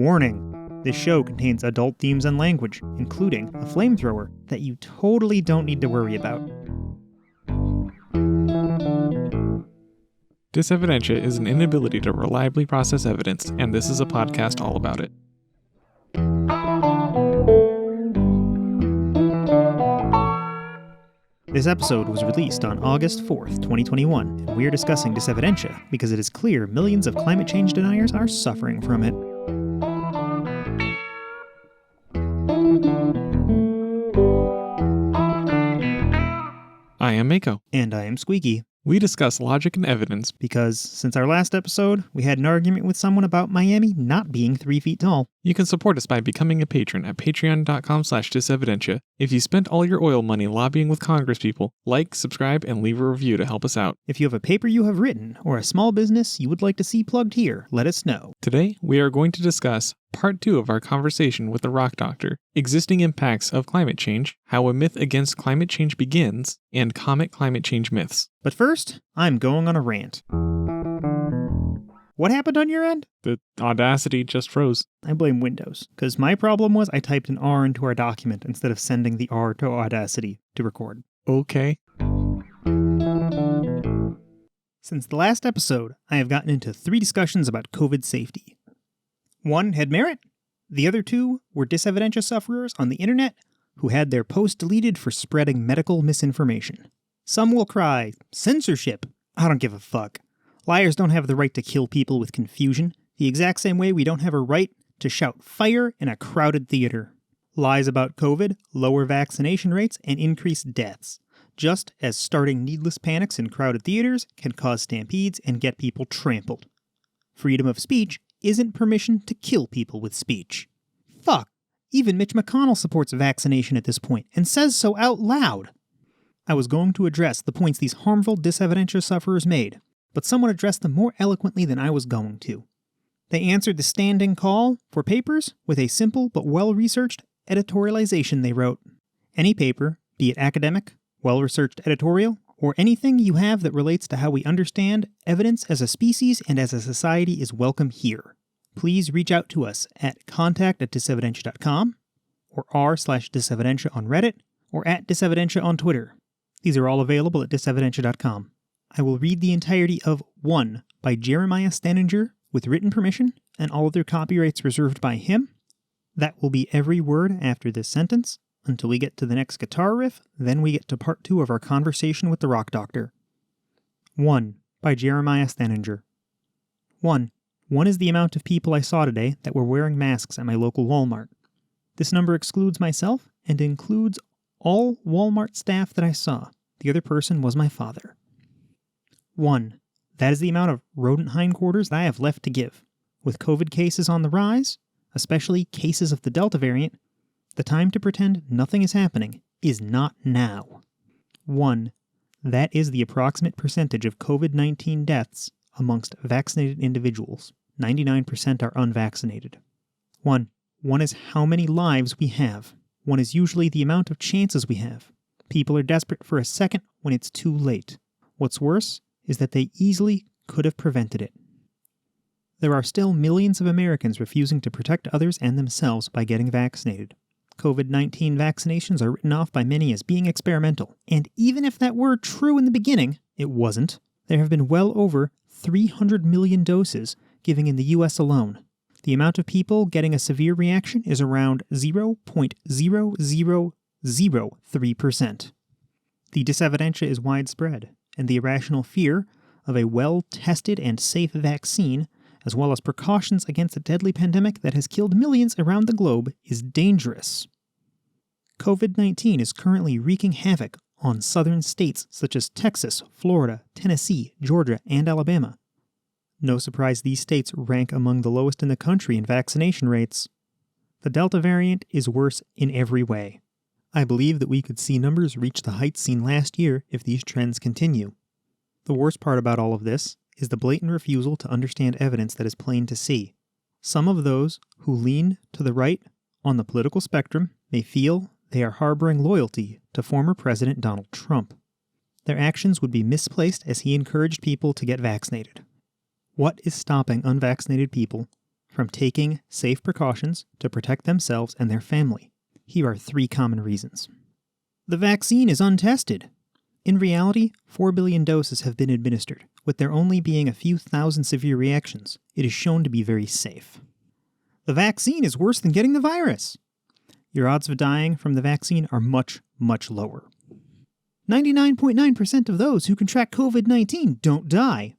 Warning! This show contains adult themes and language, including a flamethrower that you totally don't need to worry about. Dysevidentia is an inability to reliably process evidence, and this is a podcast all about it. This episode was released on August 4th, 2021, and we are discussing Dysevidentia because it is clear millions of climate change deniers are suffering from it. I am Mako. And I am Sqeaky. We discuss logic and evidence Because since our last episode, we had an argument with someone about Miami not being 3 feet tall. You can support us by becoming a patron at patreon.com/Dysevidentia. If you spent all your oil money lobbying with congresspeople, like, subscribe, and leave a review to help us out. If you have a paper you have written or a small business you would like to see plugged here, let us know. Today, we are going to discuss part 2 of our conversation with the Rock Doctor, existing impacts of climate change, how a myth against climate change begins, and comet climate change myths. But first, I'm going on a rant. What happened on your end? The Audacity just froze. I blame Windows, because my problem was I typed an R into our document instead of sending the R to Audacity to record. Okay. Since the last episode, I have gotten into 3 discussions about COVID safety. 1 had merit, the other 2 were Dysevidentia sufferers on the internet who had their posts deleted for spreading medical misinformation. Some will cry, censorship. I don't give a fuck. Liars don't have the right to kill people with confusion, the exact same way we don't have a right to shout fire in a crowded theater. Lies about COVID lower vaccination rates and increase deaths, just as starting needless panics in crowded theaters can cause stampedes and get people trampled. Freedom of speech isn't permission to kill people with speech. Fuck, even Mitch McConnell supports vaccination at this point and says so out loud. I was going to address the points these harmful Dysevidentia sufferers made, but someone addressed them more eloquently than I was going to. They answered the standing call for papers with a simple but well-researched editorialization they wrote. Any paper, be it academic, well-researched editorial, or anything you have that relates to how we understand evidence as a species and as a society is welcome here. Please reach out to us at contact@dysevidentia.com, or r/Dysevidentia on Reddit, or @Dysevidentia on Twitter. These are all available at dysevidentia.com. I will read the entirety of 1 by Jeremiah Stanninger with written permission and all other copyrights reserved by him. That will be every word after this sentence until we get to the next guitar riff, then we get to part 2 of our conversation with the Rock Doctor. 1 by Jeremiah Stanninger. 1 is the amount of people I saw today that were wearing masks at my local Walmart. This number excludes myself and includes all Walmart staff that I saw. The other person was my father. 1. That is the amount of rodent hindquarters that I have left to give. With COVID cases on the rise, especially cases of the Delta variant, the time to pretend nothing is happening is not now. 1. That is the approximate percentage of COVID-19 deaths amongst vaccinated individuals. 99% are unvaccinated. 1 is how many lives we have. 1 is usually the amount of chances we have. People are desperate for a second when it's too late. What's worse is that they easily could have prevented it. There are still millions of Americans refusing to protect others and themselves by getting vaccinated. COVID-19 vaccinations are written off by many as being experimental, and even if that were true in the beginning, it wasn't. There have been well over 300 million doses given in the US alone. The amount of people getting a severe reaction is around 0.0003%. The Dysevidentia is widespread, and the irrational fear of a well-tested and safe vaccine, as well as precautions against a deadly pandemic that has killed millions around the globe, is dangerous. COVID-19 is currently wreaking havoc on southern states such as Texas, Florida, Tennessee, Georgia, and Alabama. No surprise these states rank among the lowest in the country in vaccination rates. The Delta variant is worse in every way. I believe that we could see numbers reach the heights seen last year if these trends continue. The worst part about all of this is the blatant refusal to understand evidence that is plain to see. Some of those who lean to the right on the political spectrum may feel they are harboring loyalty to former President Donald Trump. Their actions would be misplaced as he encouraged people to get vaccinated. What is stopping unvaccinated people from taking safe precautions to protect themselves and their family. Here are 3 common reasons. The vaccine is untested. In reality, 4 billion doses have been administered, with there only being a few thousand severe reactions. It is shown to be very safe. The vaccine is worse than getting the virus. Your odds of dying from the vaccine are much, much lower. 99.9% of those who contract COVID-19 don't die.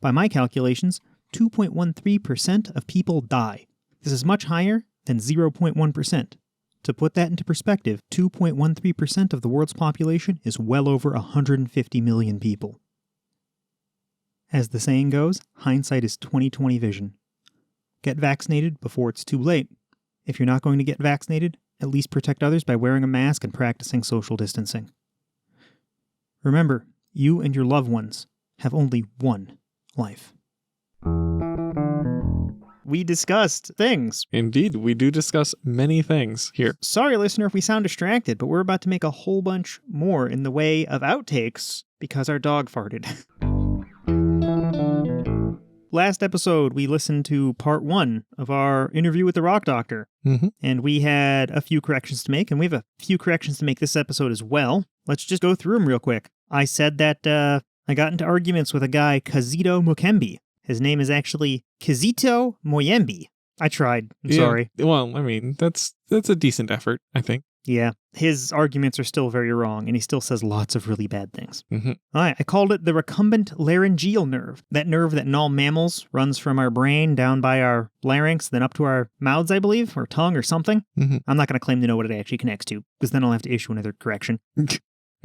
By my calculations, 2.13% of people die. This is much higher than 0.1%. To put that into perspective, 2.13% of the world's population is well over 150 million people. As the saying goes, hindsight is 20/20 vision. Get vaccinated before it's too late. If you're not going to get vaccinated, at least protect others by wearing a mask and practicing social distancing. Remember, you and your loved ones have only one life. We discussed things. Indeed, we do discuss many things here. Sorry, listener, if we sound distracted, but we're about to make a whole bunch more in the way of outtakes because our dog farted. Last episode, we listened to part 1 of our interview with the Rock Doctor, and we had a few corrections to make, and we have a few corrections to make this episode as well. Let's just go through them real quick. I said that I got into arguments with a guy, Kazito Mukembe. His name is actually Kizito Moyembe. I tried. I'm sorry. Well, I mean, that's a decent effort, I think. Yeah. His arguments are still very wrong, and he still says lots of really bad things. All right. I called it the recumbent laryngeal nerve. That nerve that in all mammals runs from our brain down by our larynx, then up to our mouths, I believe, or tongue or something. I'm not going to claim to know what it actually connects to, because then I'll have to issue another correction.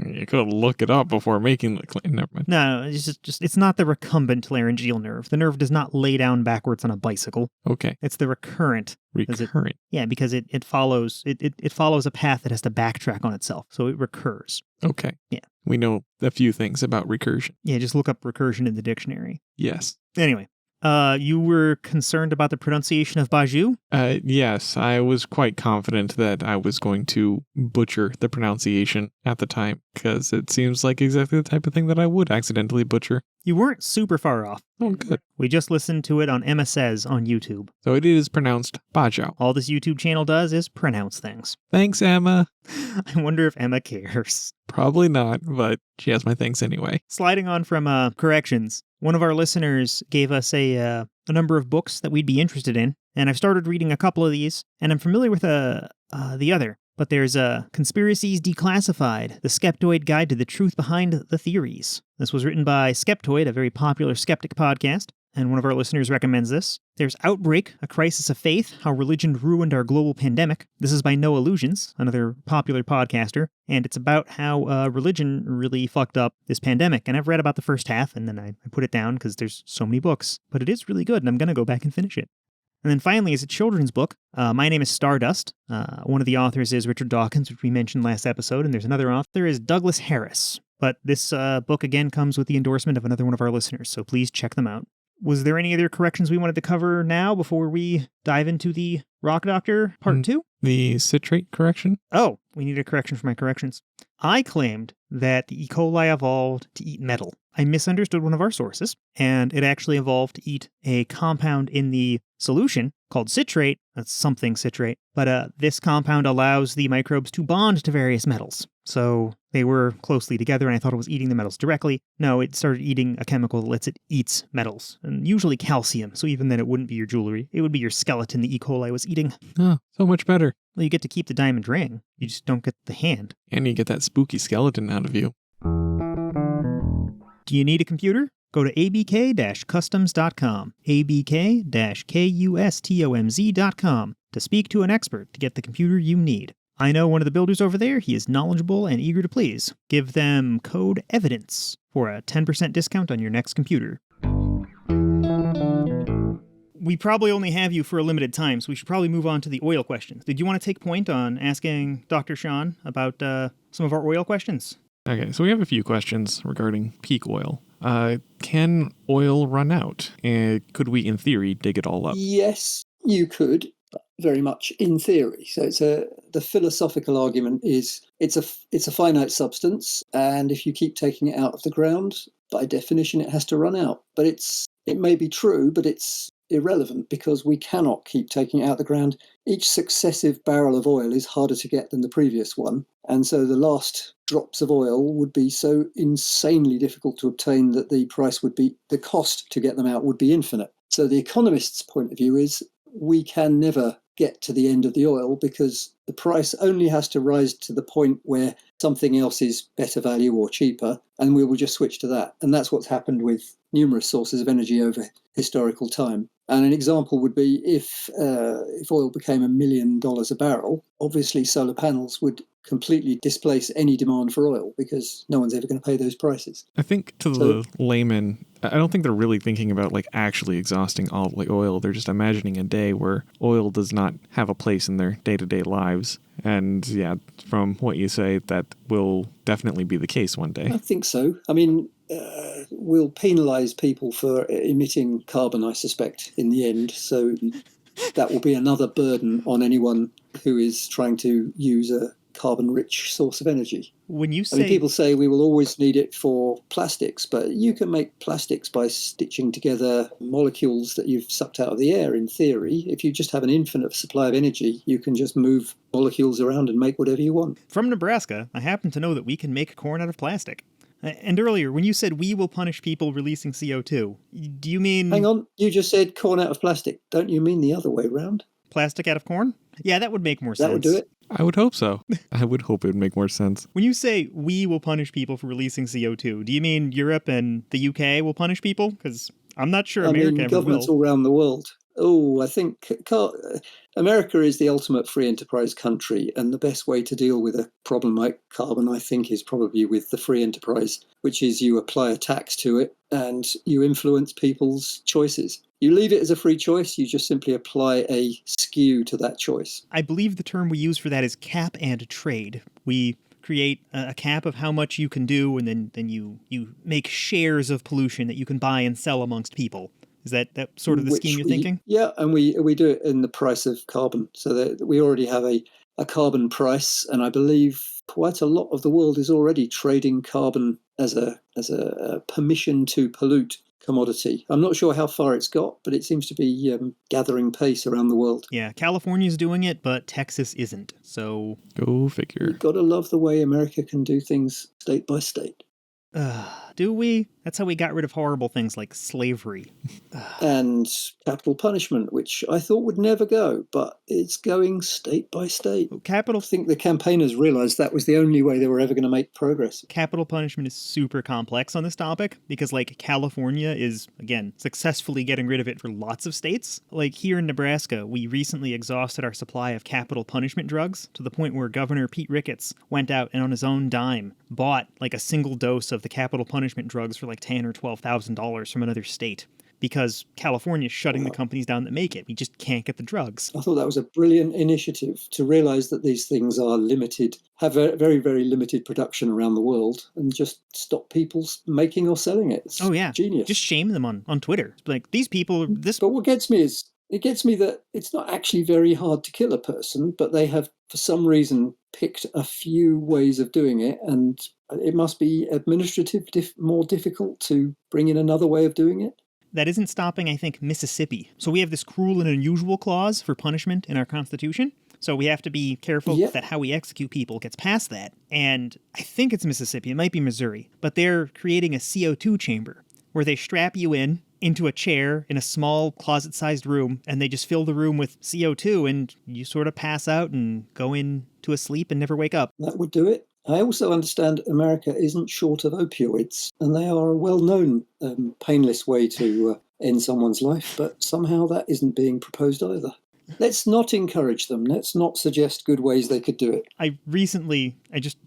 You could look it up before making the claim. Never mind. No, it's not the recumbent laryngeal nerve. The nerve does not lay down backwards on a bicycle. Okay. It's the recurrent. Recurrent. Because it follows a path that has to backtrack on itself, so it recurs. Okay. Yeah. We know a few things about recursion. Yeah, just look up recursion in the dictionary. Yes. Anyway, you were concerned about the pronunciation of Baju? Yes, I was quite confident that I was going to butcher the pronunciation at the time, because it seems like exactly the type of thing that I would accidentally butcher. You weren't super far off. Oh, good. We just listened to it on Emma Says on YouTube. So it is pronounced Bajau. All this YouTube channel does is pronounce things. Thanks, Emma. I wonder if Emma cares. Probably not, but she has my thanks anyway. Sliding on from corrections, one of our listeners gave us a number of books that we'd be interested in, and I've started reading a couple of these, and I'm familiar with the other. But there's Conspiracies Declassified, the Skeptoid Guide to the Truth Behind the Theories. This was written by Skeptoid, a very popular skeptic podcast, and one of our listeners recommends this. There's Outbreak, A Crisis of Faith, How Religion Ruined Our Global Pandemic. This is by No Illusions, another popular podcaster, and it's about how religion really fucked up this pandemic. And I've read about the first half, and then I put it down because there's so many books. But it is really good, and I'm going to go back and finish it. And then finally is a children's book. My Name is Stardust. One of the authors is Richard Dawkins, which we mentioned last episode, and there's another author is Douglas Harris. But this book, again, comes with the endorsement of another one of our listeners, so please check them out. Was there any other corrections we wanted to cover now before we dive into the Rock Doctor Part 2? The citrate correction? Oh, we need a correction for my corrections. I claimed that the E. coli evolved to eat metal. I misunderstood one of our sources, and it actually evolved to eat a compound in the solution called citrate. That's something citrate. But this compound allows the microbes to bond to various metals. So they were closely together, and I thought it was eating the metals directly. No, it started eating a chemical that lets it eat metals, and usually calcium. So even then, it wouldn't be your jewelry. It would be your skeleton the E. coli was eating. Oh, so much better. Well, you get to keep the diamond ring. You just don't get the hand. And you get that spooky skeleton out of you. Do you need a computer? Go to abk-customs.com, abk-kustomz.com to speak to an expert to get the computer you need. I know one of the builders over there. He is knowledgeable and eager to please. Give them code EVIDENCE for a 10% discount on your next computer. We probably only have you for a limited time, so we should probably move on to the oil questions. Did you want to take point on asking Dr. Sean about some of our oil questions? Okay, so we have a few questions regarding peak oil. Can oil run out? Could we, in theory, dig it all up? Yes, you could, very much in theory. So the philosophical argument is it's a finite substance, and if you keep taking it out of the ground, by definition, it has to run out. But it may be true, but it's irrelevant because we cannot keep taking it out of the ground. Each successive barrel of oil is harder to get than the previous one. And so the last drops of oil would be so insanely difficult to obtain that the cost to get them out would be infinite. So the economist's point of view is we can never get to the end of the oil because the price only has to rise to the point where something else is better value or cheaper, and we will just switch to that. And that's what's happened with numerous sources of energy over historical time. And an example would be if oil became $1 million a barrel, obviously solar panels would completely displace any demand for oil because no one's ever going to pay those prices. I think the layman, I don't think they're really thinking about like actually exhausting all the oil. They're just imagining a day where oil does not have a place in their day-to-day lives. And yeah, from what you say, that will definitely be the case one day. I think so. I mean, we'll penalise people for emitting carbon, I suspect, in the end. So that will be another burden on anyone who is trying to use a carbon-rich source of energy. When you say... people say we will always need it for plastics, but you can make plastics by stitching together molecules that you've sucked out of the air, in theory. If you just have an infinite supply of energy, you can just move molecules around and make whatever you want. From Nebraska, I happen to know that we can make corn out of plastic. And earlier, when you said we will punish people releasing CO2, do you mean... Hang on, you just said corn out of plastic. Don't you mean the other way round? Plastic out of corn? Yeah, that would make more sense. That would do it. I would hope so. I would hope it would make more sense. When you say we will punish people for releasing CO2, do you mean Europe and the UK will punish people? Because I'm not sure America ever governments will. all around the world. Oh, I think America is the ultimate free enterprise country, and the best way to deal with a problem like carbon, I think, is probably with the free enterprise, which is you apply a tax to it and you influence people's choices. You leave it as a free choice, you just simply apply a skew to that choice. I believe the term we use for that is cap and trade. We create a cap of how much you can do, and then you make shares of pollution that you can buy and sell amongst people. Is that sort of the scheme you're thinking? Yeah, and we do it in the price of carbon. So that we already have a carbon price, and I believe quite a lot of the world is already trading carbon as a permission to pollute commodity. I'm not sure how far it's got, but it seems to be gathering pace around the world. Yeah, California's doing it, but Texas isn't. So go figure. You've got to love the way America can do things state by state. Do we? That's how we got rid of horrible things like slavery. And capital punishment, which I thought would never go, but it's going state by state. I think the campaigners realised that was the only way they were ever going to make progress. Capital punishment is super complex on this topic because, like, California is, again, successfully getting rid of it for lots of states. Like, here in Nebraska, we recently exhausted our supply of capital punishment drugs to the point where Governor Pete Ricketts went out and on his own dime bought, like, a single dose of the capital punishment drugs for like $10,000 or $12,000 from another state because California's shutting the companies down that make it. We just can't get the drugs. I thought that was a brilliant initiative to realise that these things are limited, have a very, very limited production around the world, and just stop people making or selling it. It's genius. Just shame them on Twitter. Like, these people... But what gets me is, it gets me that it's not actually very hard to kill a person, but they have, for some reason, picked a few ways of doing it, and it must be more difficult to bring in another way of doing it. That isn't stopping, I think, Mississippi. So we have this cruel and unusual clause for punishment in our Constitution. So we have to be careful that how we execute people gets past that. And I think it's Mississippi. It might be Missouri. But they're creating a CO2 chamber where they strap you into a chair in a small closet-sized room, and they just fill the room with CO2, and you sort of pass out and go into a sleep and never wake up. That would do it. I also understand America isn't short of opioids, and they are a well-known painless way to end someone's life, but somehow that isn't being proposed either. Let's not encourage them. Let's not suggest good ways they could do it.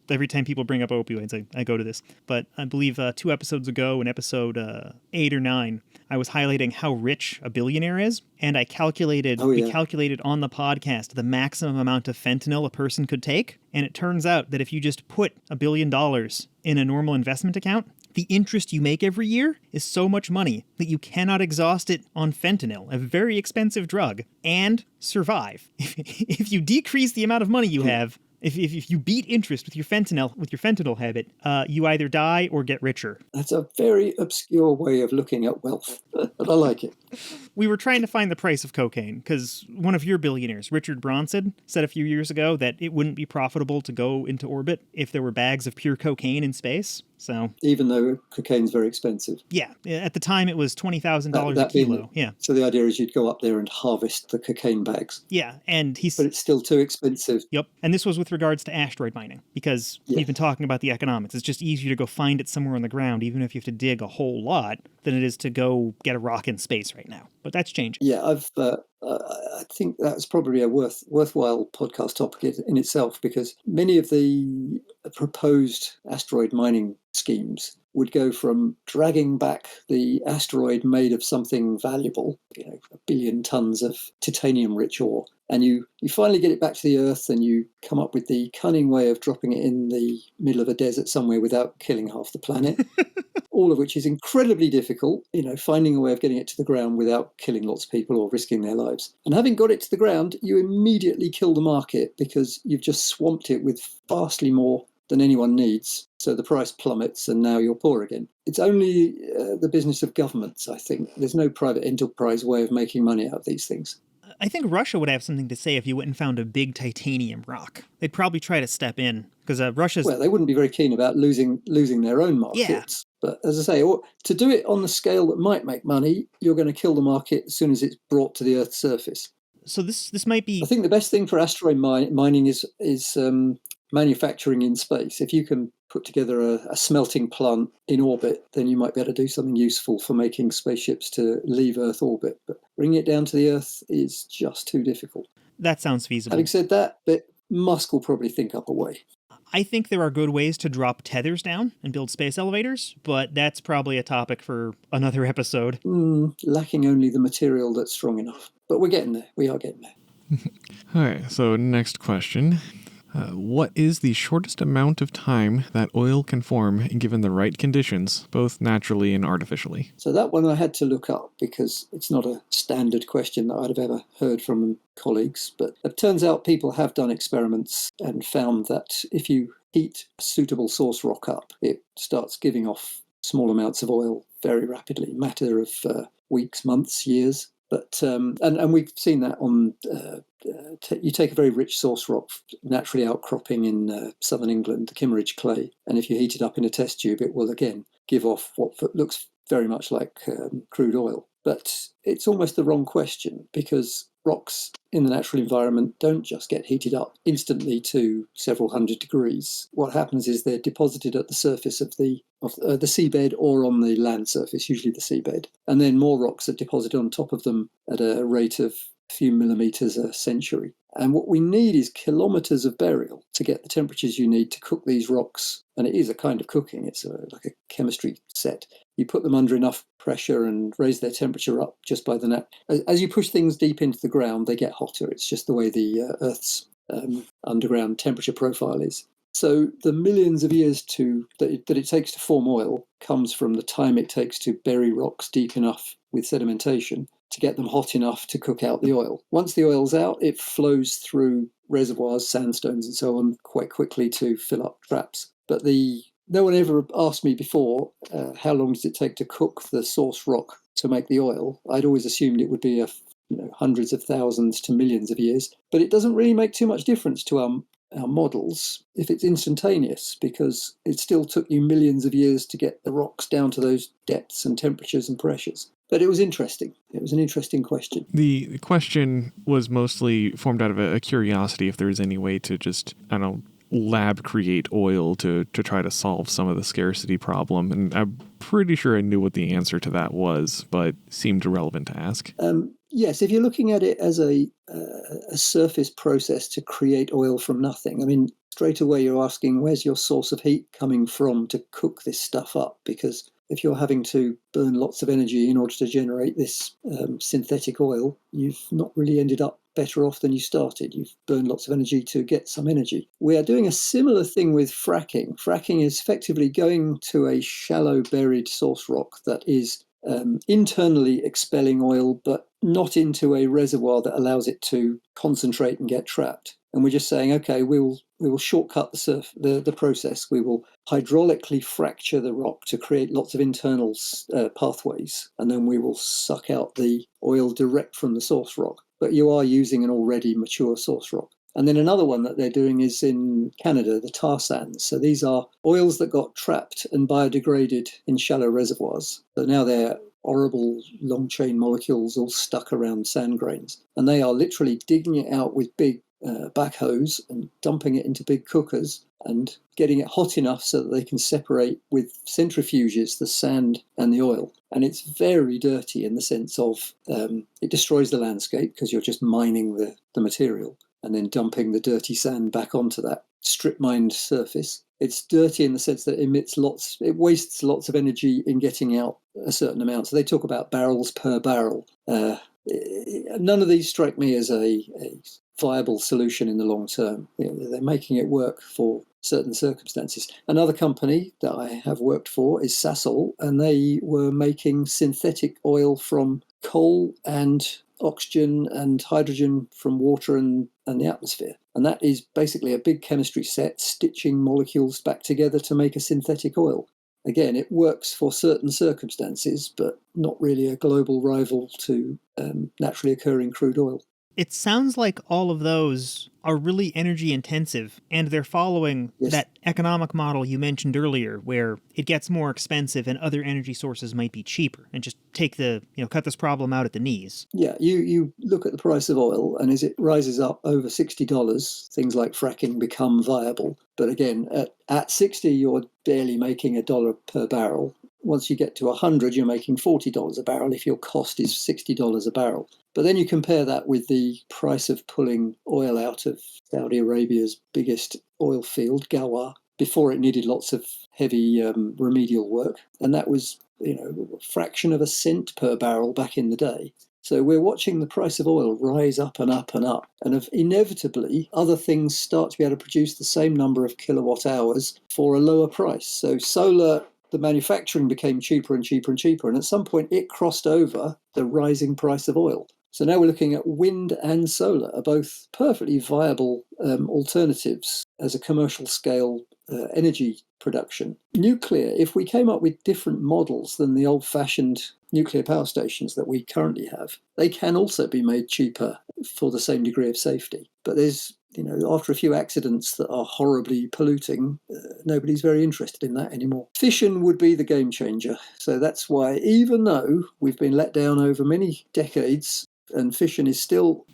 Every time people bring up opioids, I go to this. But I believe 2 episodes ago, in episode 8 or 9, I was highlighting how rich a billionaire is. And we calculated on the podcast the maximum amount of fentanyl a person could take. And it turns out that if you just put $1 billion in a normal investment account, the interest you make every year is so much money that you cannot exhaust it on fentanyl, a very expensive drug, and survive. If you decrease the amount of money you have, if you beat interest with your fentanyl habit, you either die or get richer. That's a very obscure way of looking at wealth, but I like it. We were trying to find the price of cocaine because one of your billionaires, Richard Branson, said a few years ago that it wouldn't be profitable to go into orbit if there were bags of pure cocaine in space. So even though cocaine's very expensive. Yeah, at the time it was $20,000 a kilo. Yeah. So the idea is you'd go up there and harvest the cocaine bags. Yeah, and but it's still too expensive. Yep, and this was with regards to asteroid mining, because we've been talking about the economics. It's just easier to go find it somewhere on the ground, even if you have to dig a whole lot, than it is to go get a rock in space right now. But that's changing. Yeah, I think that's probably a worthwhile podcast topic in itself, because many of the proposed asteroid mining schemes would go from dragging back the asteroid made of something valuable, 1 billion tons of titanium-rich ore, and you finally get it back to the Earth, and you come up with the cunning way of dropping it in the middle of a desert somewhere without killing half the planet. All of which is incredibly difficult, finding a way of getting it to the ground without killing lots of people or risking their lives. And having got it to the ground, you immediately kill the market because you've just swamped it with vastly more than anyone needs. So the price plummets and now you're poor again. It's only the business of governments, I think. There's no private enterprise way of making money out of these things. I think Russia would have something to say if you went and found a big titanium rock. They'd probably try to step in, because Russia's... Well, they wouldn't be very keen about losing their own markets. Yeah. But as I say, to do it on the scale that might make money, you're going to kill the market as soon as it's brought to the Earth's surface. So this might be... I think the best thing for asteroid mining is manufacturing in space. If you can put together a smelting plant in orbit, then you might be able to do something useful for making spaceships to leave Earth orbit. But bringing it down to the Earth is just too difficult. That sounds feasible. Having said that, Musk will probably think up a way. I think there are good ways to drop tethers down and build space elevators, but that's probably a topic for another episode. Lacking only the material that's strong enough. But we're getting there. We are getting there. All right, so next question. What is the shortest amount of time that oil can form given the right conditions, both naturally and artificially? So that one I had to look up because it's not a standard question that I'd have ever heard from colleagues. But it turns out people have done experiments and found that if you heat a suitable source rock up, it starts giving off small amounts of oil very rapidly, matter of weeks, months, years. But and we've seen that on you take a very rich source rock naturally outcropping in southern England, the Kimmeridge clay, and if you heat it up in a test tube, it will again give off what looks very much like crude oil. But it's almost the wrong question, because rocks in the natural environment don't just get heated up instantly to several hundred degrees. What happens is they're deposited at the surface of the seabed or on the land surface, usually the seabed. And then more rocks are deposited on top of them at a rate of a few millimeters a century. And what we need is kilometers of burial to get the temperatures you need to cook these rocks. And it is a kind of cooking. It's like a chemistry set. You put them under enough pressure and raise their temperature up just by the net. As you push things deep into the ground, they get hotter. It's just the way the Earth's underground temperature profile is. So the millions of years that it takes to form oil comes from the time it takes to bury rocks deep enough with sedimentation to get them hot enough to cook out the oil. Once the oil's out, it flows through reservoirs, sandstones and so on quite quickly to fill up traps. But no one ever asked me before, how long does it take to cook the source rock to make the oil? I'd always assumed it would be hundreds of thousands to millions of years. But it doesn't really make too much difference to our models if it's instantaneous, because it still took you millions of years to get the rocks down to those depths and temperatures and pressures. But it was interesting. It was an interesting question. The question was mostly formed out of a curiosity if there was any way to just, lab create oil to try to solve some of the scarcity problem. And I'm pretty sure I knew what the answer to that was, but seemed irrelevant to ask. Yes, if you're looking at it as a surface process to create oil from nothing, I mean, straight away you're asking, where's your source of heat coming from to cook this stuff up? Because if you're having to burn lots of energy in order to generate this synthetic oil, you've not really ended up better off than you started. You've burned lots of energy to get some energy. We are doing a similar thing with fracking. Fracking is effectively going to a shallow buried source rock that is internally expelling oil, but not into a reservoir that allows it to concentrate and get trapped. And we're just saying, okay, we will shortcut the process. We will hydraulically fracture the rock to create lots of internal pathways, and then we will suck out the oil direct from the source rock. But you are using an already mature source rock. And then another one that they're doing is in Canada, the tar sands. So these are oils that got trapped and biodegraded in shallow reservoirs. So now they're horrible long chain molecules all stuck around sand grains. And they are literally digging it out with big backhoes and dumping it into big cookers and getting it hot enough so that they can separate with centrifuges the sand and the oil. And it's very dirty in the sense of it destroys the landscape because you're just mining the material and then dumping the dirty sand back onto that strip mined surface. It's dirty in the sense that it wastes lots of energy in getting out a certain amount. So they talk about barrels per barrel. None of these strike me as a viable solution in the long term. They're making it work for certain circumstances. Another company that I have worked for is Sasol, and they were making synthetic oil from coal and oxygen and hydrogen from water and the atmosphere. And that is basically a big chemistry set, stitching molecules back together to make a synthetic oil. Again, it works for certain circumstances, but not really a global rival to naturally occurring crude oil. It sounds like all of those are really energy intensive, and they're following that economic model you mentioned earlier, where it gets more expensive and other energy sources might be cheaper, and just cut this problem out at the knees. Yeah, you look at the price of oil, and as it rises up over $60, things like fracking become viable. But again, at 60, you're barely making $1 per barrel. Once you get to 100, you're making $40 a barrel if your cost is $60 a barrel. But then you compare that with the price of pulling oil out of Saudi Arabia's biggest oil field, Gawa, before it needed lots of heavy remedial work. And that was, a fraction of a cent per barrel back in the day. So we're watching the price of oil rise up and up and up. And inevitably, other things start to be able to produce the same number of kilowatt hours for a lower price. So solar, the manufacturing became cheaper and cheaper and cheaper. And at some point, it crossed over the rising price of oil. So now we're looking at wind and solar are both perfectly viable alternatives as a commercial scale energy production. Nuclear, if we came up with different models than the old-fashioned nuclear power stations that we currently have, they can also be made cheaper for the same degree of safety. But there's, after a few accidents that are horribly polluting, nobody's very interested in that anymore. Fission would be the game changer. So that's why, even though we've been let down over many decades, and fission is still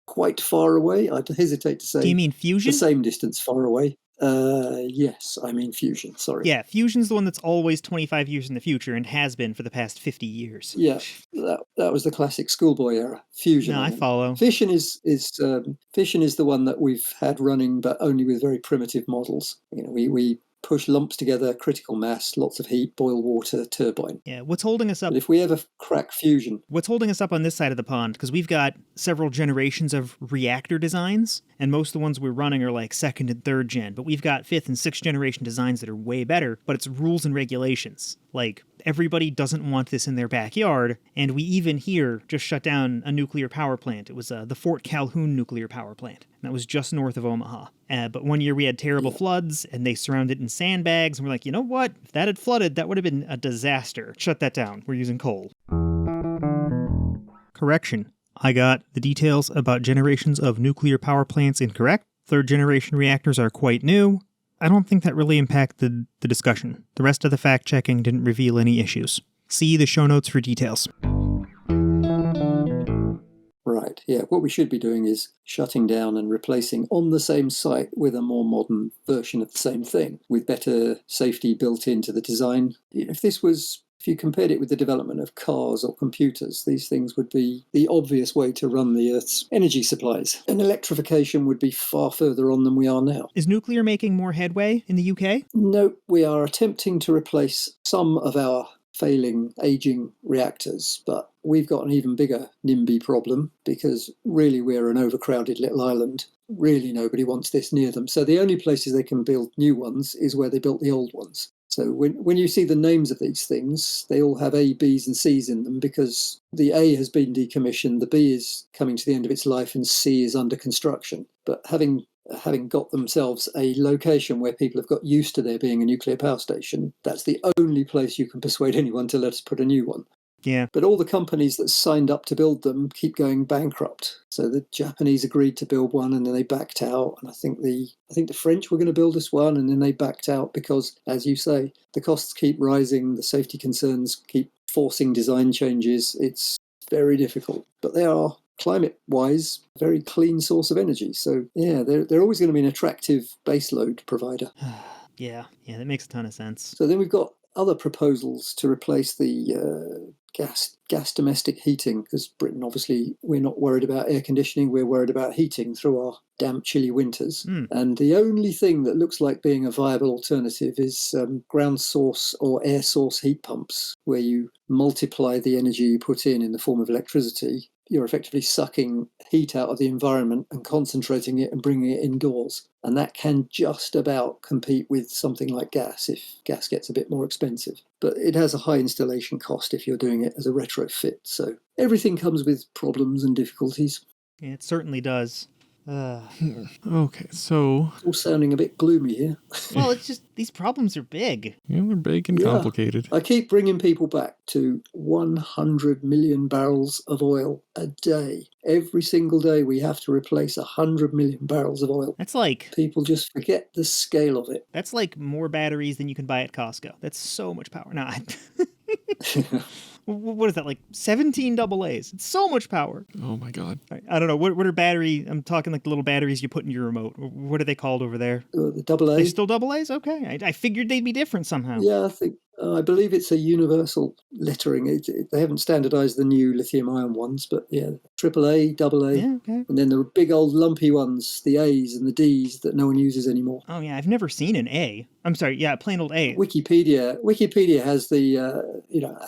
quite far away, I'd hesitate to say. Do you mean fusion? The same distance far away. Yes, I mean fusion, sorry. Yeah, fusion's the one that's always 25 years in the future and has been for the past 50 years. Yeah, that was the classic schoolboy era. Fusion. No, I follow. Fission is the one that we've had running, but only with very primitive models. We push lumps together, critical mass, lots of heat, boil water, turbine. Yeah, what's holding us up? But if we ever crack fusion... What's holding us up on this side of the pond, because we've got several generations of reactor designs, and most of the ones we're running are like 2nd and 3rd gen, but we've got 5th and 6th generation designs that are way better, but it's rules and regulations. Like, everybody doesn't want this in their backyard, and we even here just shut down a nuclear power plant. It was the Fort Calhoun nuclear power plant, and that was just north of Omaha. But one year we had terrible floods, and they surrounded it in sandbags, and we're like, you know what? If that had flooded, that would have been a disaster. Shut that down. We're using coal. Correction. I got the details about generations of nuclear power plants incorrect. 3rd generation reactors are quite new. I don't think that really impacted the discussion. The rest of the fact-checking didn't reveal any issues. See the show notes for details. Right, yeah. What we should be doing is shutting down and replacing on the same site with a more modern version of the same thing, with better safety built into the design. If you compared it with the development of cars or computers, these things would be the obvious way to run the Earth's energy supplies. And electrification would be far further on than we are now. Is nuclear making more headway in the UK? No, we are attempting to replace some of our failing, aging reactors, but we've got an even bigger NIMBY problem because really we're an overcrowded little island. Really nobody wants this near them. So the only places they can build new ones is where they built the old ones. So when you see the names of these things, they all have A, Bs and Cs in them because the A has been decommissioned, the B is coming to the end of its life, and C is under construction. But having got themselves a location where people have got used to there being a nuclear power station, that's the only place you can persuade anyone to let us put a new one. Yeah. But all the companies that signed up to build them keep going bankrupt. So the Japanese agreed to build one and then they backed out. And I think the French were going to build us one and then they backed out because, as you say, the costs keep rising, the safety concerns keep forcing design changes. It's very difficult. But they are, climate-wise, a very clean source of energy. So, yeah, they're always going to be an attractive baseload provider. Yeah, that makes a ton of sense. So then we've got other proposals to replace the gas domestic heating, because Britain, obviously, we're not worried about air conditioning, we're worried about heating through our damp, chilly winters. And the only thing that looks like being a viable alternative is ground source or air source heat pumps, where you multiply the energy you put in the form of electricity. You're effectively sucking heat out of the environment and concentrating it and bringing it indoors. And that can just about compete with something like gas if gas gets a bit more expensive. But it has a high installation cost if you're doing it as a retrofit. So everything comes with problems and difficulties. Yeah, it certainly does. Okay, so... It's all sounding a bit gloomy here. Well, it's just, these problems are big. Yeah, they're big and complicated. I keep bringing people back to 100 million barrels of oil a day. Every single day we have to replace 100 million barrels of oil. That's like... People just forget the scale of it. That's like more batteries than you can buy at Costco. That's so much power. No, what is that, like 17 AA's? It's so much power. Oh my God. I don't know. What are battery? I'm talking like the little batteries you put in your remote. What are they called over there? The AA. They still AA's? Okay. I figured they'd be different somehow. Yeah, I believe it's a universal lettering. They haven't standardized the new lithium-ion ones, but yeah, AAA, AA, Yeah, okay. and then the big old lumpy ones, the A's and the D's that no one uses anymore. Oh yeah, I've never seen an A. I'm sorry, yeah, plain old A. Wikipedia has the,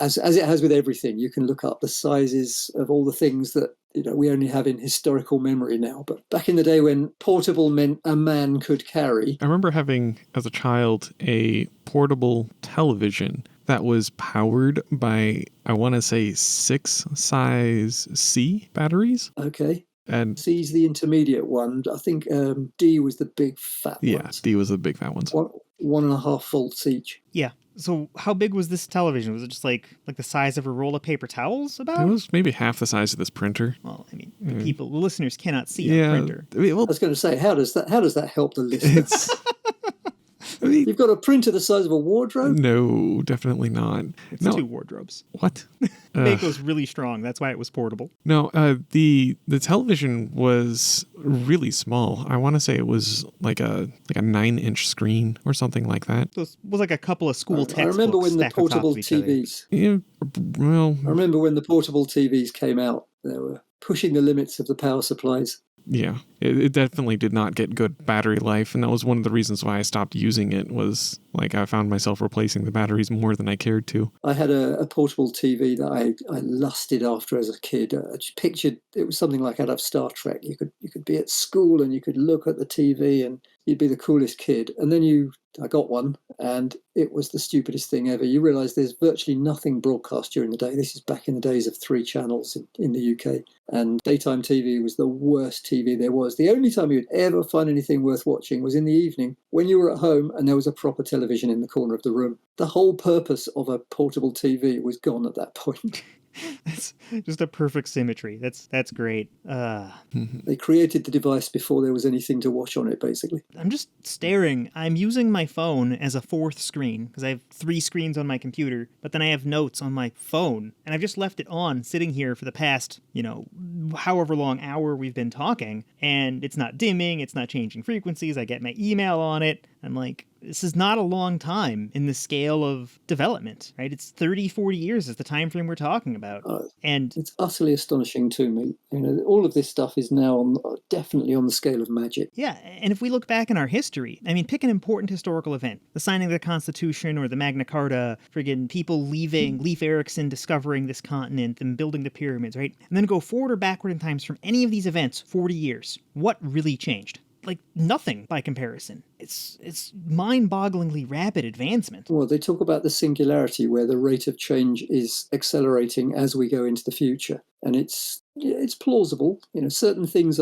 as it has with everything, you can look up the sizes of all the things that we only have in historical memory now. But back in the day when portable meant a man could carry. I remember having, as a child, a portable television that was powered by, I want to say, 6 size C batteries. Okay. And C's the intermediate one. I think D was the big fat ones. Yeah, D was the big fat ones. 1.5 volts each. Yeah. So how big was this television? Was it just like the size of a roll of paper towels about? It was maybe half the size of this printer. Well, I mean, the listeners cannot see a printer. I was going to say, how does that help the listeners? You've got a printer the size of a wardrobe? No, definitely not. It's no. 2 wardrobes. What? Mako's really strong. That's why it was portable. No, the television was really small. I want to say it was like a 9-inch screen or something like that. So it was like a couple of school textbooks. I remember when the stacked on top portable of each other. TVs. Yeah, well, I remember when the portable TVs came out. They were pushing the limits of the power supplies. Yeah, it definitely did not get good battery life, and that was one of the reasons why I stopped using it, was like I found myself replacing the batteries more than I cared to. I had a portable TV that I lusted after as a kid. I just pictured it was something like out of Star Trek. You could be at school and you could look at the TV and you'd be the coolest kid. And then I got one, and it was the stupidest thing ever. You realise there's virtually nothing broadcast during the day. This is back in the days of 3 channels in the UK. And daytime TV was the worst TV there was. The only time you'd ever find anything worth watching was in the evening when you were at home and there was a proper television in the corner of the room. The whole purpose of a portable TV was gone at that point. That's just a perfect symmetry. That's great. They created the device before there was anything to watch on it, basically. I'm just staring. I'm using my phone as a 4th screen because I have 3 screens on my computer, but then I have notes on my phone, and I've just left it on sitting here for the past, however long hour we've been talking, and it's not dimming, it's not changing frequencies. I get my email on it. I'm like, this is not a long time in the scale of development, right? It's 30, 40 years is the time frame we're talking about. And it's utterly astonishing to me. All of this stuff is now definitely on the scale of magic. Yeah, and if we look back in our history, I mean, pick an important historical event, the signing of the Constitution or the Magna Carta, friggin' people leaving, Leif Erikson discovering this continent and building the pyramids, right? And then go forward or backward in times from any of these events, 40 years. What really changed? like nothing by comparison. It's mind-bogglingly rapid advancement. Well, they talk about the singularity, where the rate of change is accelerating as we go into the future. And it's plausible. Certain things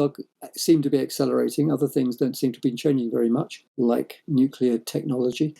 seem to be accelerating, other things don't seem to be changing very much, like nuclear technology.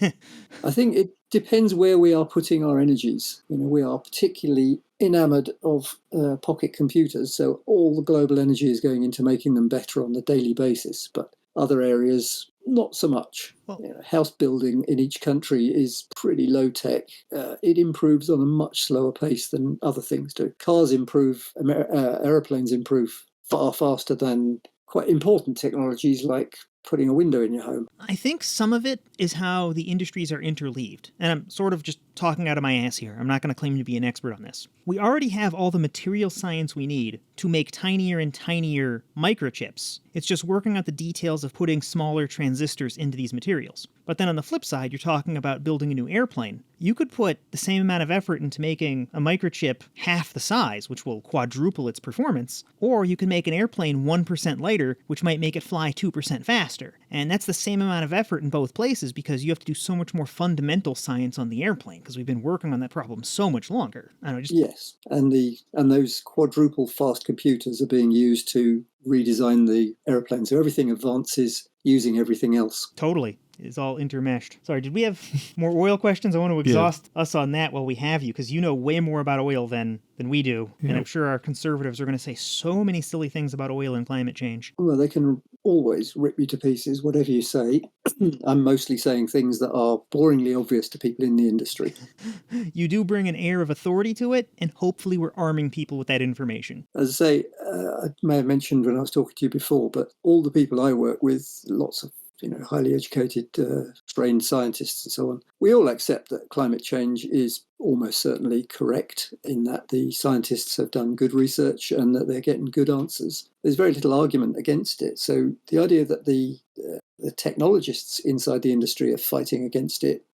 I think it depends where we are putting our energies. We are particularly enamored of pocket computers, so all the global energy is going into making them better on a daily basis. But other areas, not so much. Well, house building in each country is pretty low tech. It improves on a much slower pace than other things do. Cars improve, aeroplanes improve far faster than quite important technologies like putting a window in your home. I think some of it is how the industries are interleaved. And I'm sort of just talking out of my ass here. I'm not going to claim to be an expert on this. We already have all the material science we need to make tinier and tinier microchips. It's just working out the details of putting smaller transistors into these materials. But then on the flip side, you're talking about building a new airplane. You could put the same amount of effort into making a microchip half the size, which will quadruple its performance, or you can make an airplane 1% lighter, which might make it fly 2% faster. And that's the same amount of effort in both places because you have to do so much more fundamental science on the airplane because we've been working on that problem so much longer. I don't know, Yes, and those quadruple fast computers are being used to redesign the airplane, so everything advances using everything else. Totally. It's all intermeshed. Sorry, did we have more oil questions? I want to exhaust us on that while we have you, because you know way more about oil than we do. Yeah. And I'm sure our conservatives are going to say so many silly things about oil and climate change. Well, they can always rip you to pieces, whatever you say. I'm mostly saying things that are boringly obvious to people in the industry. You do bring an air of authority to it, and hopefully we're arming people with that information. As I say, I may have mentioned when I was talking to you before, but all the people I work with, lots of highly educated, trained scientists and so on, we all accept that climate change is almost certainly correct in that the scientists have done good research and that they're getting good answers. There's very little argument against it. So the idea that the technologists inside the industry are fighting against it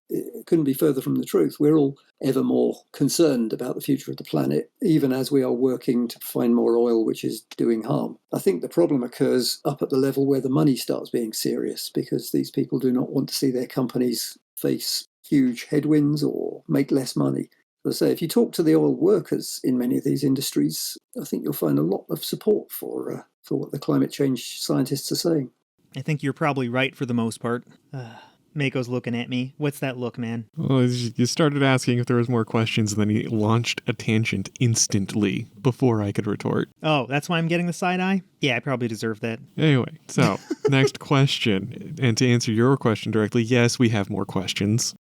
couldn't be further from the truth. We're all ever more concerned about the future of the planet, even as we are working to find more oil, which is doing harm. I think the problem occurs up at the level where the money starts being serious, because these people do not want to see their companies face huge headwinds or make less money. As I say, if you talk to the oil workers in many of these industries, I think you'll find a lot of support for what the climate change scientists are saying. I think you're probably right for the most part. Mako's looking at me. What's that look, man? Well, you started asking if there was more questions, and then he launched a tangent instantly before I could retort. Oh, that's why I'm getting the side eye? Yeah, I probably deserve that. Anyway, so next question. And to answer your question directly, yes, we have more questions.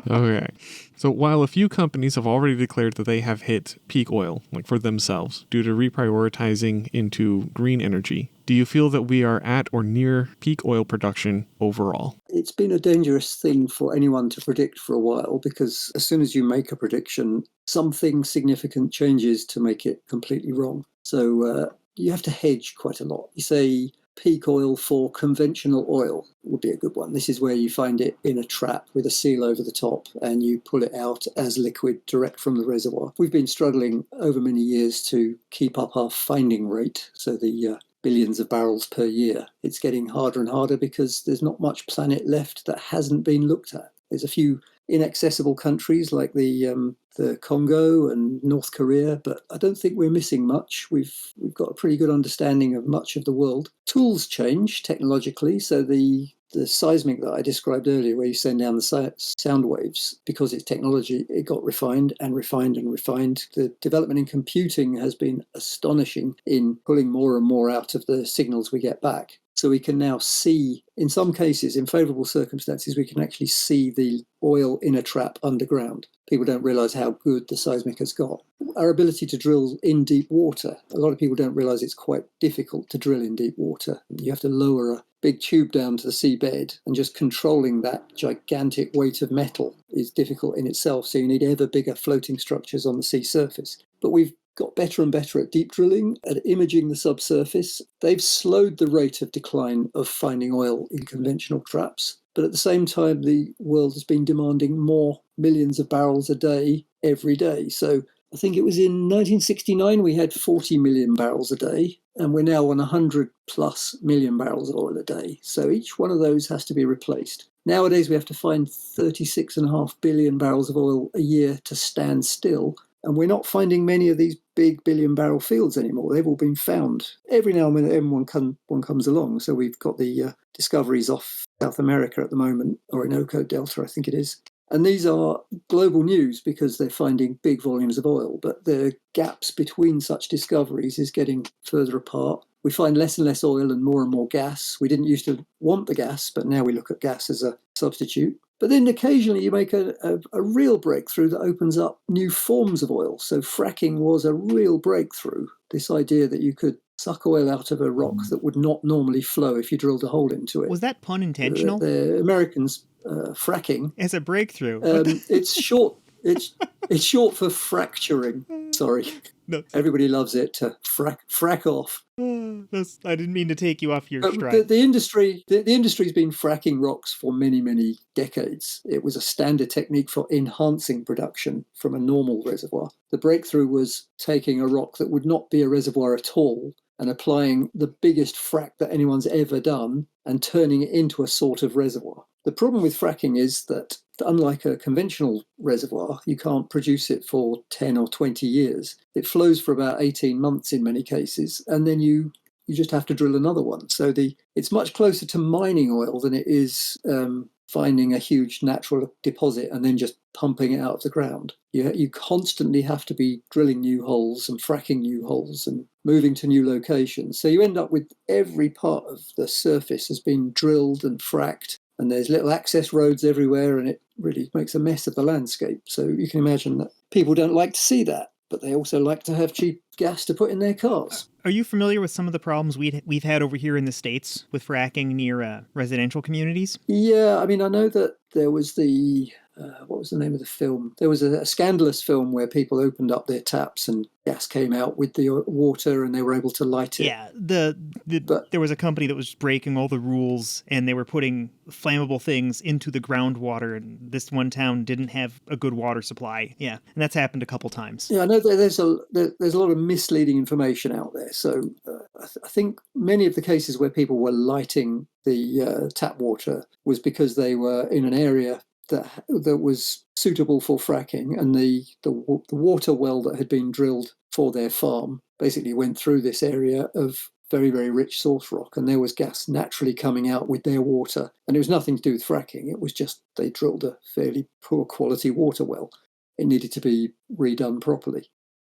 Okay. So while a few companies have already declared that they have hit peak oil, like for themselves, due to reprioritizing into green energy, do you feel that we are at or near peak oil production overall? It's been a dangerous thing for anyone to predict for a while, because as soon as you make a prediction, something significant changes to make it completely wrong. So you have to hedge quite a lot. You say peak oil for conventional oil would be a good one. This is where you find it in a trap with a seal over the top and you pull it out as liquid direct from the reservoir. We've been struggling over many years to keep up our finding rate, so the billions of barrels per year. It's getting harder and harder because there's not much planet left that hasn't been looked at. There's a few inaccessible countries like the Congo and North Korea, but I don't think we're missing much. We've got a pretty good understanding of much of the world. Tools change technologically, so the seismic that I described earlier, where you send down the sound waves, because it's technology, it got refined and refined and refined. The development in computing has been astonishing in pulling more and more out of the signals we get back. So we can now see, in some cases, in favourable circumstances, we can actually see the oil in a trap underground. People don't realise how good the seismic has got. Our ability to drill in deep water, a lot of people don't realise it's quite difficult to drill in deep water. You have to lower a big tube down to the seabed, and just controlling that gigantic weight of metal is difficult in itself, so you need ever bigger floating structures on the sea surface. But we've got better and better at deep drilling, at imaging the subsurface. They've slowed the rate of decline of finding oil in conventional traps, but at the same time the world has been demanding more millions of barrels a day every day. So I think it was in 1969 we had 40 million barrels a day, and we're now on 100 plus million barrels of oil a day. So each one of those has to be replaced. Nowadays we have to find 36.5 billion barrels of oil a year to stand still, and we're not finding many of these big billion barrel fields anymore. They've all been found. Every now and then one comes along. So we've got the discoveries off South America at the moment, Orinoco Delta, I think it is. And these are global news because they're finding big volumes of oil, but the gaps between such discoveries is getting further apart. We find less and less oil and more gas. We didn't used to want the gas, but now we look at gas as a substitute. But then occasionally you make a real breakthrough that opens up new forms of oil. So fracking was a real breakthrough. This idea that you could suck oil out of a rock that would not normally flow if you drilled a hole into it. Was that pun intentional? The Americans, fracking. As a breakthrough. It's short. It's short for fracturing. Sorry. No. Everybody loves it to frack off. I didn't mean to take you off your stride. The industry's been fracking rocks for many, many decades. It was a standard technique for enhancing production from a normal reservoir. The breakthrough was taking a rock that would not be a reservoir at all and applying the biggest frack that anyone's ever done and turning it into a sort of reservoir. The problem with fracking is that, unlike a conventional reservoir, you can't produce it for 10 or 20 years. It flows for about 18 months in many cases, and then you just have to drill another one. So it's much closer to mining oil than it is finding a huge natural deposit and then just pumping it out of the ground. You constantly have to be drilling new holes and fracking new holes and moving to new locations. So you end up with every part of the surface has been drilled and fracked, and there's little access roads everywhere, and it really makes a mess of the landscape. So you can imagine that people don't like to see that, but they also like to have cheap gas to put in their cars. Are you familiar with some of the problems we've had over here in the States with fracking near residential communities? Yeah, I mean, I know that there was what was the name of the film? There was a scandalous film where people opened up their taps and gas came out with the water and they were able to light it. Yeah, there was a company that was breaking all the rules and they were putting flammable things into the groundwater, and this one town didn't have a good water supply. Yeah, and that's happened a couple times. Yeah, I know that there's a lot of misleading information out there. So I think many of the cases where people were lighting the tap water was because they were in an area that was suitable for fracking, and the water well that had been drilled for their farm basically went through this area of very, very rich source rock, and there was gas naturally coming out with their water, and it was nothing to do with fracking. It was just they drilled a fairly poor quality water well. It needed to be redone properly.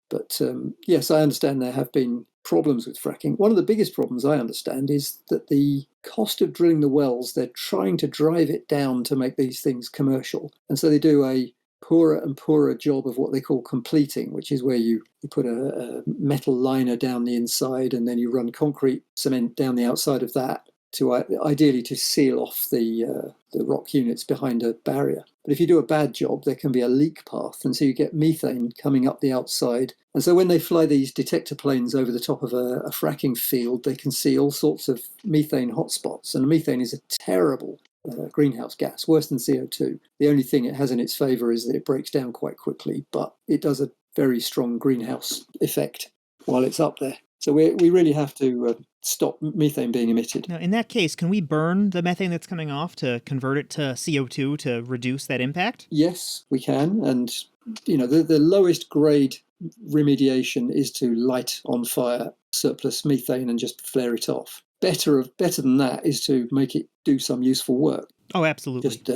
But yes, I understand there have been problems with fracking. One of the biggest problems I understand is that the cost of drilling the wells, they're trying to drive it down to make these things commercial. And so they do a poorer and poorer job of what they call completing, which is where you put a metal liner down the inside and then you run concrete cement down the outside of that to ideally to seal off the rock units behind a barrier. But if you do a bad job, there can be a leak path, and so you get methane coming up the outside. And so when they fly these detector planes over the top of a fracking field, they can see all sorts of methane hotspots. And methane is a terrible greenhouse gas, worse than CO2. The only thing it has in its favour is that it breaks down quite quickly, but it does a very strong greenhouse effect while it's up there. So we really have to stop methane being emitted. Now, in that case, can we burn the methane that's coming off to convert it to CO2 to reduce that impact? Yes, we can. And, the lowest grade remediation is to light on fire surplus methane and just flare it off. Better than that is to make it do some useful work. Oh, absolutely. Just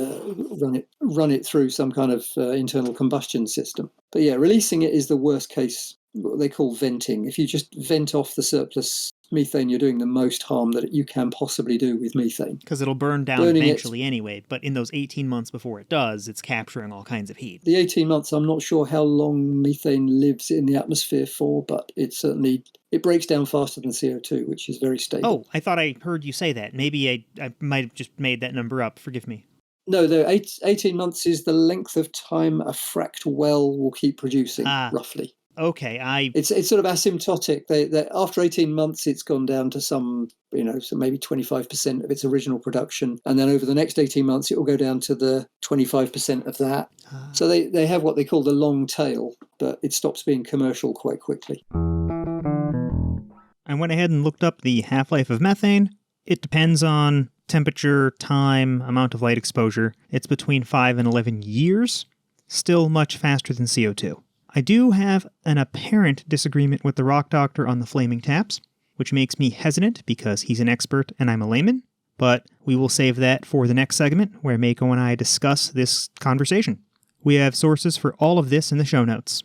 run it through some kind of internal combustion system. But yeah, releasing it is the worst case, what they call venting. If you just vent off the surplus methane, you're doing the most harm that you can possibly do with methane. Because it'll burn down eventually anyway, but in those 18 months before it does, it's capturing all kinds of heat. The 18 months, I'm not sure how long methane lives in the atmosphere for, but it breaks down faster than CO2, which is very stable. Oh, I thought I heard you say that. Maybe I might have just made that number up. Forgive me. No, 18 months is the length of time a fracked well will keep producing, roughly. Okay, It's sort of asymptotic. They after 18 months, it's gone down to some, so maybe 25% of its original production. And then over the next 18 months, it will go down to the 25% of that. So they have what they call the long tail, but it stops being commercial quite quickly. I went ahead and looked up the half-life of methane. It depends on temperature, time, amount of light exposure. It's between 5 and 11 years, still much faster than CO2. I do have an apparent disagreement with the Rock Doctor on the flaming taps, which makes me hesitant because he's an expert and I'm a layman, but we will save that for the next segment where Mako and I discuss this conversation. We have sources for all of this in the show notes.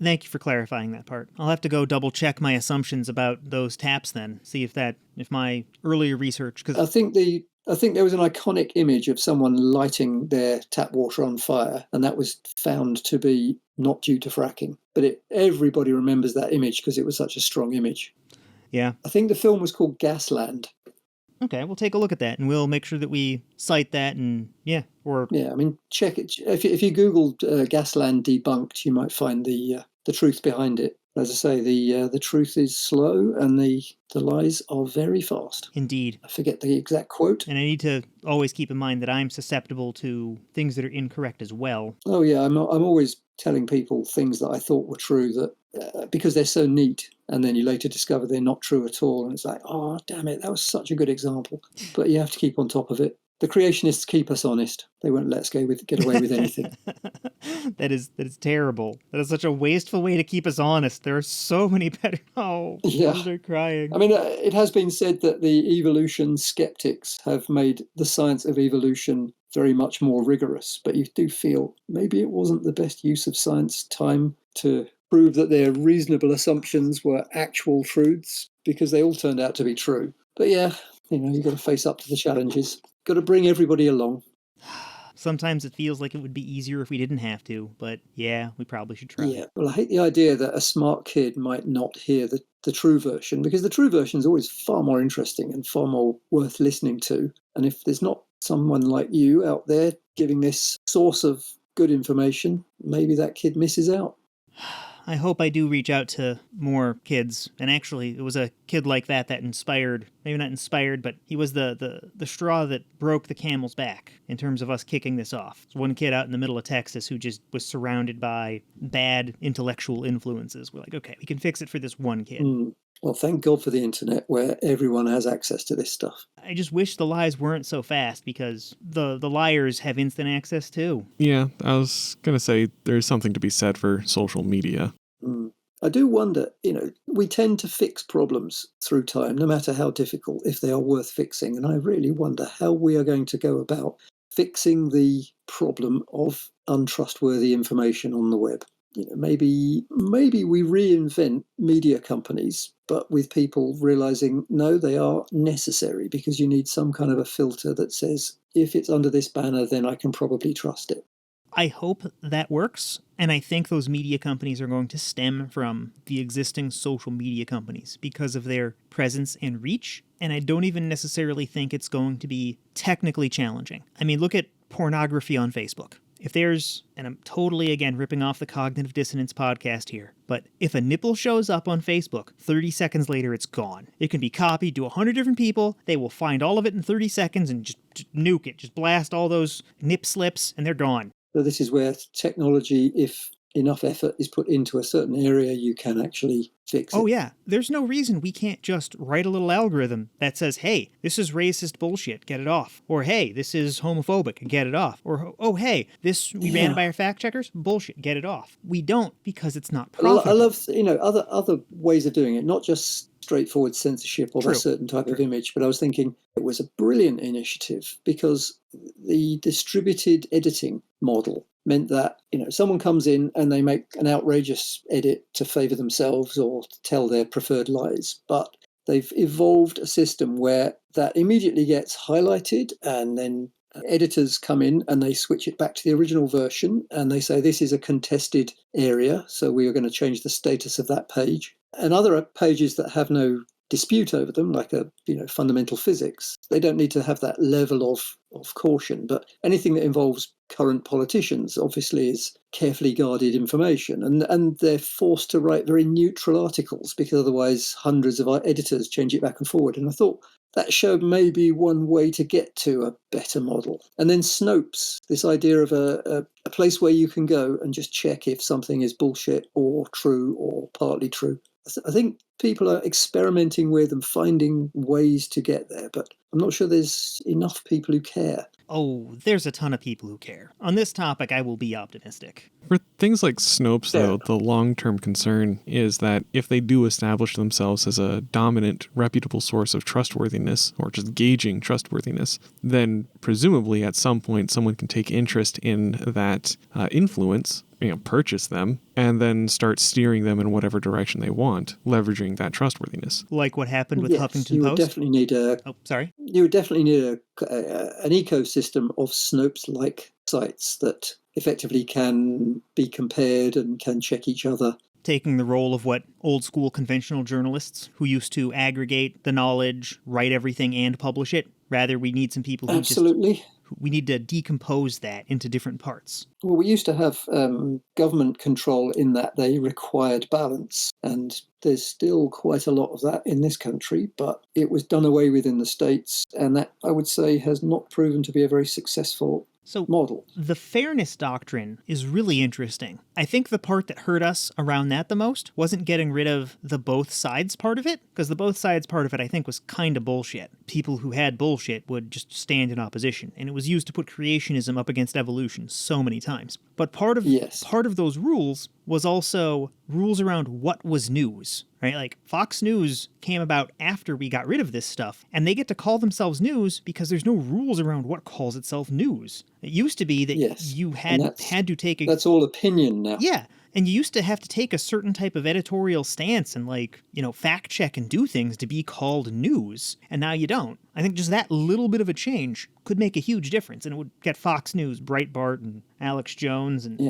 Thank you for clarifying that part. I'll have to go double check my assumptions about those taps then, see if my earlier research... I think there was an iconic image of someone lighting their tap water on fire, and that was found to be not due to fracking. But everybody remembers that image because it was such a strong image. Yeah. I think the film was called Gasland. Okay, we'll take a look at that, and we'll make sure that we cite that, and check it. If you Googled Gasland debunked, you might find the truth behind it. As I say, the truth is slow and the lies are very fast. Indeed. I forget the exact quote. And I need to always keep in mind that I'm susceptible to things that are incorrect as well. Oh yeah, I'm always telling people things that I thought were true that because they're so neat, and then you later discover they're not true at all, and it's like, oh damn it, that was such a good example. But you have to keep on top of it. The creationists keep us honest. They won't let us get away with anything. That is terrible. That is such a wasteful way to keep us honest. There are so many better... Oh, yeah. They're crying. I mean, it has been said that the evolution skeptics have made the science of evolution very much more rigorous, but you do feel maybe it wasn't the best use of science time to prove that their reasonable assumptions were actual truths, because they all turned out to be true. But yeah, you've got to face up to the challenges. Got to bring everybody along. Sometimes it feels like it would be easier if we didn't have to, but yeah, we probably should try. Yeah, well, I hate the idea that a smart kid might not hear the true version, because the true version is always far more interesting and far more worth listening to. And if there's not someone like you out there giving this source of good information, maybe that kid misses out. I hope I do reach out to more kids. And actually, it was a kid like that inspired, maybe not inspired, but he was the straw that broke the camel's back in terms of us kicking this off. There's one kid out in the middle of Texas who just was surrounded by bad intellectual influences. We're like, okay, we can fix it for this one kid. Well, thank God for the internet where everyone has access to this stuff. I just wish the lies weren't so fast, because the liars have instant access too. Yeah, I was going to say there's something to be said for social media. I do wonder, we tend to fix problems through time, no matter how difficult, if they are worth fixing. And I really wonder how we are going to go about fixing the problem of untrustworthy information on the web. Maybe we reinvent media companies, but with people realizing, no, they are necessary, because you need some kind of a filter that says, if it's under this banner, then I can probably trust it. I hope that works, and I think those media companies are going to stem from the existing social media companies because of their presence and reach, and I don't even necessarily think it's going to be technically challenging. I mean, look at pornography on Facebook. If there's, and I'm totally, again, ripping off the Cognitive Dissonance podcast here, but if a nipple shows up on Facebook, 30 seconds later, it's gone. It can be copied to 100 different people. They will find all of it in 30 seconds and just nuke it. Just blast all those nip slips, and they're gone. So this is where technology, if enough effort is put into a certain area, you can actually fix it. Oh yeah, there's no reason we can't just write a little algorithm that says, hey, this is racist bullshit, get it off. Or hey, this is homophobic, get it off. Or oh hey, we ran it by our fact checkers, bullshit, get it off. We don't, because it's not profitable. I love other ways of doing it, not just straightforward censorship of a certain type of image, but I was thinking it was a brilliant initiative, because the distributed editing model meant that someone comes in and they make an outrageous edit to favor themselves or to tell their preferred lies, but they've evolved a system where that immediately gets highlighted, and then editors come in and they switch it back to the original version, and they say this is a contested area, so we are going to change the status of that page. And other pages that have no dispute over them, like fundamental physics. They don't need to have that level of caution. But anything that involves current politicians obviously is carefully guarded information, and they're forced to write very neutral articles because otherwise hundreds of editors change it back and forward. And I thought that showed maybe one way to get to a better model. And then Snopes, this idea of a place where you can go and just check if something is bullshit or true or partly true. I think people are experimenting with and finding ways to get there, but I'm not sure there's enough people who care. Oh, there's a ton of people who care. On this topic, I will be optimistic. For things like Snopes, though, the long-term concern is that if they do establish themselves as a dominant, reputable source of trustworthiness, or just gauging trustworthiness, then presumably at some point someone can take interest in that influence, purchase them, and then start steering them in whatever direction they want, leveraging that trustworthiness. Like what happened with Huffington you would Post? Definitely need You would definitely need an ecosystem of Snopes-like sites that effectively can be compared and can check each other. Taking the role of what old school conventional journalists who used to aggregate the knowledge, write everything, and publish it. Rather, we need some people who Absolutely. We need to decompose that into different parts. Well, we used to have government control in that they required balance, and there's still quite a lot of that in this country, but it was done away with in the States, and that, I would say, has not proven to be a very successful model. The fairness doctrine is really interesting. I think the part that hurt us around that the most wasn't getting rid of the both sides part of it, because the both sides part of it I think was kind of bullshit. People who had bullshit would just stand in opposition, and it was used to put creationism up against evolution so many times. But part of those rules was also rules around what was news, right? Like Fox News came about after we got rid of this stuff, and they get to call themselves news because there's no rules around what calls itself news. It used to be that you had to take a... That's all opinion now. Yeah. And you used to have to take a certain type of editorial stance and fact check and do things to be called news. And now you don't. I think just that little bit of a change could make a huge difference. And it would get Fox News, Breitbart, and Alex Jones, and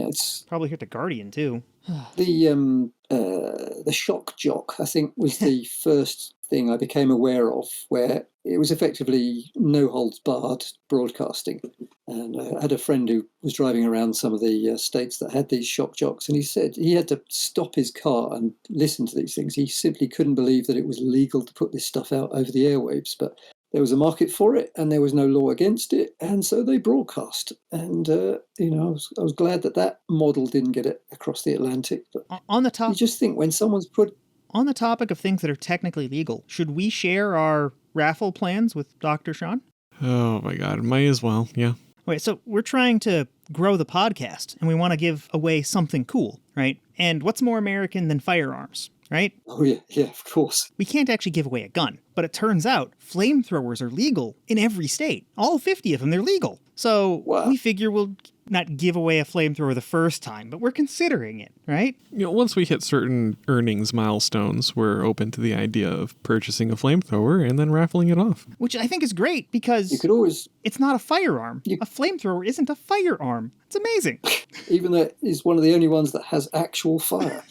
probably hit The Guardian too. The shock jock, I think, was the first thing I became aware of, where it was effectively no holds barred broadcasting. And I had a friend who was driving around some of the states that had these shock jocks, and he said he had to stop his car and listen to these things. He simply couldn't believe that it was legal to put this stuff out over the airwaves, but there was a market for it and there was no law against it, and so they broadcast. And I was glad that model didn't get it across the Atlantic. But on the top, you just think when someone's put... On the topic of things that are technically legal, should we share our raffle plans with Dr. Sean? Oh my God, might as well, yeah. Wait, so we're trying to grow the podcast, and we want to give away something cool, right? And what's more American than firearms, right? Oh, yeah, of course. We can't actually give away a gun, but it turns out flamethrowers are legal in every state. All 50 of them, they're legal. So we figure we'll not give away a flamethrower the first time, but we're considering it, right? Once we hit certain earnings milestones, we're open to the idea of purchasing a flamethrower and then raffling it off. Which I think is great because you could always... it's not a firearm. A flamethrower isn't a firearm. It's amazing. Even though it's one of the only ones that has actual fire.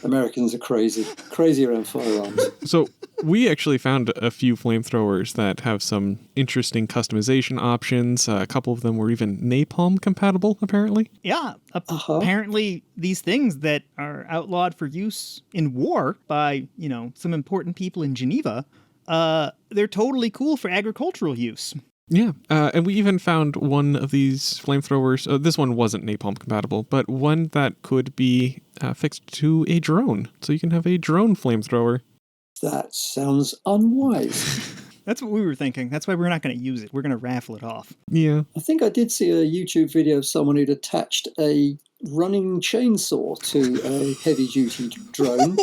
Americans are crazy around firearms. So we actually found a few flamethrowers that have some interesting customization options. A couple of them were even napalm compatible, apparently. Yeah. Apparently these things that are outlawed for use in war by, some important people in Geneva, they're totally cool for agricultural use. Yeah, and we even found one of these flamethrowers. This one wasn't napalm compatible, but one that could be fixed to a drone. So you can have a drone flamethrower. That sounds unwise. That's what we were thinking. That's why we're not going to use it. We're going to raffle it off. Yeah. I think I did see a YouTube video of someone who'd attached a running chainsaw to a heavy-duty drone.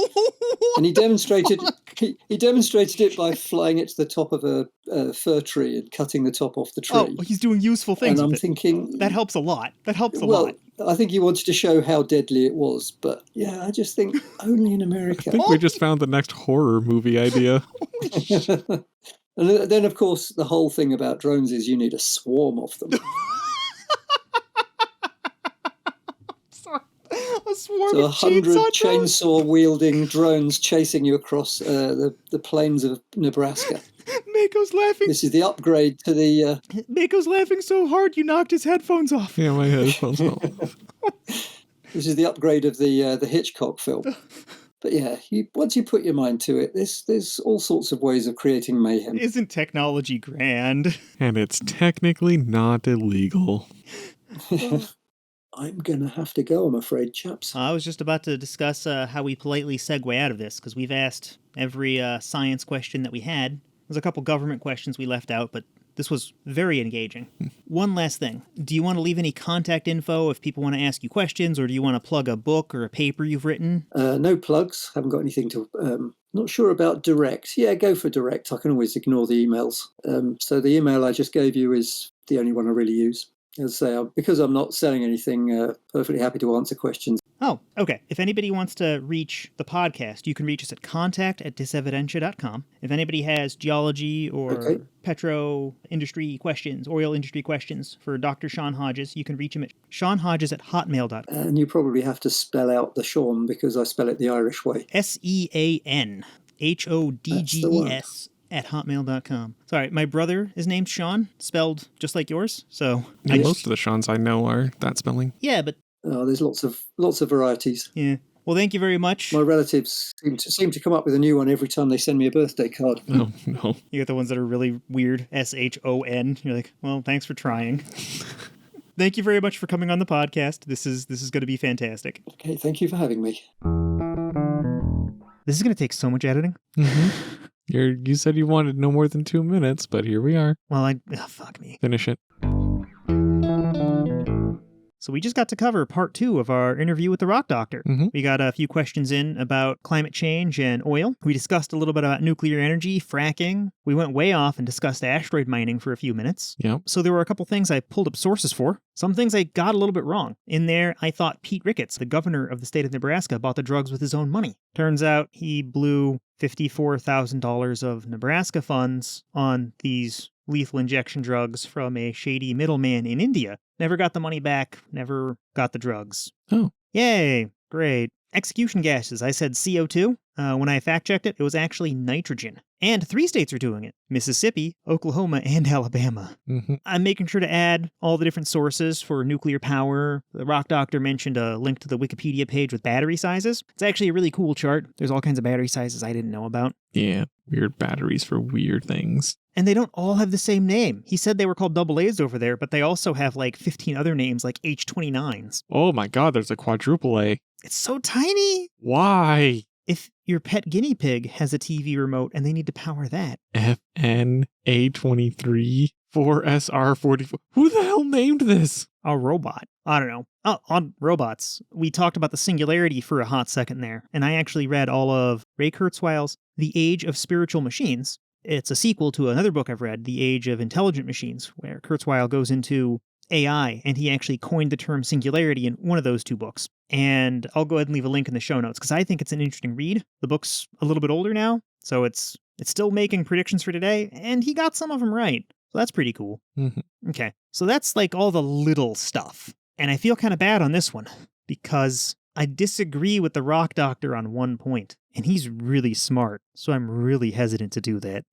And he demonstrated it by flying it to the top of a fir tree and cutting the top off the tree. Oh, he's doing useful things. And I'm thinking... that helps a lot. Well, I think he wanted to show how deadly it was. But yeah, I just think only in America. I think we just found the next horror movie idea. And then, of course, the whole thing about drones is you need a swarm of them. A swarm So of chainsaw 100 drones? chainsaw-wielding drones chasing you across the plains of Nebraska. Mako's laughing. This is the upgrade to the... Mako's laughing so hard you knocked his headphones off. Yeah, my headphones fell off. This is the upgrade of the Hitchcock film. But yeah, once you put your mind to it, there's all sorts of ways of creating mayhem. Isn't technology grand? And it's technically not illegal. I'm going to have to go, I'm afraid, chaps. I was just about to discuss how we politely segue out of this, because we've asked every science question that we had. There's a couple government questions we left out, but this was very engaging. One last thing. Do you want to leave any contact info if people want to ask you questions, or do you want to plug a book or a paper you've written? No plugs. Haven't got anything to... not sure about direct. Yeah, go for direct. I can always ignore the emails. So the email I just gave you is the only one I really use. As I say, because I'm not selling anything, perfectly happy to answer questions. Oh, okay. If anybody wants to reach the podcast, you can reach us at contact@Dysevidentia.com. If anybody has geology or petro industry questions, oil industry questions for Dr. Sean Hodges, you can reach him at seanhodges@hotmail.com. And you probably have to spell out the Sean because I spell it the Irish way. SEANHODGES @hotmail.com. Sorry, my brother is named Sean, spelled just like yours, so... Yeah, most of the Seans I know are that spelling. Yeah, but... Oh, there's lots of varieties. Yeah. Well, thank you very much. My relatives seem to come up with a new one every time they send me a birthday card. Oh, no. You got the ones that are really weird, SHON. You're like, well, thanks for trying. Thank you very much for coming on the podcast. This is going to be fantastic. Okay, thank you for having me. This is going to take so much editing. Mm-hmm. You said you wanted no more than 2 minutes, but here we are. Well, fuck me. Finish it. So we just got to cover part 2 of our interview with the Rock Doctor. Mm-hmm. We got a few questions in about climate change and oil. We discussed a little bit about nuclear energy, fracking. We went way off and discussed asteroid mining for a few minutes. Yep. So there were a couple things I pulled up sources for. Some things I got a little bit wrong. In there, I thought Pete Ricketts, the governor of the state of Nebraska, bought the drugs with his own money. Turns out he blew $54,000 of Nebraska funds on these lethal injection drugs from a shady middleman in India. Never got the money back, never got the drugs. Oh. Yay, great. Execution gases, I said CO2. When I fact-checked it, it was actually nitrogen. And 3 states are doing it: Mississippi, Oklahoma, and Alabama. Mm-hmm. I'm making sure to add all the different sources for nuclear power. The Rock Doctor mentioned a link to the Wikipedia page with battery sizes. It's actually a really cool chart. There's all kinds of battery sizes I didn't know about. Yeah, weird batteries for weird things. And they don't all have the same name. He said they were called AA's over there, but they also have like 15 other names like H29s. Oh my god, there's a quadruple A. It's so tiny. Why? If your pet guinea pig has a TV remote and they need to power that. FNA23 4SR44. Who the hell named this? A robot. I don't know. Oh, on robots. We talked about the singularity for a hot second there, and I actually read all of Ray Kurzweil's The Age of Spiritual Machines. It's a sequel to another book I've read, The Age of Intelligent Machines, where Kurzweil goes into AI, and he actually coined the term singularity in one of those 2 books. And I'll go ahead and leave a link in the show notes, because I think it's an interesting read. The book's a little bit older now, so it's still making predictions for today, and he got some of them right. So that's pretty cool. Mm-hmm. Okay, so that's like all the little stuff. And I feel kind of bad on this one, because I disagree with the Rock Doctor on one point, and he's really smart, so I'm really hesitant to do that.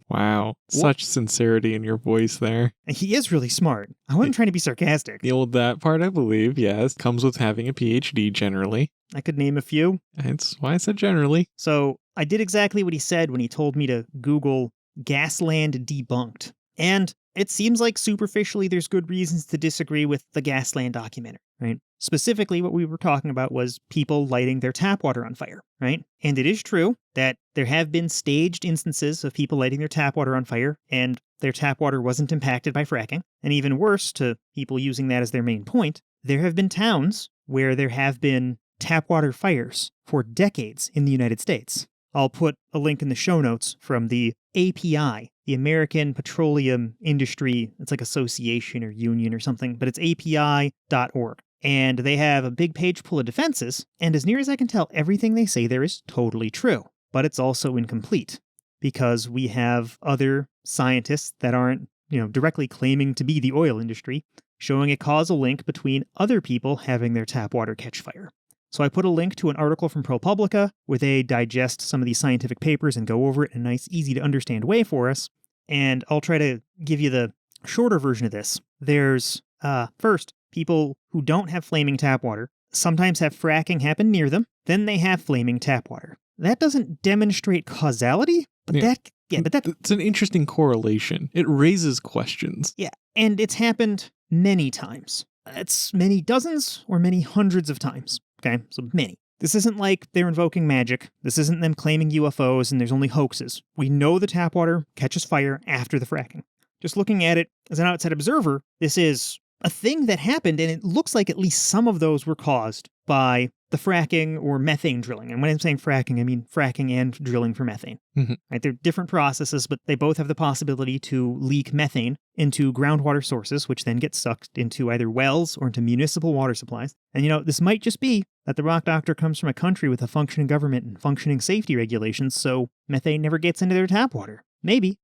Wow. Such sincerity in your voice there. And he is really smart. I wasn't trying to be sarcastic. That part, I believe, yes. Comes with having a PhD generally. I could name a few. That's why I said generally. So I did exactly what he said when he told me to Google Gasland debunked. And it seems like superficially there's good reasons to disagree with the Gasland documentary, right? Specifically, what we were talking about was people lighting their tap water on fire, right? And it is true that there have been staged instances of people lighting their tap water on fire, and their tap water wasn't impacted by fracking. And even worse, to people using that as their main point, there have been towns where there have been tap water fires for decades in the United States. I'll put a link in the show notes from the API, the American Petroleum Industry. It's like association or union or something, but it's api.org. And they have a big page full of defenses, and as near as I can tell, everything they say there is totally true. But it's also incomplete, because we have other scientists that aren't, directly claiming to be the oil industry, showing a causal link between other people having their tap water catch fire. So I put a link to an article from ProPublica where they digest some of these scientific papers and go over it in a nice, easy to understand way for us. And I'll try to give you the shorter version of this. There's, first, people who don't have flaming tap water sometimes have fracking happen near them. Then they have flaming tap water. That doesn't demonstrate causality, but it's an interesting correlation. It raises questions. Yeah, and it's happened many times. It's many dozens or many hundreds of times. Okay, so many. This isn't like they're invoking magic. This isn't them claiming UFOs and there's only hoaxes. We know the tap water catches fire after the fracking. Just looking at it as an outside observer, this is a thing that happened, and it looks like at least some of those were caused by the fracking or methane drilling. And when I'm saying fracking, I mean fracking and drilling for methane. Mm-hmm. Right? They're different processes, but they both have the possibility to leak methane into groundwater sources, which then get sucked into either wells or into municipal water supplies. And this might just be that the Rock Doctor comes from a country with a functioning government and functioning safety regulations, so methane never gets into their tap water. Maybe.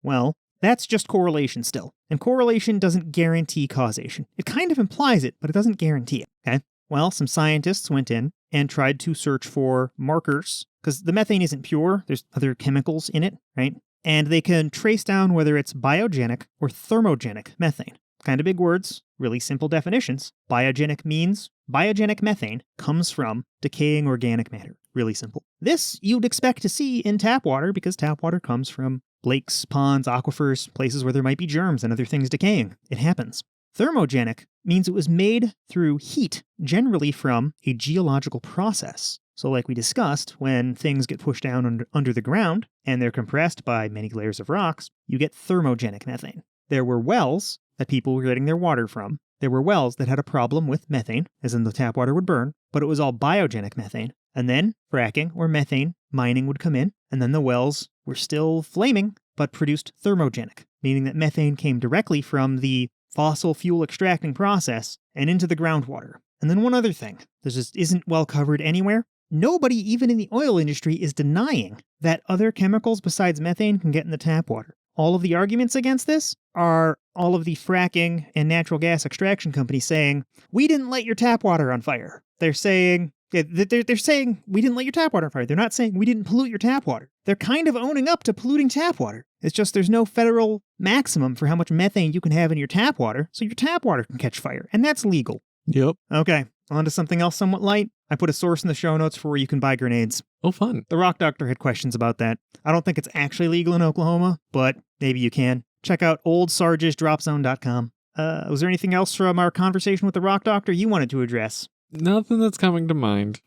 Well, that's just correlation still. And correlation doesn't guarantee causation. It kind of implies it, but it doesn't guarantee it, okay? Well, some scientists went in and tried to search for markers, because the methane isn't pure. There's other chemicals in it, right? And they can trace down whether it's biogenic or thermogenic methane. Kind of big words, really simple definitions. Biogenic means biogenic methane comes from decaying organic matter. Really simple. This you'd expect to see in tap water because tap water comes from lakes, ponds, aquifers, places where there might be germs and other things decaying. It happens. Thermogenic means it was made through heat, generally from a geological process. So like we discussed, when things get pushed down under the ground and they're compressed by many layers of rocks, you get thermogenic methane. There were wells that people were getting their water from. There were wells that had a problem with methane, as in the tap water would burn, but it was all biogenic methane. And then fracking or methane mining would come in, and then the wells were still flaming, but produced thermogenic, meaning that methane came directly from the fossil fuel extracting process and into the groundwater. And then one other thing, this just isn't well covered anywhere. Nobody, even in the oil industry, is denying that other chemicals besides methane can get in the tap water. All of the arguments against this are all of the fracking and natural gas extraction companies saying, we didn't light your tap water on fire. They're saying we didn't light your tap water on fire. They're not saying we didn't pollute your tap water. They're kind of owning up to polluting tap water. It's just there's no federal maximum for how much methane you can have in your tap water, so your tap water can catch fire, and that's legal. Yep. Okay, on to something else somewhat light. I put a source in the show notes for where you can buy grenades. Oh, fun. The Rock Doctor had questions about that. I don't think it's actually legal in Oklahoma, but maybe you can. Check out oldsargesdropzone.com. Was there anything else from our conversation with the Rock Doctor you wanted to address? Nothing that's coming to mind.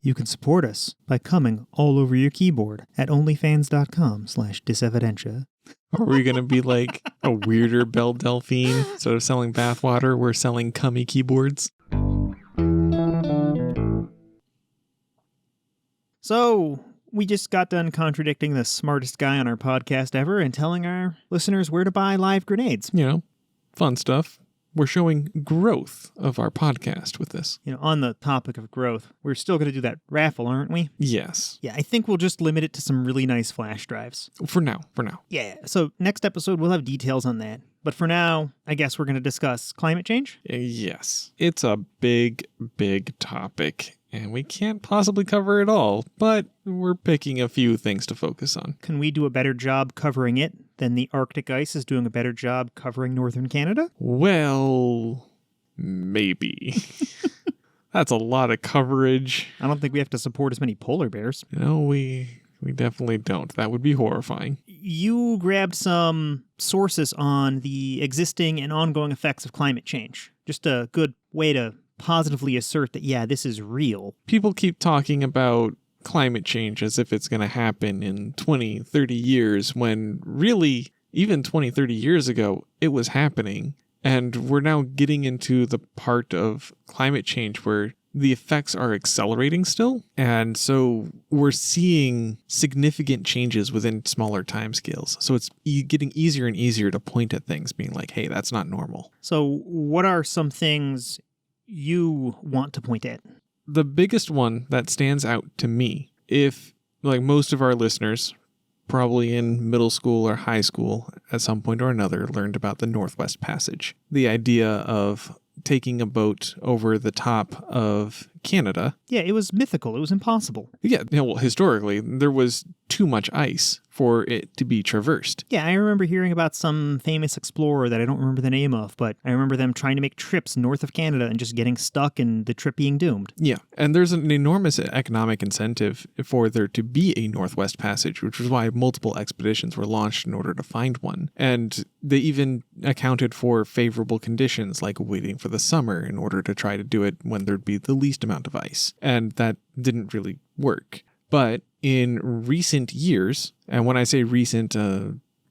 You can support us by coming all over your keyboard at onlyfans.com/Dysevidentia. Are we going to be like a weirder Belle Delphine? Instead of selling bathwater, we're selling cummy keyboards? So, we just got done contradicting the smartest guy on our podcast ever and telling our listeners where to buy live grenades. Fun stuff. We're showing growth of our podcast with this. On the topic of growth, we're still going to do that raffle, aren't we? Yes. Yeah, I think we'll just limit it to some really nice flash drives. For now. Yeah, so next episode we'll have details on that. But for now, I guess we're going to discuss climate change? Yes. It's a big, big topic, and we can't possibly cover it all, but we're picking a few things to focus on. Can we do a better job covering it than the Arctic ice is doing a better job covering northern Canada? Well, maybe. That's a lot of coverage. I don't think we have to support as many polar bears. No, we definitely don't. That would be horrifying. You grabbed some sources on the existing and ongoing effects of climate change. Just a good way to positively assert that, yeah, this is real. People keep talking about climate change as if it's going to happen in 20, 30 years, when really, even 20, 30 years ago, it was happening. And we're now getting into the part of climate change where the effects are accelerating still. And so we're seeing significant changes within smaller timescales. So it's getting easier and easier to point at things being like, hey, that's not normal. So what are some things you want to point at? The biggest one that stands out to me, if like most of our listeners, probably in middle school or high school at some point or another, learned about the Northwest Passage. The idea of taking a boat over the top of Canada. Yeah, it was mythical. It was impossible. Yeah, well, historically, there was too much ice for it to be traversed. Yeah, I remember hearing about some famous explorer that I don't remember the name of, but I remember them trying to make trips north of Canada and just getting stuck and the trip being doomed. Yeah, and there's an enormous economic incentive for there to be a Northwest Passage, which was why multiple expeditions were launched in order to find one. And they even accounted for favorable conditions, like waiting for the summer in order to try to do it when there'd be the least amount of ice. And that didn't really work. But in recent years, and when I say recent,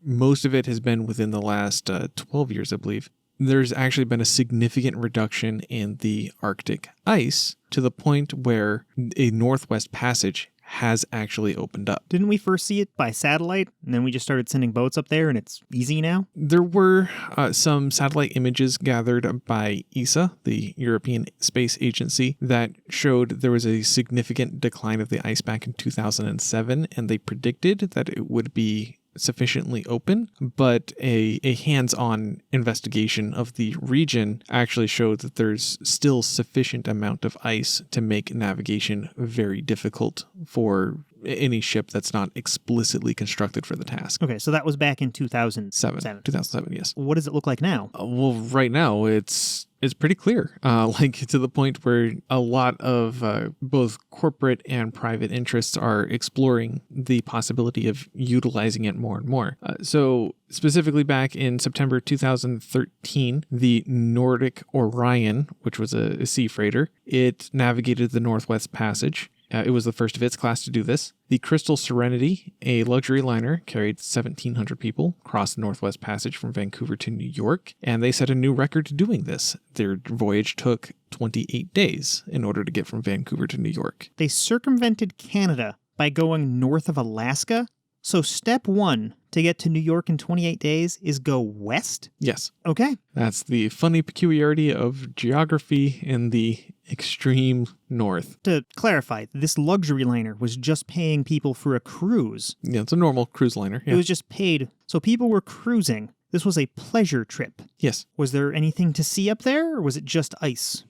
most of it has been within the last 12 years, I believe, there's actually been a significant reduction in the Arctic ice to the point where a Northwest Passage has actually opened up. Didn't we first see it by satellite, and then we just started sending boats up there, and it's easy now? There were some satellite images gathered by ESA, the European Space Agency, that showed there was a significant decline of the ice back in 2007, and they predicted that it would be sufficiently open, but a hands-on investigation of the region actually showed that there's still sufficient amount of ice to make navigation very difficult for any ship that's not explicitly constructed for the task. Okay, so that was back in 2007. 2007, yes. What does it look like now? Well, right now it's pretty clear, like to the point where a lot of both corporate and private interests are exploring the possibility of utilizing it more and more. So specifically back in September 2013, the Nordic Orion, which was a sea freighter, it navigated the Northwest Passage. It was the first of its class to do this. The Crystal Serenity, a luxury liner, carried 1,700 people across the Northwest Passage from Vancouver to New York, and they set a new record doing this. Their voyage took 28 days in order to get from Vancouver to New York. They circumvented Canada by going north of Alaska. So step one to get to New York in 28 days is go west? Yes. Okay. That's the funny peculiarity of geography in the extreme north. To clarify, this luxury liner was just paying people for a cruise. Yeah, it's a normal cruise liner. Yeah. It was just paid. So people were cruising. This was a pleasure trip. Yes. Was there anything to see up there, or was it just ice?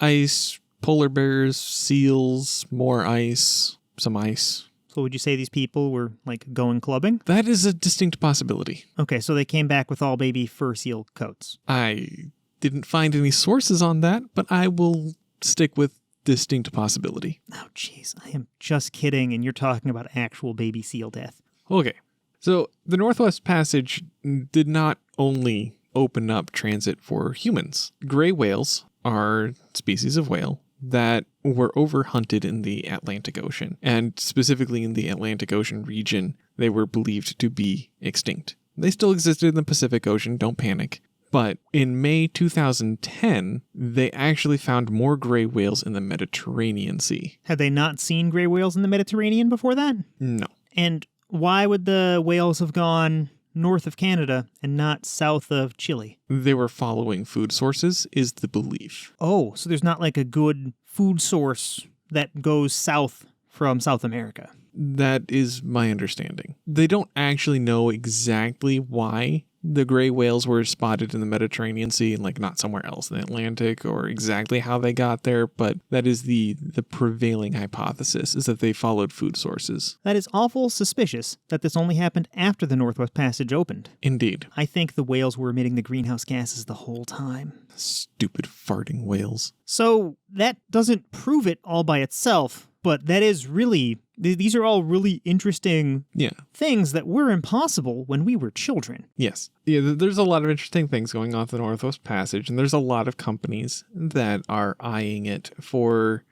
Ice, polar bears, seals, more ice, some ice. So would you say these people were, like, going clubbing? That is a distinct possibility. Okay, so they came back with all baby fur seal coats. I didn't find any sources on that, but I will stick with distinct possibility. Oh, jeez, I am just kidding, and you're talking about actual baby seal death. Okay, so the Northwest Passage did not only open up transit for humans. Gray whales are species of whale that were overhunted in the Atlantic Ocean, and specifically in the Atlantic Ocean region, they were believed to be extinct. They still existed in the Pacific Ocean, don't panic. But in May 2010, they actually found more gray whales in the Mediterranean Sea. Had they not seen gray whales in the Mediterranean before that? No. And why would the whales have gone north of Canada and not south of Chile? They were following food sources, is the belief. Oh, so there's not like a good food source that goes south from South America. That is my understanding. They don't actually know exactly why the gray whales were spotted in the Mediterranean Sea and like not somewhere else in the Atlantic, or exactly how they got there, but that is the prevailing hypothesis, is that they followed food sources. That is awful suspicious that this only happened after the Northwest Passage opened. Indeed. I think the whales were emitting the greenhouse gases the whole time. Stupid farting whales. So that doesn't prove it all by itself, but that is really, these are all really interesting things that were impossible when we were children. Yes. Yeah, there's a lot of interesting things going on with the Northwest Passage, and there's a lot of companies that are eyeing it for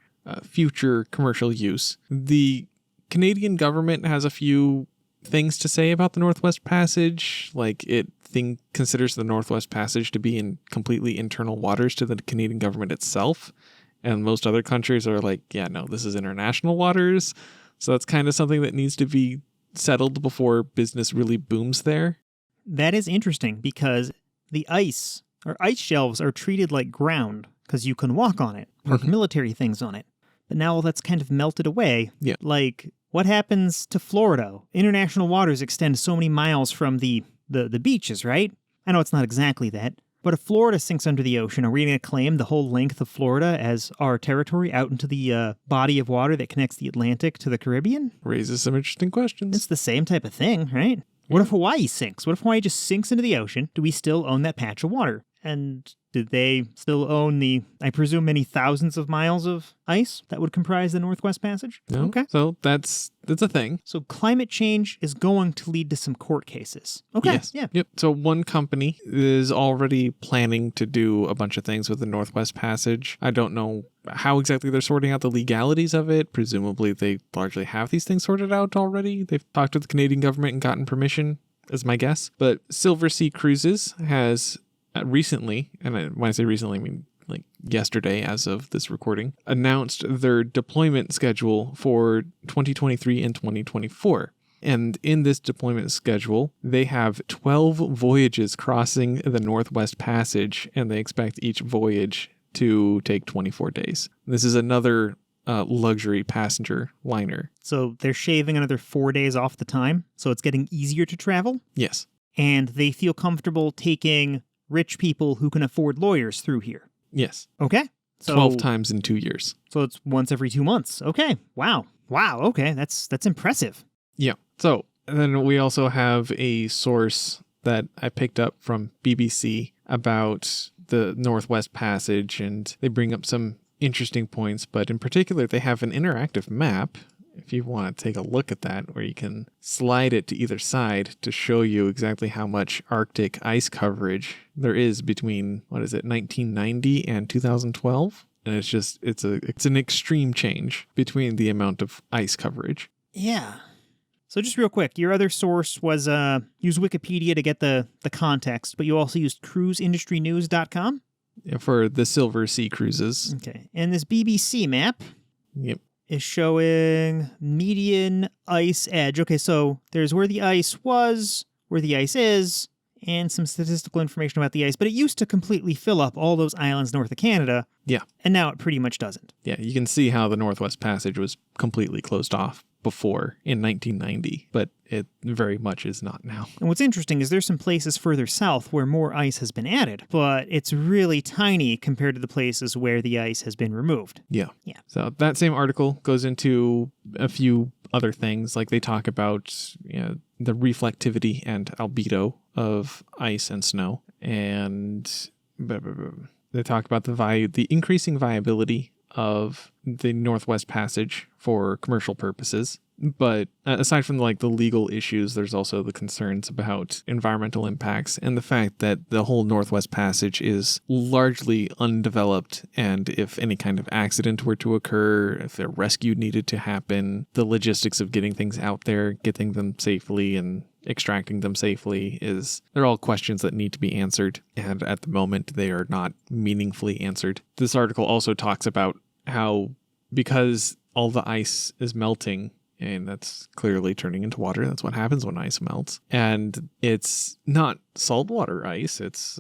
future commercial use. The Canadian government has a few things to say about the Northwest Passage, like it considers the Northwest Passage to be in completely internal waters to the Canadian government itself. And most other countries are like, yeah, no, this is international waters. So that's kind of something that needs to be settled before business really booms there. That is interesting because the ice shelves are treated like ground because you can walk on it, park military things on it. But now all that's kind of melted away. Yeah. Like, what happens to Florida? International waters extend so many miles from the beaches, right? I know it's not exactly that, But if Florida sinks under the ocean, are we going to claim the whole length of Florida as our territory out into the body of water that connects the Atlantic to the Caribbean? Raises some interesting questions. It's the same type of thing, right? What if Hawaii sinks? What if Hawaii just sinks into the ocean? Do we still own that patch of water? And did they still own the, I presume, many thousands of miles of ice that would comprise the Northwest Passage? No. Okay. So that's a thing. So climate change is going to lead to some court cases. Okay. Yes. Yeah. Yep. So one company is already planning to do a bunch of things with the Northwest Passage. I don't know how exactly they're sorting out the legalities of it. Presumably they largely have these things sorted out already. They've talked to the Canadian government and gotten permission, is my guess. But Silver Sea Cruises has recently, and when I say recently, I mean like yesterday as of this recording, announced their deployment schedule for 2023 and 2024. And in this deployment schedule, they have 12 voyages crossing the Northwest Passage, and they expect each voyage to take 24 days. This is another luxury passenger liner. So they're shaving another 4 days off the time, so it's getting easier to travel. Yes. And they feel comfortable taking rich people who can afford lawyers through here. Yes. Okay. So 12 times in 2 years. So it's once every 2 months. Okay. Wow. Okay. That's impressive. Yeah. So then we also have a source that I picked up from BBC about the Northwest Passage, and they bring up some interesting points, but in particular, they have an interactive map. If you want to take a look at that, where you can slide it to either side to show you exactly how much Arctic ice coverage there is between, 1990 and 2012. And it's an extreme change between the amount of ice coverage. Yeah. So just real quick, your other source was use Wikipedia to get the context, but you also used cruiseindustrynews.com? For the Silver Sea Cruises. Okay. And this BBC map. Yep. Is showing median ice edge. Okay, so there's where the ice was, where the ice is, and some statistical information about the ice. But it used to completely fill up all those islands north of Canada. Yeah. And now it pretty much doesn't. Yeah, you can see how the Northwest Passage was completely closed off before in 1990, but it very much is not now. And what's interesting is there's some places further south where more ice has been added, but it's really tiny compared to the places where the ice has been removed. Yeah. Yeah. So that same article goes into a few other things, like they talk about the reflectivity and albedo of ice and snow, and they talk about the increasing viability of the Northwest Passage for commercial purposes. But aside from the legal issues, there's also the concerns about environmental impacts and the fact that the whole Northwest Passage is largely undeveloped. And if any kind of accident were to occur, if a rescue needed to happen, the logistics of getting things out there, getting them safely and extracting them safely they're all questions that need to be answered. And at the moment, they are not meaningfully answered. This article also talks about how because all the ice is melting, and that's clearly turning into water. That's what happens when ice melts. And it's not saltwater ice. It's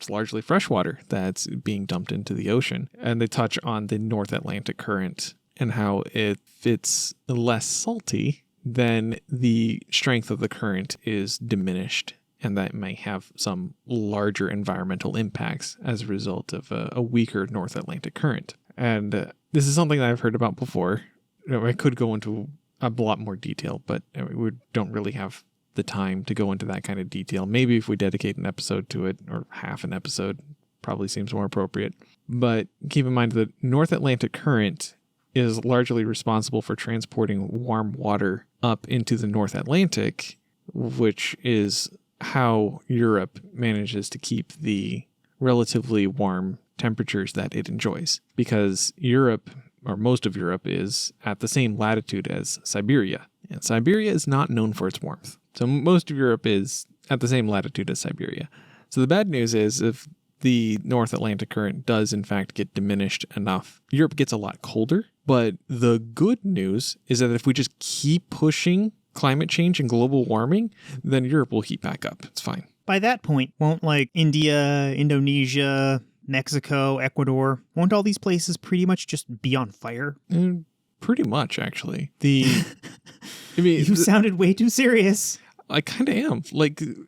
largely fresh water that's being dumped into the ocean. And they touch on the North Atlantic Current and how if it's less salty, then the strength of the current is diminished. And that may have some larger environmental impacts as a result of a weaker North Atlantic Current. And this is something that I've heard about before. I could go into a lot more detail, but we don't really have the time to go into that kind of detail. Maybe if we dedicate an episode to it, or half an episode, probably seems more appropriate. But keep in mind that North Atlantic Current is largely responsible for transporting warm water up into the North Atlantic, which is how Europe manages to keep the relatively warm temperatures that it enjoys. Because Europe, or most of Europe, is at the same latitude as Siberia. And Siberia is not known for its warmth. So most of Europe is at the same latitude as Siberia. So the bad news is if the North Atlantic Current does in fact get diminished enough, Europe gets a lot colder. But the good news is that if we just keep pushing climate change and global warming, then Europe will heat back up. It's fine. By that point, won't India, Indonesia, Mexico, Ecuador, won't all these places pretty much just be on fire? Pretty much, actually. You sounded way too serious. I kind of am.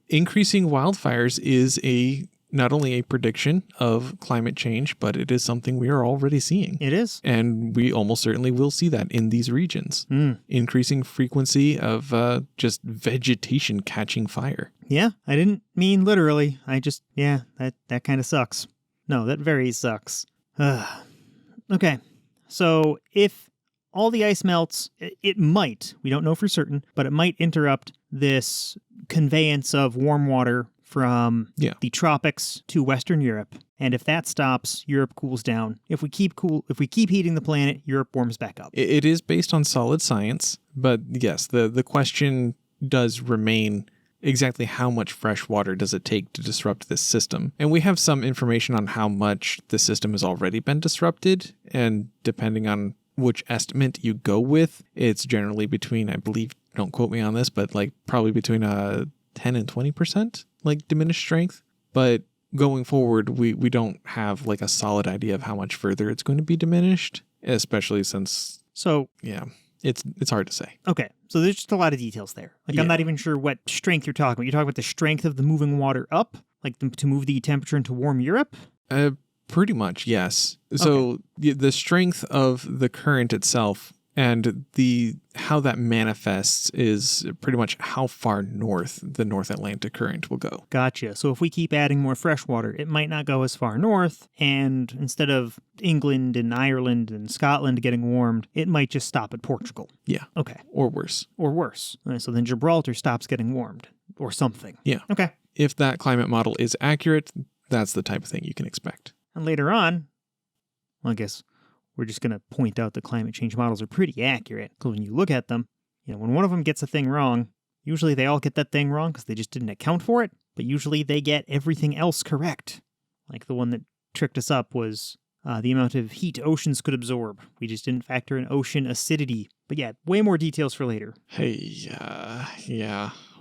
Increasing wildfires is a not only a prediction of climate change, but it is something we are already seeing. It is. And we almost certainly will see that in these regions. Increasing frequency of just vegetation catching fire. Yeah, I didn't mean literally. I just, that kind of sucks. No, that very sucks. Okay, so if all the ice melts, it might, we don't know for certain, but it might interrupt this conveyance of warm water from the tropics to Western Europe. And if that stops, Europe cools down. If we keep heating the planet, Europe warms back up. It is based on solid science, but yes, the question does remain exactly how much fresh water does it take to disrupt this system. And we have some information on how much the system has already been disrupted, and depending on which estimate you go with, it's generally between, I believe, don't quote me on this, but like probably between 10 and 20% like diminished strength. But going forward, we don't have like a solid idea of how much further it's going to be diminished, especially since it's hard to say. Okay, so there's just a lot of details there. Like I'm not even sure what strength you're talking about. You're talking about the strength of the moving water up, like to move the temperature into warm Europe? Pretty much, yes. So the strength of the current itself and how that manifests is pretty much how far north the North Atlantic current will go. Gotcha. So if we keep adding more fresh water, it might not go as far north, and instead of England and Ireland and Scotland getting warmed, it might just stop at Portugal. Yeah. Okay. Or worse. All right, so then Gibraltar stops getting warmed or something. Yeah. Okay. If that climate model is accurate, that's the type of thing you can expect. And later on, well, I guess we're just going to point out that climate change models are pretty accurate. Because when you look at them, when one of them gets a thing wrong, usually they all get that thing wrong because they just didn't account for it. But usually they get everything else correct. Like the one that tricked us up was the amount of heat oceans could absorb. We just didn't factor in ocean acidity. But yeah, way more details for later. Hey,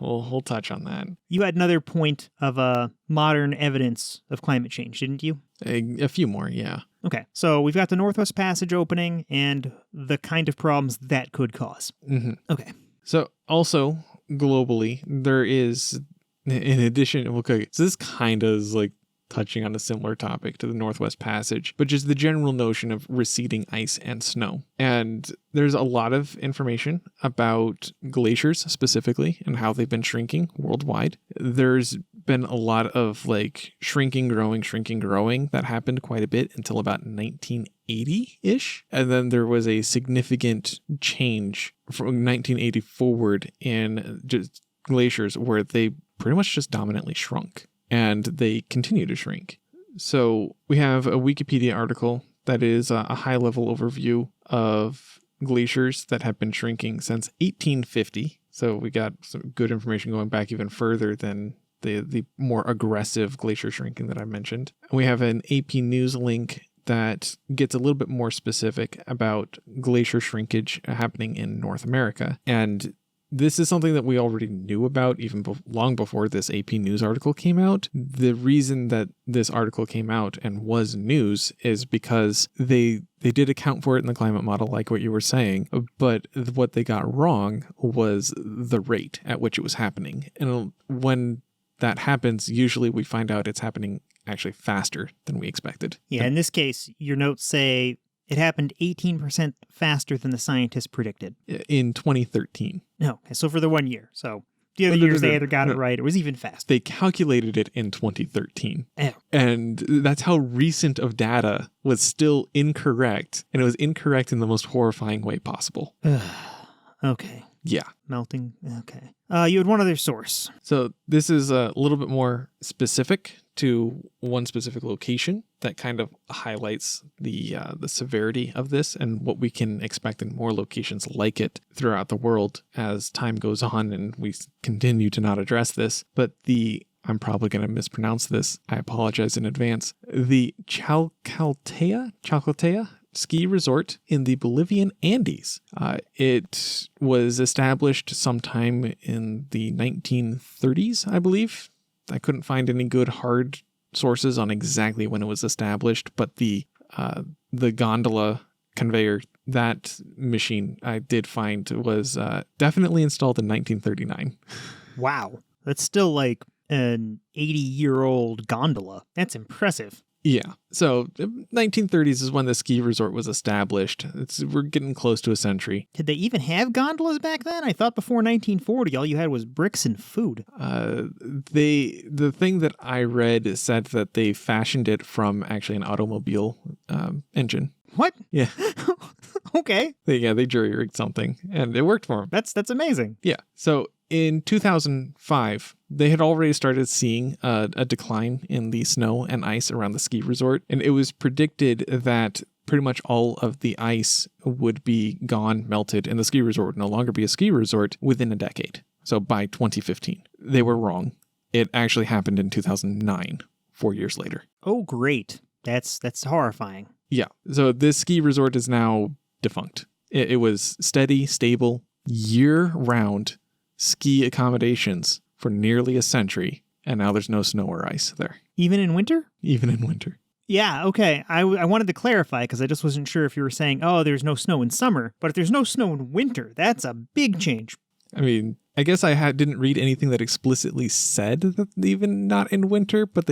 we'll touch on that. You had another point of modern evidence of climate change, didn't you? A few more, yeah. Okay, so we've got the Northwest Passage opening and the kind of problems that could cause. Mm-hmm. Okay. So also, globally, there is, in addition, okay, so this kind of is like touching on a similar topic to the Northwest Passage, but just the general notion of receding ice and snow. And there's a lot of information about glaciers specifically and how they've been shrinking worldwide. There's been a lot of like shrinking, growing that happened quite a bit until about 1980-ish. And then there was a significant change from 1980 forward in just glaciers where they pretty much just dominantly shrunk. And they continue to shrink. So we have a Wikipedia article that is a high-level overview of glaciers that have been shrinking since 1850. So we got some good information going back even further than the more aggressive glacier shrinking that I mentioned. We have an AP News link that gets a little bit more specific about glacier shrinkage happening in North America. And this is something that we already knew about even long before this AP News article came out. The reason that this article came out and was news is because they did account for it in the climate model, like what you were saying, but what they got wrong was the rate at which it was happening. And when that happens, usually we find out it's happening actually faster than we expected. Yeah, in this case, your notes say it happened 18% faster than the scientists predicted. In 2013. No, so for the 1 year. So the other years they either got it right or it was even faster. They calculated it in 2013. Oh. And that's how recent of data was still incorrect. And it was incorrect in the most horrifying way possible. Okay. Yeah. Melting. Okay. You had one other source. So this is a little bit more specific to one specific location that kind of highlights the severity of this and what we can expect in more locations like it throughout the world as time goes on and we continue to not address this. But I'm probably going to mispronounce this. I apologize in advance. The Chalcatea ski resort in the Bolivian Andes. It was established sometime in the 1930s, I believe. I couldn't find any good hard sources on exactly when it was established, but the gondola conveyor, that machine I did find was definitely installed in 1939. Wow. That's still like an 80-year-old gondola. That's impressive. Yeah. So 1930s is when the ski resort was established. We're getting close to a century. Did they even have gondolas back then? I thought before 1940, all you had was bricks and food. The thing that I read said that they fashioned it from actually an automobile engine. What? Yeah. Okay. They jury-rigged something, and it worked for them. That's amazing. Yeah. So in 2005, they had already started seeing a decline in the snow and ice around the ski resort, and it was predicted that pretty much all of the ice would be gone, melted, and the ski resort would no longer be a ski resort within a decade. So by 2015. They were wrong. It actually happened in 2009, 4 years later. Oh, great. That's horrifying. Yeah. So this ski resort is now defunct. It was steady, stable, year-round ski accommodations for nearly a century, and now there's no snow or ice there. Even in winter? Even in winter. Yeah, okay. I wanted to clarify because I just wasn't sure if you were saying, oh, there's no snow in summer, but if there's no snow in winter, that's a big change. I mean, I guess I didn't read anything that explicitly said that even not in winter, but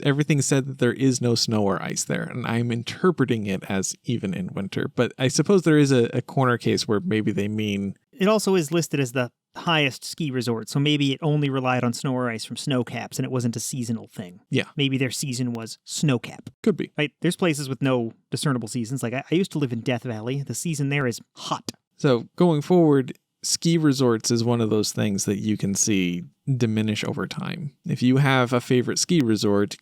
everything said that there is no snow or ice there, and I'm interpreting it as even in winter. But I suppose there is a corner case where maybe they mean... It also is listed as the highest ski resort, so maybe it only relied on snow or ice from snow caps, and it wasn't a seasonal thing. Yeah. Maybe their season was snow cap. Could be. Right? There's places with no discernible seasons. Like I used to live in Death Valley. The season there is hot. So going forward, ski resorts is one of those things that you can see diminish over time. If you have a favorite ski resort,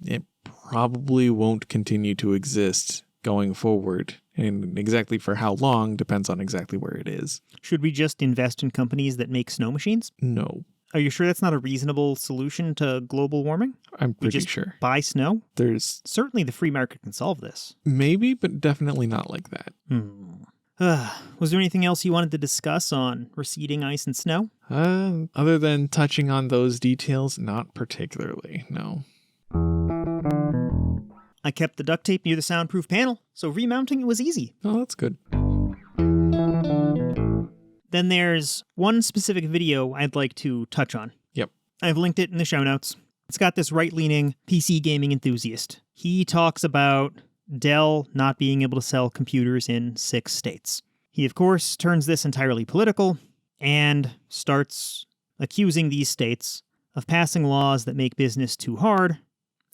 it probably won't continue to exist going forward. And exactly for how long depends on exactly where it is. Should we just invest in companies that make snow machines? No. Are you sure that's not a reasonable solution to global warming? I'm pretty we just sure. Buy snow? There's Certainly the free market can solve this. maybe, but definitely not like that. Was there anything else you wanted to discuss on receding ice and snow? Other than touching on those details, not particularly, no. I kept the duct tape near the soundproof panel, so remounting it was easy. Oh, that's good. Then there's one specific video I'd like to touch on. Yep. I've linked it in the show notes. It's got this right-leaning PC gaming enthusiast. He talks about Dell not being able to sell computers in 6 states. He, of course, turns this entirely political and starts accusing these states of passing laws that make business too hard,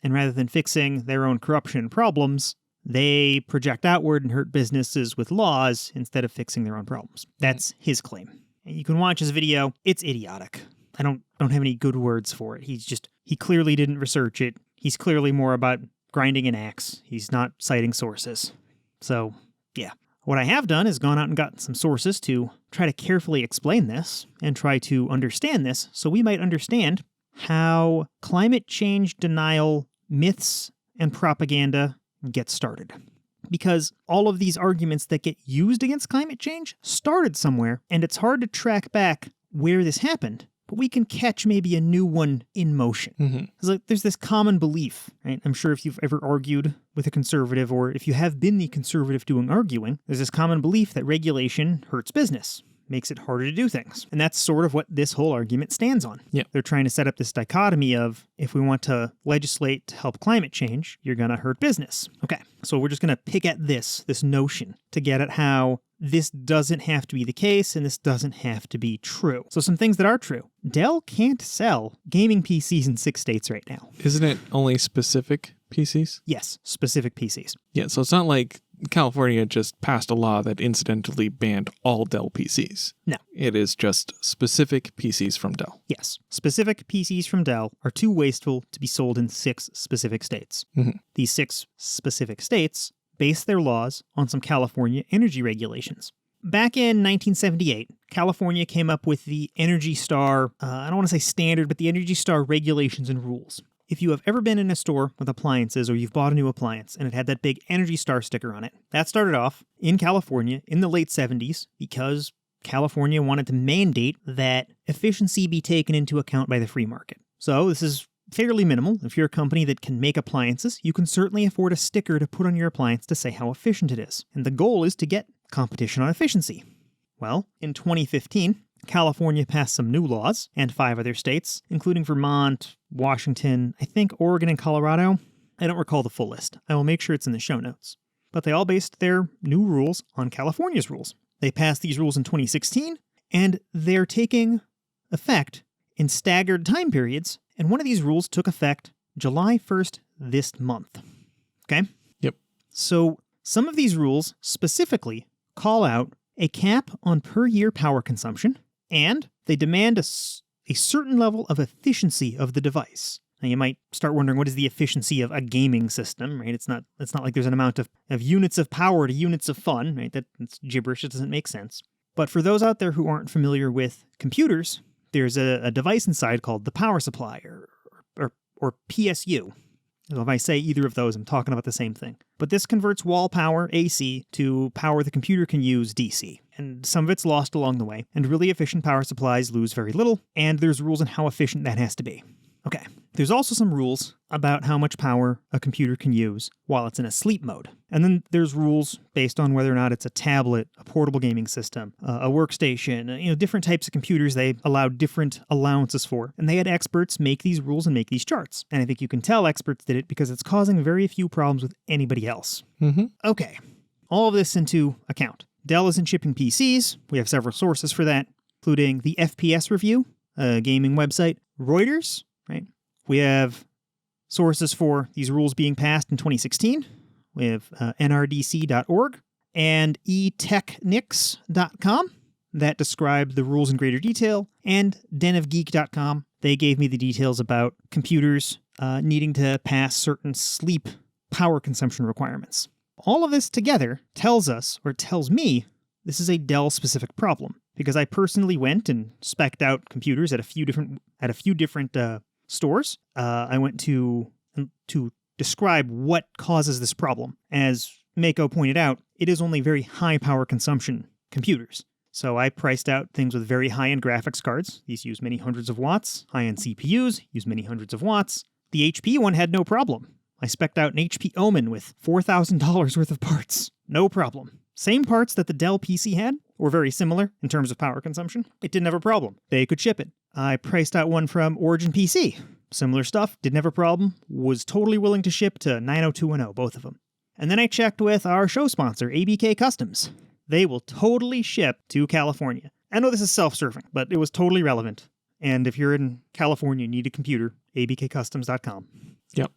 and rather than fixing their own corruption problems, they project outward and hurt businesses with laws instead of fixing their own problems. That's his claim. And you can watch his video. It's idiotic. I don't have any good words for it. He clearly didn't research it. He's clearly more about grinding an axe. He's not citing sources. So, yeah. What I have done is gone out and gotten some sources to try to carefully explain this and try to understand this so we might understand how climate change denial myths and propaganda get started. Because all of these arguments that get used against climate change started somewhere, and it's hard to track back where this happened, but we can catch maybe a new one in motion. Mm-hmm. There's this common belief, right? I'm sure if you've ever argued with a conservative, or if you have been the conservative doing arguing, there's this common belief that regulation hurts business, makes it harder to do things. And that's sort of what this whole argument stands on. Yeah. They're trying to set up this dichotomy of, if we want to legislate to help climate change, you're going to hurt business. Okay, so we're just going to pick at this notion to get at how this doesn't have to be the case and this doesn't have to be true. So some things that are true. Dell can't sell gaming PCs in 6 states right now. Isn't it only specific PCs? Yes, specific PCs. Yeah, so it's not like California just passed a law that incidentally banned all Dell PCs. No. It is just specific PCs from Dell. Yes. Specific PCs from Dell are too wasteful to be sold in 6 specific states. Mm-hmm. These 6 specific states base their laws on some California energy regulations. Back in 1978, California came up with the Energy Star, I don't want to say standard, but the Energy Star regulations and rules. If you have ever been in a store with appliances or you've bought a new appliance and it had that big Energy Star sticker on it, that started off in California in the late 70s because California wanted to mandate that efficiency be taken into account by the free market. So this is fairly minimal. If you're a company that can make appliances, you can certainly afford a sticker to put on your appliance to say how efficient it is. And the goal is to get competition on efficiency. Well, in 2015, California passed some new laws, and 5 other states, including Vermont, Washington, I think Oregon and Colorado. I don't recall the full list. I will make sure it's in the show notes. But they all based their new rules on California's rules. They passed these rules in 2016, and they're taking effect in staggered time periods, and one of these rules took effect July 1st this month. Okay? Yep. So some of these rules specifically call out a cap on per-year power consumption, and they demand a certain level of efficiency of the device. Now, you might start wondering, what is the efficiency of a gaming system, right? It's not like there's an amount of units of power to units of fun, right? That's gibberish. It doesn't make sense. But for those out there who aren't familiar with computers, there's a device inside called the power supply, or PSU. So if I say either of those, I'm talking about the same thing. But this converts wall power, AC, to power the computer can use, DC. And some of it's lost along the way. And really efficient power supplies lose very little. And there's rules on how efficient that has to be. Okay. There's also some rules about how much power a computer can use while it's in a sleep mode. And then there's rules based on whether or not it's a tablet, a portable gaming system, a workstation, different types of computers they allowed different allowances for. And they had experts make these rules and make these charts. And I think you can tell experts did it because it's causing very few problems with anybody else. Mm-hmm. Okay. All of this into account. Dell isn't shipping PCs. We have several sources for that, including the FPS Review, a gaming website, Reuters, right? We have sources for these rules being passed in 2016. We have nrdc.org and etechnix.com that describe the rules in greater detail, and denofgeek.com. They gave me the details about computers needing to pass certain sleep power consumption requirements. All of this together tells me, this is a Dell-specific problem, because I personally went and spec'd out computers at a few different stores. I went to describe what causes this problem. As Mako pointed out, it is only very high power consumption computers. So I priced out things with very high-end graphics cards. These use many hundreds of watts. High-end CPUs use many hundreds of watts. The HP one had no problem. I spec'd out an HP Omen with $4,000 worth of parts. No problem. Same parts that the Dell PC had were very similar in terms of power consumption. It didn't have a problem. They could ship it. I priced out one from Origin PC. Similar stuff, didn't have a problem, was totally willing to ship to 90210, both of them. And then I checked with our show sponsor, ABK Customs. They will totally ship to California. I know this is self-serving, but it was totally relevant. And if you're in California and need a computer, abkcustoms.com. Yep.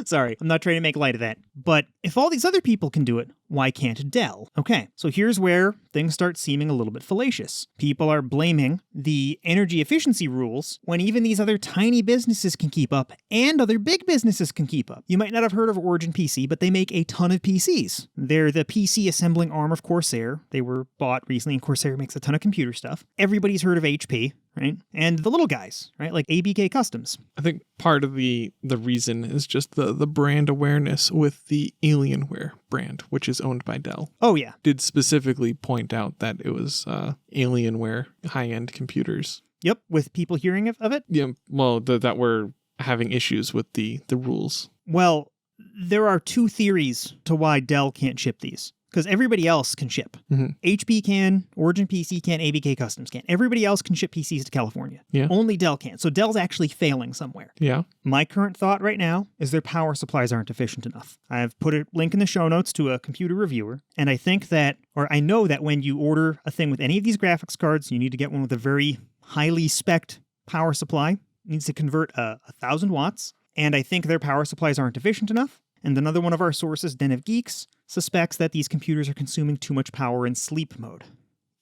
Sorry, I'm not trying to make light of that. But if all these other people can do it, why can't Dell? Okay, so here's where things start seeming a little bit fallacious. People are blaming the energy efficiency rules when even these other tiny businesses can keep up and other big businesses can keep up. You might not have heard of Origin PC, but they make a ton of PCs. They're the PC assembling arm of Corsair. They were bought recently, and Corsair makes a ton of computer stuff. Everybody's heard of HP, right? And the little guys, right? Like ABK Customs. I think part of the reason is just the brand awareness with the Alienware brand, which is owned by Dell. Oh, yeah. Did specifically point out that it was Alienware high-end computers. Yep, with people hearing of it? Yeah, well, that were having issues with the rules. Well, there are 2 theories to why Dell can't ship these. Because everybody else can ship. Mm-hmm. HP can, Origin PC can, ABK Customs can. Everybody else can ship PCs to California. Yeah. Only Dell can't. So Dell's actually failing somewhere. Yeah. My current thought right now is their power supplies aren't efficient enough. I've put a link in the show notes to a computer reviewer, and I know that when you order a thing with any of these graphics cards, you need to get one with a very highly spec'd power supply. It needs to convert 1,000 watts, and I think their power supplies aren't efficient enough. And another one of our sources, Den of Geeks, suspects that these computers are consuming too much power in sleep mode.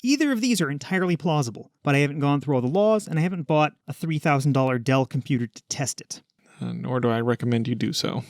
Either of these are entirely plausible, but I haven't gone through all the laws, and I haven't bought a $3,000 Dell computer to test it. Nor do I recommend you do so.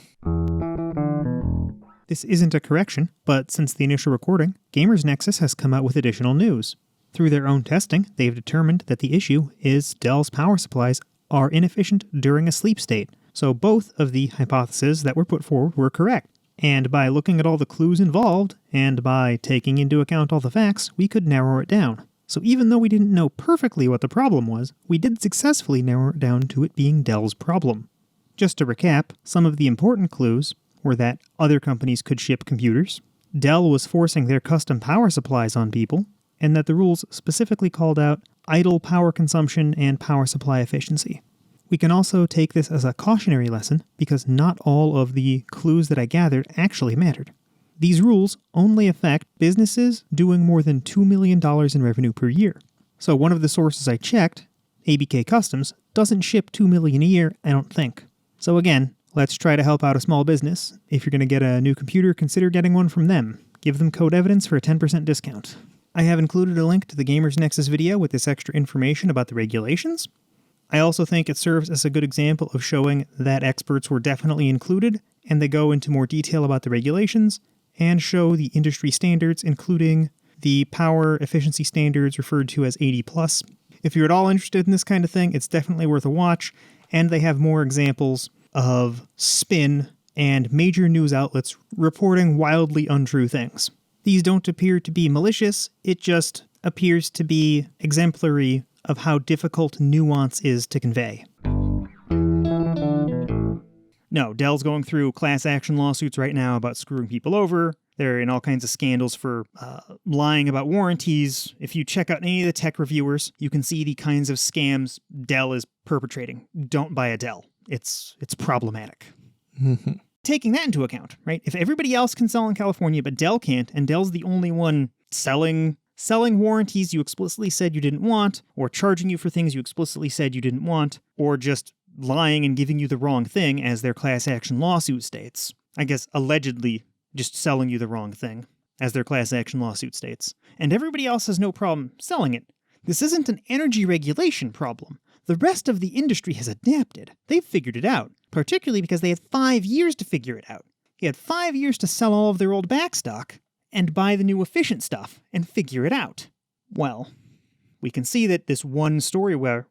This isn't a correction, but since the initial recording, Gamers Nexus has come out with additional news. Through their own testing, they've determined that the issue is Dell's power supplies are inefficient during a sleep state. So both of the hypotheses that were put forward were correct. And by looking at all the clues involved, and by taking into account all the facts, we could narrow it down. So even though we didn't know perfectly what the problem was, we did successfully narrow it down to it being Dell's problem. Just to recap, some of the important clues were that other companies could ship computers, Dell was forcing their custom power supplies on people, and that the rules specifically called out idle power consumption and power supply efficiency. We can also take this as a cautionary lesson because not all of the clues that I gathered actually mattered. These rules only affect businesses doing more than $2 million in revenue per year. So one of the sources I checked, ABK Customs, doesn't ship $2 million a year, I don't think. So again, let's try to help out a small business. If you're going to get a new computer, consider getting one from them. Give them code evidence for a 10% discount. I have included a link to the Gamers Nexus video with this extra information about the regulations. I also think it serves as a good example of showing that experts were definitely included, and they go into more detail about the regulations, and show the industry standards, including the power efficiency standards referred to as 80+. If you're at all interested in this kind of thing, it's definitely worth a watch, and they have more examples of spin and major news outlets reporting wildly untrue things. These don't appear to be malicious, it just appears to be exemplary of how difficult nuance is to convey. No, Dell's going through class action lawsuits right now about screwing people over. They're in all kinds of scandals for lying about warranties. If you check out any of the tech reviewers, you can see the kinds of scams Dell is perpetrating. Don't buy a Dell. It's problematic. Taking that into account, right? If everybody else can sell in California, but Dell can't, and Dell's the only one selling warranties you explicitly said you didn't want, or charging you for things you explicitly said you didn't want, or just lying and giving you the wrong thing, as their class action lawsuit states. I guess allegedly just selling you the wrong thing, as their class action lawsuit states. And everybody else has no problem selling it. This isn't an energy regulation problem. The rest of the industry has adapted. They've figured it out, particularly because they had 5 years to figure it out. They had 5 years to sell all of their old backstock and buy the new efficient stuff and figure it out. Well, we can see that this one story where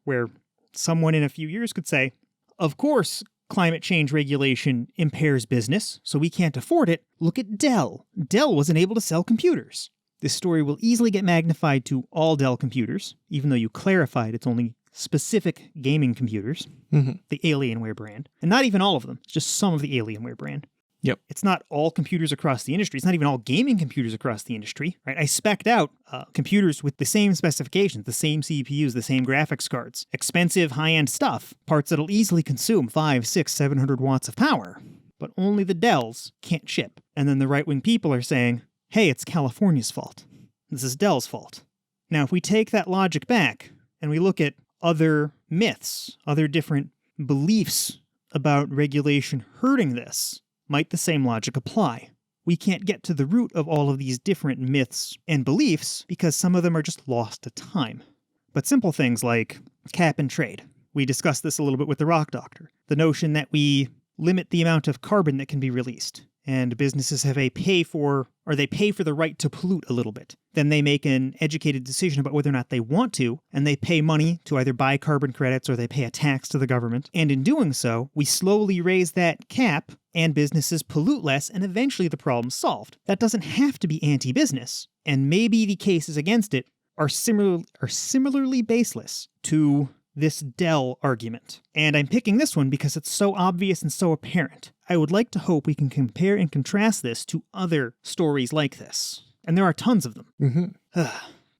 someone in a few years could say, of course, climate change regulation impairs business, so we can't afford it. Look at Dell. Dell wasn't able to sell computers. This story will easily get magnified to all Dell computers, even though you clarified it's only specific gaming computers, the Alienware brand. And not even all of them, it's just some of the Alienware brand. Yep. It's not all computers across the industry. It's not even all gaming computers across the industry, right? I spec'd out computers with the same specifications, the same CPUs, the same graphics cards, expensive high-end stuff, parts that'll easily consume 500, 600, 700 watts of power. But only the Dells can't ship. And then the right-wing people are saying, hey, it's California's fault. This is Dell's fault. Now, if we take that logic back and we look at other myths, other different beliefs about regulation hurting this, might the same logic apply? We can't get to the root of all of these different myths and beliefs because some of them are just lost to time. But simple things like cap and trade. We discussed this a little bit with the Rock Doctor. The notion that we limit the amount of carbon that can be released, and businesses have they pay for the right to pollute a little bit. Then they make an educated decision about whether or not they want to, and they pay money to either buy carbon credits or they pay a tax to the government. And in doing so, we slowly raise that cap, and businesses pollute less, and eventually the problem's solved. That doesn't have to be anti-business, and maybe the cases against it are similarly baseless to this Dell argument. And I'm picking this one because it's so obvious and so apparent. I would like to hope we can compare and contrast this to other stories like this. And there are tons of them.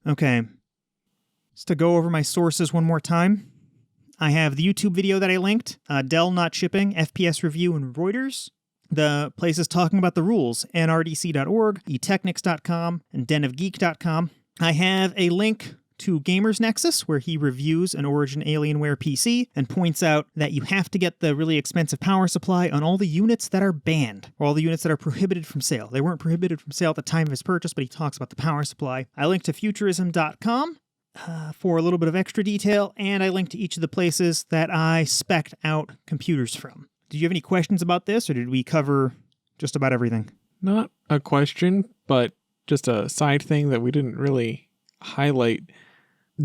Okay. Just to go over my sources one more time. I have the YouTube video that I linked, Dell not shipping, FPS review, and Reuters. The places talking about the rules, nrdc.org, etechnics.com, and denofgeek.com. I have a link to Gamers Nexus, where he reviews an Origin Alienware PC and points out that you have to get the really expensive power supply on all the units that are banned, or all the units that are prohibited from sale. They weren't prohibited from sale at the time of his purchase, but he talks about the power supply. I link to futurism.com for a little bit of extra detail, and I link to each of the places that I spec'd out computers from. Do you have any questions about this, or did we cover just about everything? Not a question, but just a side thing that we didn't really highlight.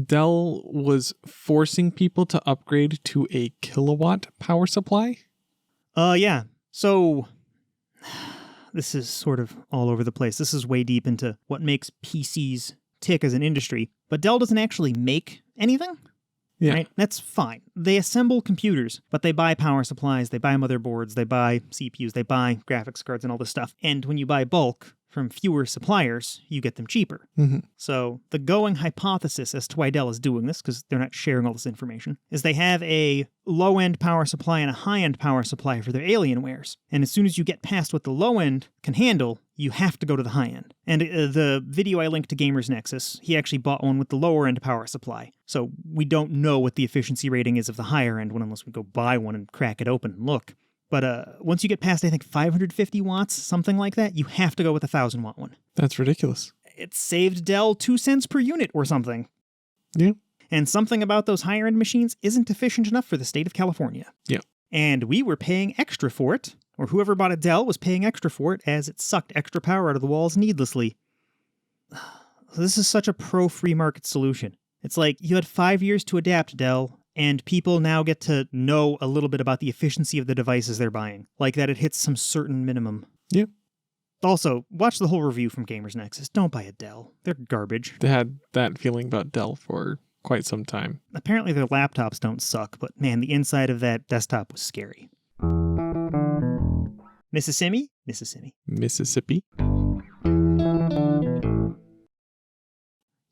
Dell was forcing people to upgrade to a kilowatt power supply? Yeah. So this is sort of all over the place. This is way deep into what makes PCs tick as an industry. But Dell doesn't actually make anything. Yeah. Right? That's fine. They assemble computers, but they buy power supplies, they buy motherboards, they buy CPUs, they buy graphics cards and all this stuff. And when you buy bulk from fewer suppliers, you get them cheaper. Mm-hmm. So the going hypothesis as to why Dell is doing this, because they're not sharing all this information, is they have a low-end power supply and a high-end power supply for their Alienwares. And as soon as you get past what the low-end can handle, you have to go to the high-end. And the video I linked to Gamers Nexus, he actually bought one with the lower-end power supply. So we don't know what the efficiency rating is of the higher-end one unless we go buy one and crack it open and look. But once you get past, I think, 550 watts, something like that, you have to go with a 1,000-watt one. That's ridiculous. It saved Dell 2 cents per unit or something. Yeah. And something about those higher-end machines isn't efficient enough for the state of California. Yeah. And we were paying extra for it, or whoever bought a Dell was paying extra for it as it sucked extra power out of the walls needlessly. This is such a pro-free market solution. It's like you had 5 years to adapt, Dell, and people now get to know a little bit about the efficiency of the devices they're buying, like that it hits some certain minimum. Yeah. Also, watch the whole review from Gamers Nexus. Don't buy a Dell. They're garbage. They had that feeling about Dell for quite some time. Apparently their laptops don't suck, but man, the inside of that desktop was scary. Mississippi? Mississippi.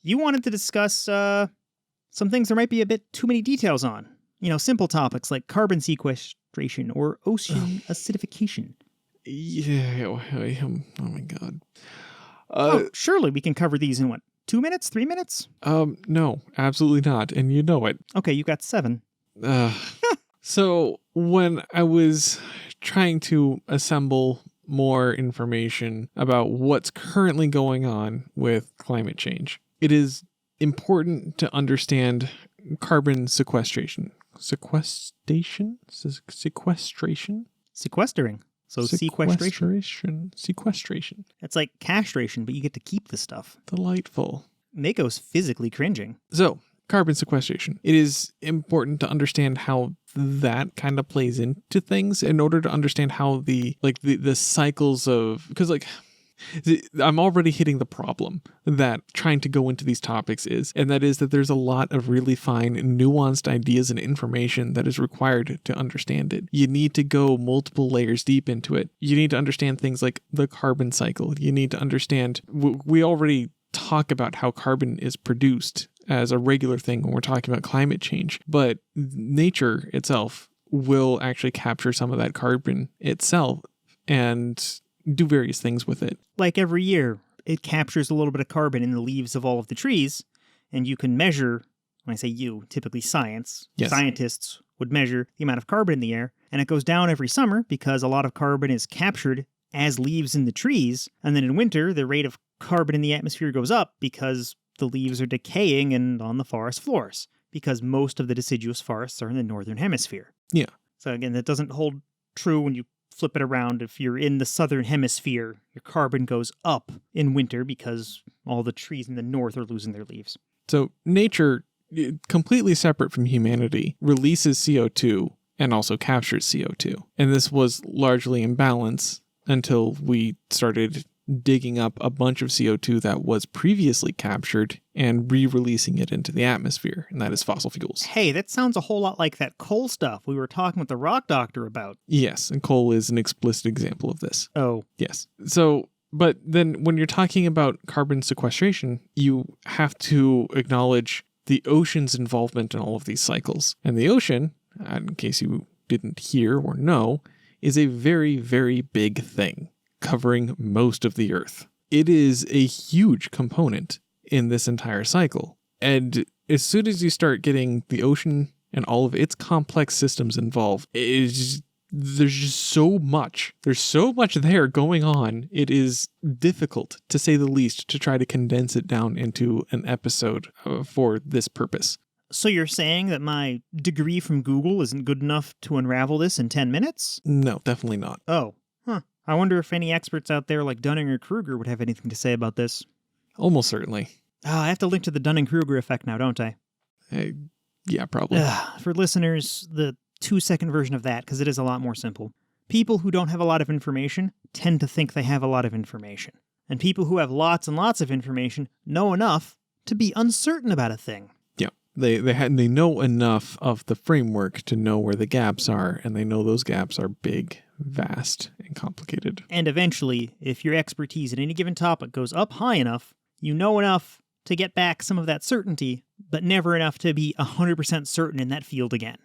You wanted to discuss some things there might be a bit too many details on. You know, simple topics like carbon sequestration or ocean acidification. Yeah. Oh my God. Surely we can cover these in what, 2 minutes, 3 minutes? No, absolutely not. And you know it. Okay, you got 7. So when I was trying to assemble more information about what's currently going on with climate change, it is important to understand carbon sequestration. Sequestration? Sequestering. So sequestration. Sequestration. It's like castration, but you get to keep the stuff. Delightful. Mako's physically cringing. So, carbon sequestration. It is important to understand how that kind of plays into things in order to understand how the cycles of, because I'm already hitting the problem that trying to go into these topics is, and that is that there's a lot of really fine, nuanced ideas and information that is required to understand it. You need to go multiple layers deep into it. You need to understand things like the carbon cycle. You need to understand, we already talk about how carbon is produced as a regular thing when we're talking about climate change, but nature itself will actually capture some of that carbon itself and do various things with it. Like every year, it captures a little bit of carbon in the leaves of all of the trees, and you can measure, when I say you, typically science, yes. Scientists would measure the amount of carbon in the air, and it goes down every summer because a lot of carbon is captured as leaves in the trees, and then in winter, the rate of carbon in the atmosphere goes up because the leaves are decaying and on the forest floors, because most of the deciduous forests are in the northern hemisphere. Yeah. So again, that doesn't hold true when you flip it around. If you're in the southern hemisphere, your carbon goes up in winter because all the trees in the north are losing their leaves. So nature, completely separate from humanity, releases CO2 and also captures CO2. And this was largely in balance until we started digging up a bunch of CO2 that was previously captured and re-releasing it into the atmosphere, and that is fossil fuels. Hey, that sounds a whole lot like that coal stuff we were talking with the rock doctor about. Yes, and coal is an explicit example of this. Oh. Yes. So, but then when you're talking about carbon sequestration, you have to acknowledge the ocean's involvement in all of these cycles. And the ocean, in case you didn't hear or know, is a very, very big thing, covering most of the Earth. It is a huge component in this entire cycle. And as soon as you start getting the ocean and all of its complex systems involved, there's just so much. There's so much there going on. It is difficult, to say the least, to try to condense it down into an episode for this purpose. So you're saying that my degree from Google isn't good enough to unravel this in 10 minutes? No, definitely not. Oh, huh. I wonder if any experts out there like Dunning-Kruger would have anything to say about this. Almost certainly. I have to link to the Dunning-Kruger effect now, don't I? Yeah, probably. For listeners, the 2-second version of that, because it is a lot more simple. People who don't have a lot of information tend to think they have a lot of information. And people who have lots and lots of information know enough to be uncertain about a thing. Yeah, they know enough of the framework to know where the gaps are, and they know those gaps are big, vast and complicated. And eventually, if your expertise in any given topic goes up high enough, you know enough to get back some of that certainty, but never enough to be 100% certain in that field again.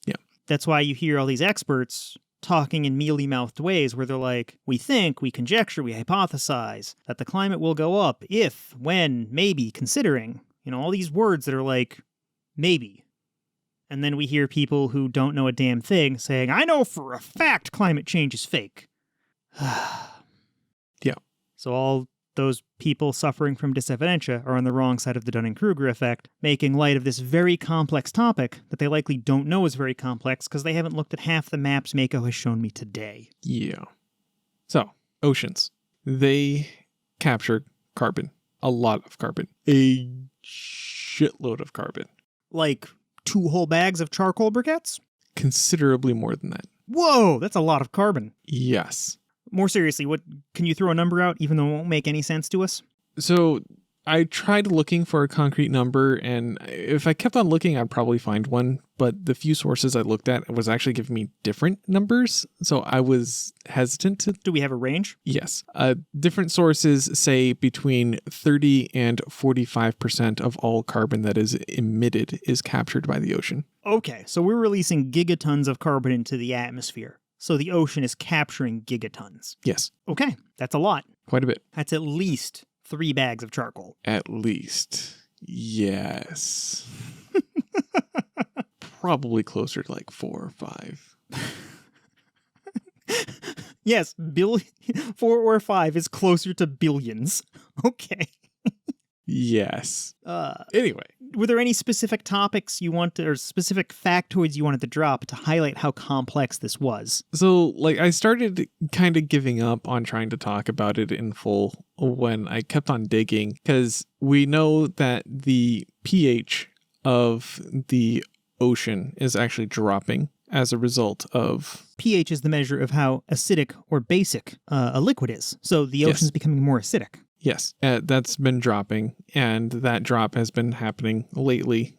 Yeah. That's why you hear all these experts talking in mealy-mouthed ways where they're like, we think, we conjecture, we hypothesize that the climate will go up if, when, maybe, considering. You know, all these words that are like, maybe. And then we hear people who don't know a damn thing saying, I know for a fact climate change is fake. Yeah. So all those people suffering from Dysevidentia are on the wrong side of the Dunning-Kruger effect, making light of this very complex topic that they likely don't know is very complex because they haven't looked at half the maps Mako has shown me today. Yeah. So, oceans. They capture carbon. A lot of carbon. A shitload of carbon. Like 2 whole bags of charcoal briquettes? Considerably more than that. Whoa, that's a lot of carbon. Yes. More seriously, what can you throw a number out even though it won't make any sense to us? So I tried looking for a concrete number, and if I kept on looking, I'd probably find one. But the few sources I looked at was actually giving me different numbers. So I was hesitant to... Do we have a range? Yes. Different sources say between 30 and 45% of all carbon that is emitted is captured by the ocean. Okay, so we're releasing gigatons of carbon into the atmosphere. So the ocean is capturing gigatons. Yes. Okay, that's a lot. Quite a bit. That's at least 3 bags of charcoal. At least. Yes. Probably closer to like 4 or 5. Yes, 4 or 5 is closer to billions. Okay. Yes. Anyway. Were there any specific topics you want to, or specific factoids you wanted to drop to highlight how complex this was? So, like, I started kind of giving up on trying to talk about it in full when I kept on digging, because we know that the pH of the ocean is actually dropping as a result of... pH is the measure of how acidic or basic a liquid is. So the ocean's becoming more acidic. Yes, that's been dropping, and that drop has been happening lately.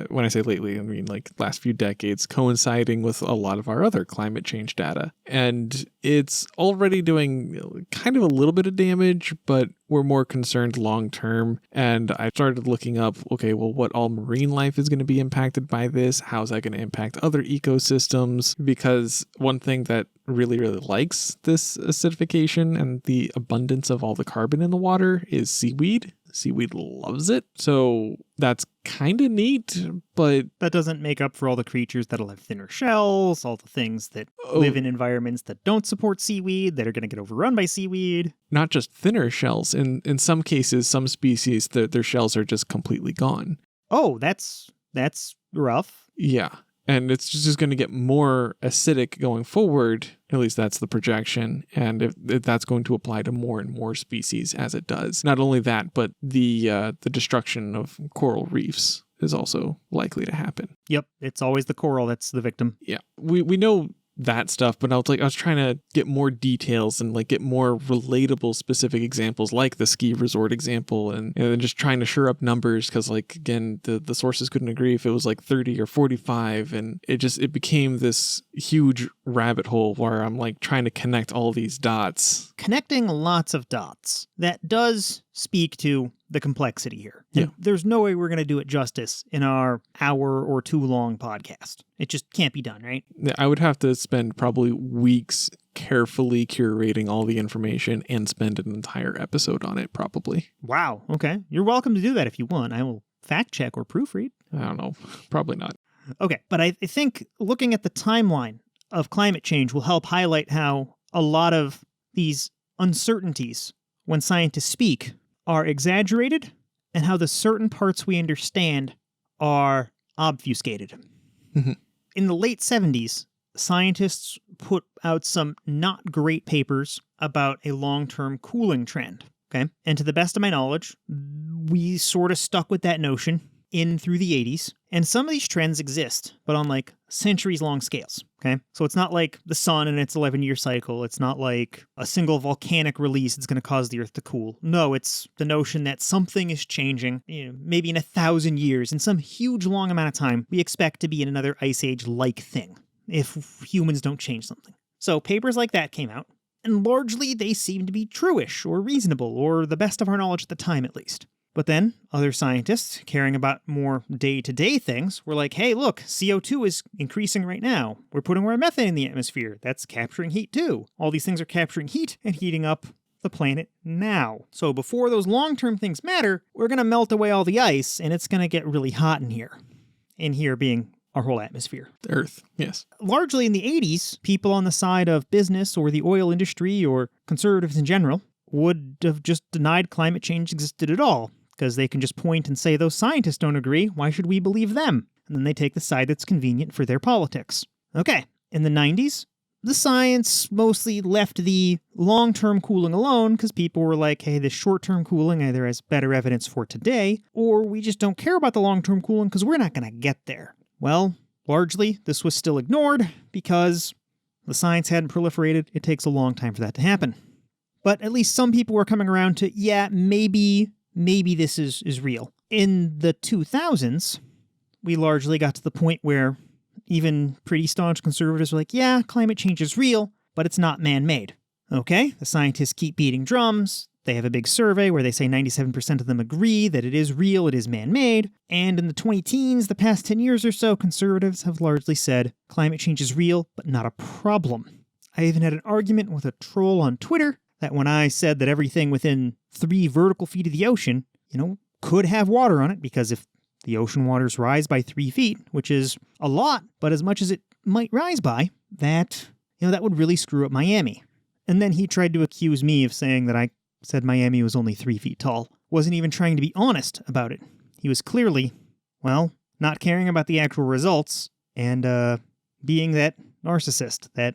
When I say lately, I mean like last few decades, coinciding with a lot of our other climate change data. And it's already doing kind of a little bit of damage, but we're more concerned long term. And I started looking up, okay, well, what all marine life is going to be impacted by this? How's that going to impact other ecosystems? Because one thing that really, really likes this acidification and the abundance of all the carbon in the water is seaweed. Seaweed loves it. So that's kind of neat, but... that doesn't make up for all the creatures that'll have thinner shells, all the things that live in environments that don't support seaweed, that are going to get overrun by seaweed. Not just thinner shells. In some cases, some species, their shells are just completely gone. Oh, that's rough. Yeah. And it's just going to get more acidic going forward. At least that's the projection. And if that's going to apply to more and more species as it does. Not only that, but the destruction of coral reefs is also likely to happen. Yep. It's always the coral that's the victim. Yeah. We know that stuff, but I was trying to get more details and like get more relatable specific examples, like the ski resort example, and just trying to shore up numbers, because like again the sources couldn't agree if it was like 30 or 45, and it became this huge rabbit hole where I'm like trying to connect all these dots. Connecting lots of dots. That does speak to the complexity here. Yeah. There's no way we're going to do it justice in our hour or 2 long podcast. It just can't be done, right? I would have to spend probably weeks carefully curating all the information and spend an entire episode on it, probably. Wow. Okay. You're welcome to do that if you want. I will fact check or proofread. I don't know. Probably not. Okay. But I think looking at the timeline of climate change will help highlight how a lot of these uncertainties, when scientists speak, are exaggerated, and how the certain parts we understand are obfuscated. Mm-hmm. In the late 70s, scientists put out some not great papers about a long-term cooling trend. Okay, and to the best of my knowledge, we sort of stuck with that notion in through the 80s. And some of these trends exist, but on like centuries-long scales. Okay, so it's not like the sun and its 11-year cycle. It's not like a single volcanic release that's going to cause the Earth to cool. No, it's the notion that something is changing. Maybe in 1,000 years, in some huge long amount of time, we expect to be in another ice age-like thing if humans don't change something. So papers like that came out, and largely they seemed to be true-ish or reasonable, or the best of our knowledge at the time at least. But then other scientists, caring about more day-to-day things, were like, hey, look, CO2 is increasing right now. We're putting more methane in the atmosphere. That's capturing heat too. All these things are capturing heat and heating up the planet now. So before those long-term things matter, we're going to melt away all the ice, and it's going to get really hot in here. In here being our whole atmosphere. The Earth, yes. Largely in the 80s, people on the side of business or the oil industry or conservatives in general would have just denied climate change existed at all, because they can just point and say those scientists don't agree, why should we believe them? And then they take the side that's convenient for their politics. Okay, in the 90s, the science mostly left the long-term cooling alone because people were like, hey, this short-term cooling either has better evidence for today, or we just don't care about the long-term cooling because we're not going to get there. Well, largely, this was still ignored because the science hadn't proliferated. It takes a long time for that to happen. But at least some people were coming around to, yeah, maybe this is real. In the 2000s, we largely got to the point where even pretty staunch conservatives were like, yeah, climate change is real, but it's not man-made. Okay, the scientists keep beating drums. They have a big survey where they say 97% of them agree that it is real, it is man-made. And in the 20-teens, the past 10 years or so, conservatives have largely said climate change is real, but not a problem. I even had an argument with a troll on Twitter that when I said that everything within 3 vertical feet of the ocean, could have water on it, because if the ocean waters rise by 3 feet, which is a lot, but as much as it might rise by, that would really screw up Miami. And then he tried to accuse me of saying that I said Miami was only 3 feet tall. Wasn't even trying to be honest about it. He was clearly, not caring about the actual results and being that narcissist that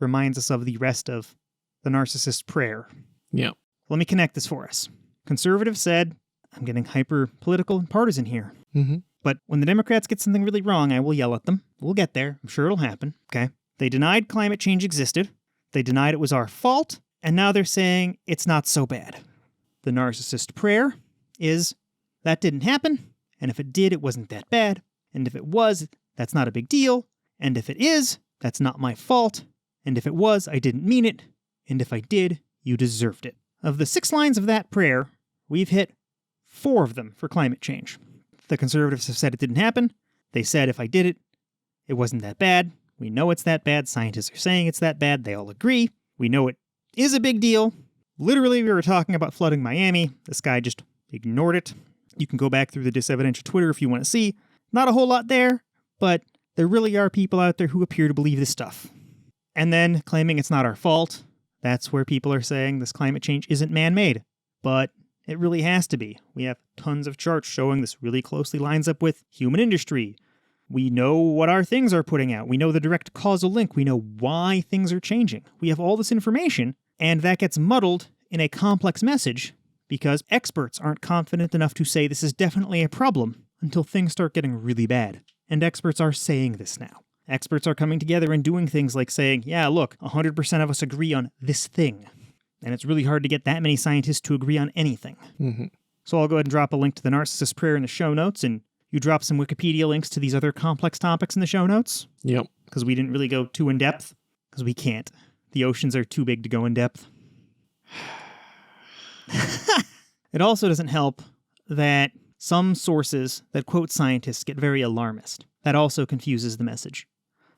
reminds us of the rest of the narcissist's prayer. Yeah. Let me connect this for us. Conservatives said, I'm getting hyper-political and partisan here. Mm-hmm. But when the Democrats get something really wrong, I will yell at them. We'll get there. I'm sure it'll happen. Okay. They denied climate change existed. They denied it was our fault. And now they're saying it's not so bad. The narcissist prayer is, that didn't happen. And if it did, it wasn't that bad. And if it was, that's not a big deal. And if it is, that's not my fault. And if it was, I didn't mean it. And if I did, you deserved it. Of the 6 lines of that prayer, we've hit 4 of them for climate change. The conservatives have said it didn't happen. They said if I did it, it wasn't that bad. We know it's that bad. Scientists are saying it's that bad. They all agree. We know it is a big deal. Literally, we were talking about flooding Miami. This guy just ignored it. You can go back through the Dysevidentia Twitter if you want to see. Not a whole lot there, but there really are people out there who appear to believe this stuff. And then claiming it's not our fault. That's where people are saying this climate change isn't man-made. But it really has to be. We have tons of charts showing this really closely lines up with human industry. We know what our things are putting out. We know the direct causal link. We know why things are changing. We have all this information, and that gets muddled in a complex message because experts aren't confident enough to say this is definitely a problem until things start getting really bad. And experts are saying this now. Experts are coming together and doing things like saying, yeah, look, 100% of us agree on this thing. And it's really hard to get that many scientists to agree on anything. Mm-hmm. So I'll go ahead and drop a link to the narcissist prayer in the show notes, and you drop some Wikipedia links to these other complex topics in the show notes. Yep. Because we didn't really go too in-depth, because we can't. The oceans are too big to go in-depth. It also doesn't help that some sources that quote scientists get very alarmist. That also confuses the message.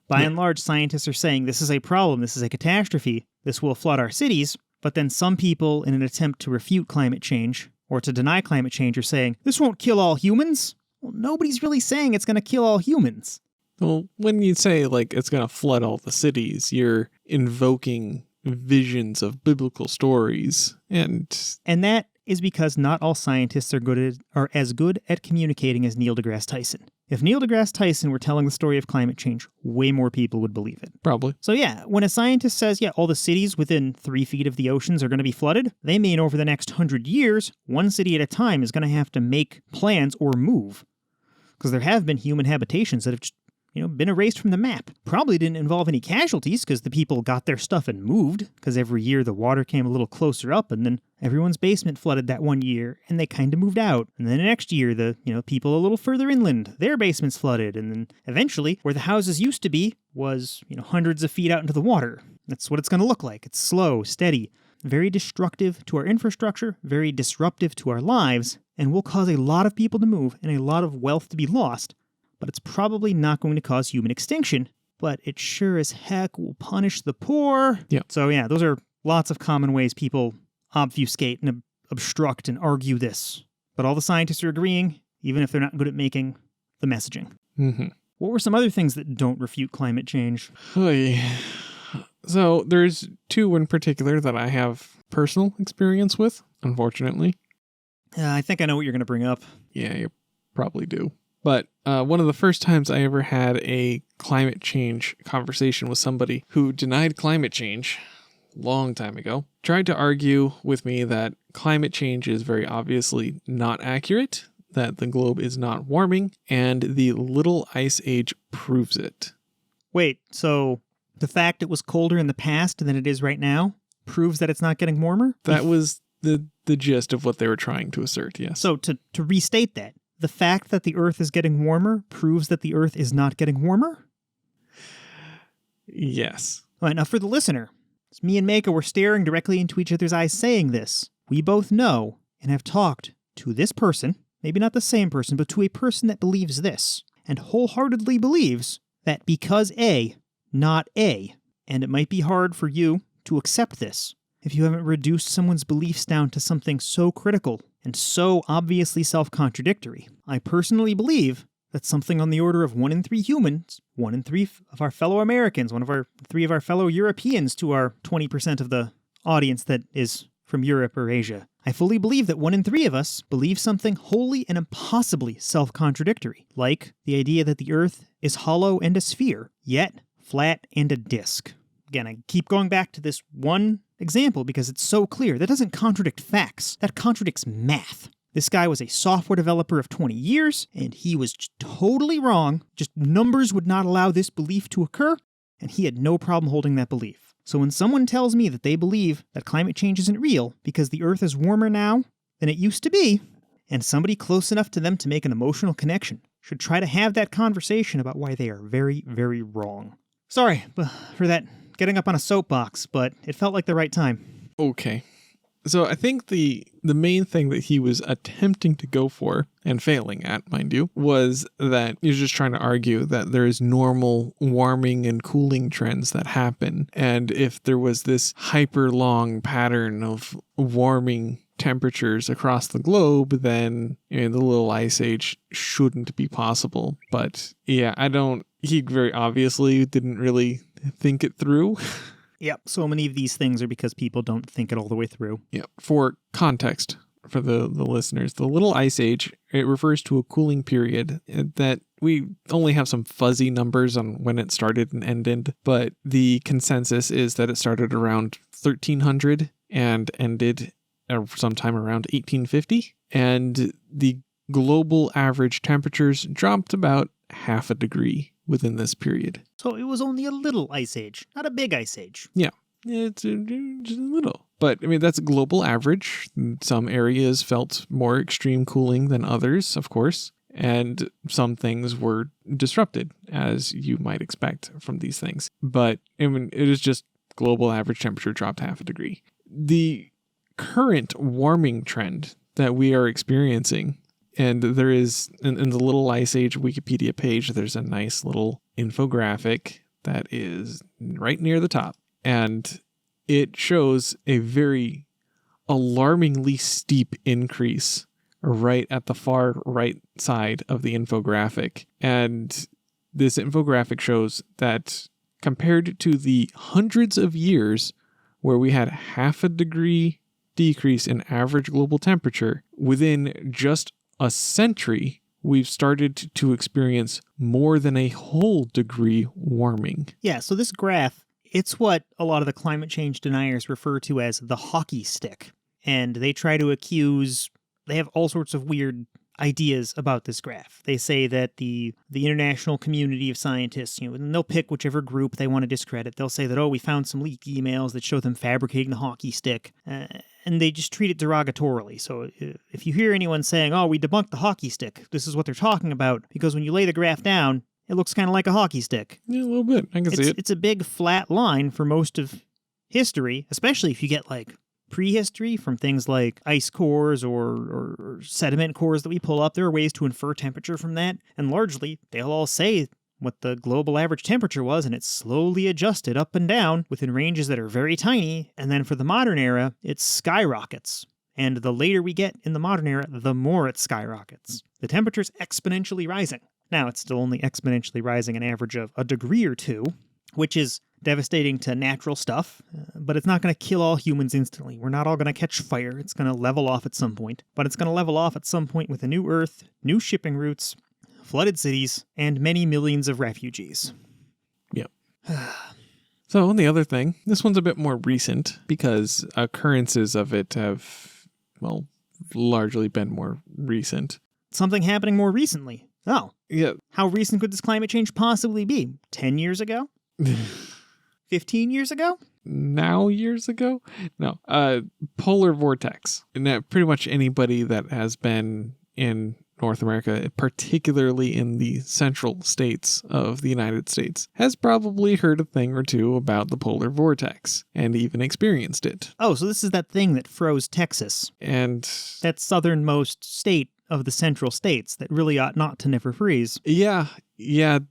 By and large, scientists are saying this is a problem, this is a catastrophe, this will flood our cities, but then some people, in an attempt to refute climate change, or to deny climate change, are saying, this won't kill all humans. Well, nobody's really saying it's going to kill all humans. Well, when you say, it's going to flood all the cities, you're invoking visions of biblical stories. And that is because not all scientists are as good at communicating as Neil deGrasse Tyson. If Neil deGrasse Tyson were telling the story of climate change, way more people would believe it. Probably. So yeah, when a scientist says, all the cities within 3 feet of the oceans are going to be flooded, they mean over the next 100 years, one city at a time is going to have to make plans or move. Because there have been human habitations that have just, been erased from the map. Probably didn't involve any casualties because the people got their stuff and moved, because every year the water came a little closer up and then everyone's basement flooded that one year, and they kind of moved out. And then the next year, the people a little further inland, their basements flooded. And then eventually, where the houses used to be was, hundreds of feet out into the water. That's what it's going to look like. It's slow, steady, very destructive to our infrastructure, very disruptive to our lives, and will cause a lot of people to move and a lot of wealth to be lost. But it's probably not going to cause human extinction. But it sure as heck will punish the poor. Yeah. So yeah, those are lots of common ways people obfuscate and obstruct and argue this. But all the scientists are agreeing, even if they're not good at making the messaging. Mm-hmm. What were some other things that don't refute climate change? So there's two in particular that I have personal experience with, unfortunately. I think I know what you're going to bring up. Yeah, you probably do. But one of the first times I ever had a climate change conversation with somebody who denied climate change a long time ago, tried to argue with me that climate change is very obviously not accurate, that the globe is not warming, and the Little Ice Age proves it. Wait, so the fact it was colder in the past than it is right now proves that it's not getting warmer? That was the gist of what they were trying to assert, yes. So to restate that, the fact that the Earth is getting warmer proves that the Earth is not getting warmer? Yes. All right, now for the listener, as me and Mako were staring directly into each other's eyes saying this, we both know and have talked to this person, maybe not the same person, but to a person that believes this, and wholeheartedly believes that because A, not A. And it might be hard for you to accept this if you haven't reduced someone's beliefs down to something so critical and so obviously self-contradictory. I personally believe that something on the order of 1 in 3 humans, 1 in 3 of our fellow Americans, 3 of our fellow Europeans to our 20% of the audience that is from Europe or Asia. I fully believe that 1 in 3 of us believe something wholly and impossibly self-contradictory, like the idea that the Earth is hollow and a sphere, yet flat and a disk. Again, I keep going back to this one example because it's so clear. That doesn't contradict facts. That contradicts math. This guy was a software developer of 20 years, and he was totally wrong. Just numbers would not allow this belief to occur, and he had no problem holding that belief. So when someone tells me that they believe that climate change isn't real because the Earth is warmer now than it used to be, and somebody close enough to them to make an emotional connection should try to have that conversation about why they are very, very wrong. Sorry for that getting up on a soapbox, but it felt like the right time. Okay. So I think the main thing that he was attempting to go for, and failing at, mind you, was that he was just trying to argue that there is normal warming and cooling trends that happen. And if there was this hyper long pattern of warming temperatures across the globe, then the Little Ice Age shouldn't be possible. But yeah, he very obviously didn't really think it through. Yep, so many of these things are because people don't think it all the way through. Yeah. For context, for the listeners, the Little Ice Age, it refers to a cooling period that we only have some fuzzy numbers on when it started and ended, but the consensus is that it started around 1300 and ended sometime around 1850, and the global average temperatures dropped about half a degree within this period. So it was only a little ice age, not a big ice age. Yeah, it's just a little. But, that's a global average. Some areas felt more extreme cooling than others, of course, and some things were disrupted, as you might expect from these things. But, it is just global average temperature dropped half a degree. The current warming trend that we are experiencing, and there is, in the Little Ice Age Wikipedia page, there's a nice little infographic that is right near the top. And it shows a very alarmingly steep increase right at the far right side of the infographic. And this infographic shows that compared to the hundreds of years where we had half a degree decrease in average global temperature, within just a century, we've started to experience more than a whole degree warming. Yeah, so this graph, it's what a lot of the climate change deniers refer to as the hockey stick. And they try to accuse, they have all sorts of weird ideas about this graph. They say that the international community of scientists, and they'll pick whichever group they want to discredit. They'll say that, we found some leaked emails that show them fabricating the hockey stick, and they just treat it derogatorily. So if you hear anyone saying, we debunked the hockey stick, this is what they're talking about, because when you lay the graph down, it looks kind of like a hockey stick. Yeah, a little bit. I can see it. It's a big flat line for most of history, especially if you get prehistory from things like ice cores or sediment cores that we pull up. There are ways to infer temperature from that, and largely they'll all say what the global average temperature was, and it's slowly adjusted up and down within ranges that are very tiny, and then for the modern era, it skyrockets. And the later we get in the modern era, the more it skyrockets. The temperature's exponentially rising. Now, it's still only exponentially rising an average of a degree or two, which is devastating to natural stuff, but it's not going to kill all humans instantly. We're not all going to catch fire. It's going to level off at some point, but it's going to level off at some point with a new Earth, new shipping routes, flooded cities, and many millions of refugees. Yep. So the other thing, this one's a bit more recent because occurrences of it have, largely been more recent. Something happening more recently. Oh. Yeah. How recent could this climate change possibly be? 10 years ago? 15 years ago? Now years ago? No. Polar vortex. And pretty much anybody that has been in North America, particularly in the central states of the United States, has probably heard a thing or two about the polar vortex and even experienced it. Oh, so this is that thing that froze Texas. And that southernmost state of the central states that really ought not to never freeze. Yeah,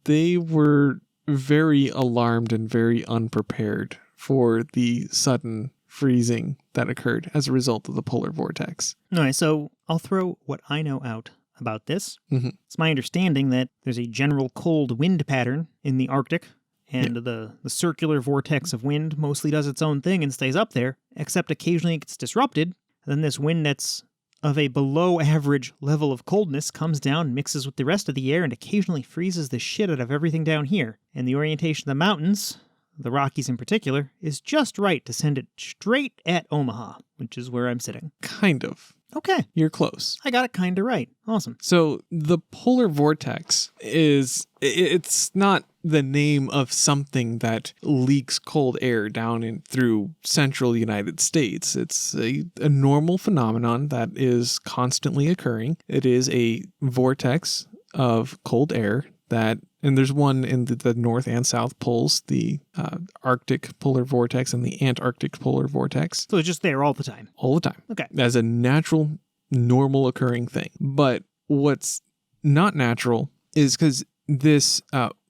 they were very alarmed and very unprepared for the sudden freezing that occurred as a result of the polar vortex. All right, so I'll throw what I know out about this. Mm-hmm. It's my understanding that there's a general cold wind pattern in the Arctic, and the circular vortex of wind mostly does its own thing and stays up there, except occasionally it gets disrupted. Then this wind that's of a below average level of coldness comes down, mixes with the rest of the air, and occasionally freezes the shit out of everything down here. And the orientation of the mountains, the Rockies in particular, is just right to send it straight at Omaha, which is where I'm sitting. Kind of. Okay. You're close. I got it kind of right. Awesome. So the polar vortex it's not the name of something that leaks cold air down through central United States. It's a normal phenomenon that is constantly occurring. It is a vortex of cold air and there's one in the north and south poles, the Arctic polar vortex and the Antarctic polar vortex. So it's just there all the time? All the time. Okay. As a natural, normal occurring thing. But what's not natural is because this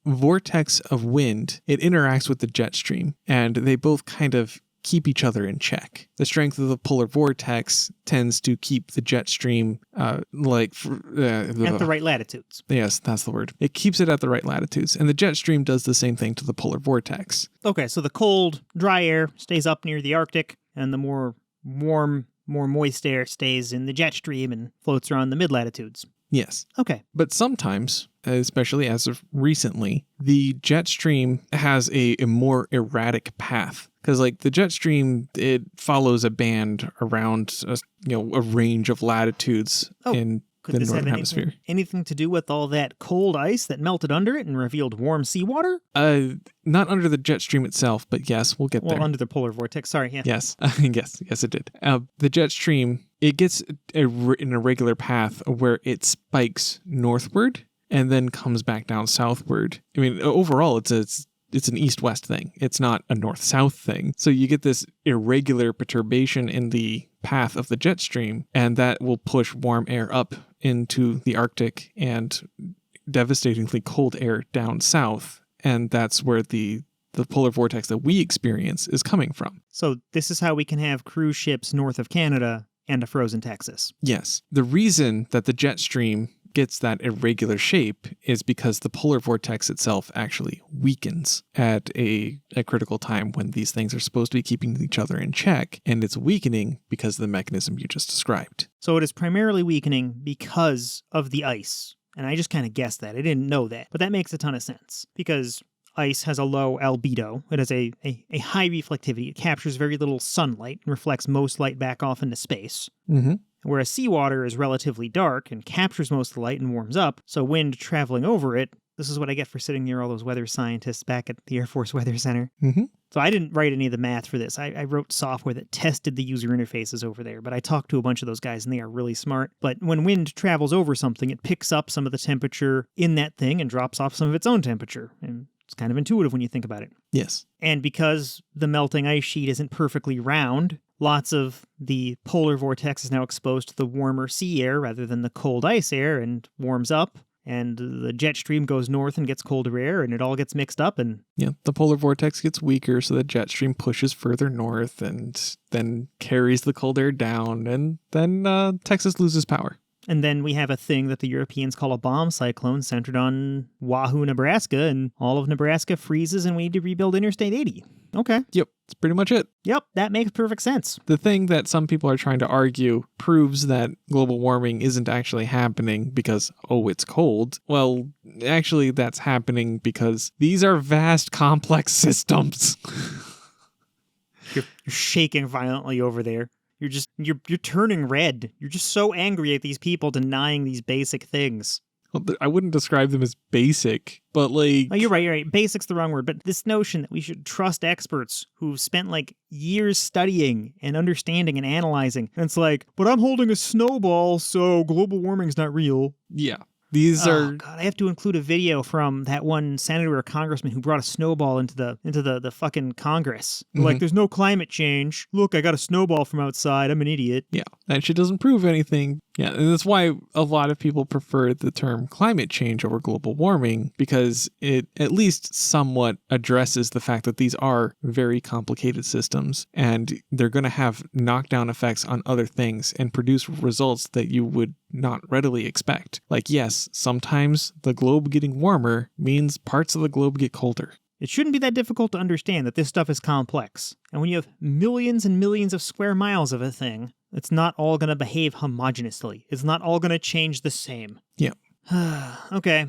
vortex of wind, it interacts with the jet stream, and they both kind of keep each other in check. The strength of the polar vortex tends to keep the jet stream at the right latitudes. Yes, that's the word. It keeps it at the right latitudes, and the jet stream does the same thing to the polar vortex. Okay, so the cold, dry air stays up near the Arctic, and the more warm, more moist air stays in the jet stream and floats around the mid-latitudes. Yes. Okay. But sometimes, especially as of recently, the jet stream has a more erratic path. Because the jet stream, it follows a band around a range of latitudes in the northern hemisphere. Anything to do with all that cold ice that melted under it and revealed warm seawater? Not under the jet stream itself, but yes, we'll get there. Well, under the polar vortex, sorry. Yeah. Yes, yes, it did. The jet stream, it gets in a regular path where it spikes northward and then comes back down southward. I mean, overall, it's an east-west thing. It's not a north-south thing. So you get this irregular perturbation in the path of the jet stream, and that will push warm air up into the Arctic and devastatingly cold air down south. And that's where the polar vortex that we experience is coming from. So this is how we can have cruise ships north of Canada and a frozen Texas. Yes. The reason that the jet stream gets that irregular shape is because the polar vortex itself actually weakens at a critical time when these things are supposed to be keeping each other in check, and it's weakening because of the mechanism you just described. So it is primarily weakening because of the ice. And I just kind of guessed that. I didn't know that. But that makes a ton of sense because ice has a low albedo. It has a high reflectivity. It captures very little sunlight and reflects most light back off into space. Mm-hmm. whereas seawater is relatively dark and captures most of the light and warms up, so wind traveling over it, this is what I get for sitting near all those weather scientists back at the Air Force Weather Center. Mm-hmm. So I didn't write any of the math for this. I wrote software that tested the user interfaces over there, but I talked to a bunch of those guys and they are really smart. But when wind travels over something, it picks up some of the temperature in that thing and drops off some of its own temperature. And it's kind of intuitive when you think about it. Yes. And because the melting ice sheet isn't perfectly round, lots of the polar vortex is now exposed to the warmer sea air rather than the cold ice air and warms up. And the jet stream goes north and gets colder air, and it all gets mixed up. And yeah, the polar vortex gets weaker, so the jet stream pushes further north and then carries the cold air down, and then Texas loses power. And then we have a thing that the Europeans call a bomb cyclone centered on Wahoo, Nebraska, and all of Nebraska freezes and we need to rebuild Interstate 80. Okay. Yep, that's pretty much it. Yep, that makes perfect sense. The thing that some people are trying to argue proves that global warming isn't actually happening because, oh, it's cold. Well, actually, that's happening because these are vast, complex systems. You're shaking violently over there. You're turning red. You're just so angry at these people denying these basic things. Well, I wouldn't describe them as basic, but like... Oh, you're right. Basic's the wrong word. But this notion that we should trust experts who've spent like years studying and understanding and analyzing. And it's like, but I'm holding a snowball, so global warming's not real. Yeah. These are... God, I have to include a video from that one senator or congressman who brought a snowball into the fucking Congress. Mm-hmm. Like, there's no climate change. Look, I got a snowball from outside. I'm an idiot. Yeah, and she doesn't prove anything. Yeah, and that's why a lot of people prefer the term climate change over global warming, because it at least somewhat addresses the fact that these are very complicated systems, and they're going to have knockdown effects on other things and produce results that you would not readily expect. Like, yes, sometimes the globe getting warmer means parts of the globe get colder. It shouldn't be that difficult to understand that this stuff is complex. And when you have millions and millions of square miles of a thing, it's not all going to behave homogeneously. It's not all going to change the same. Yep. Okay.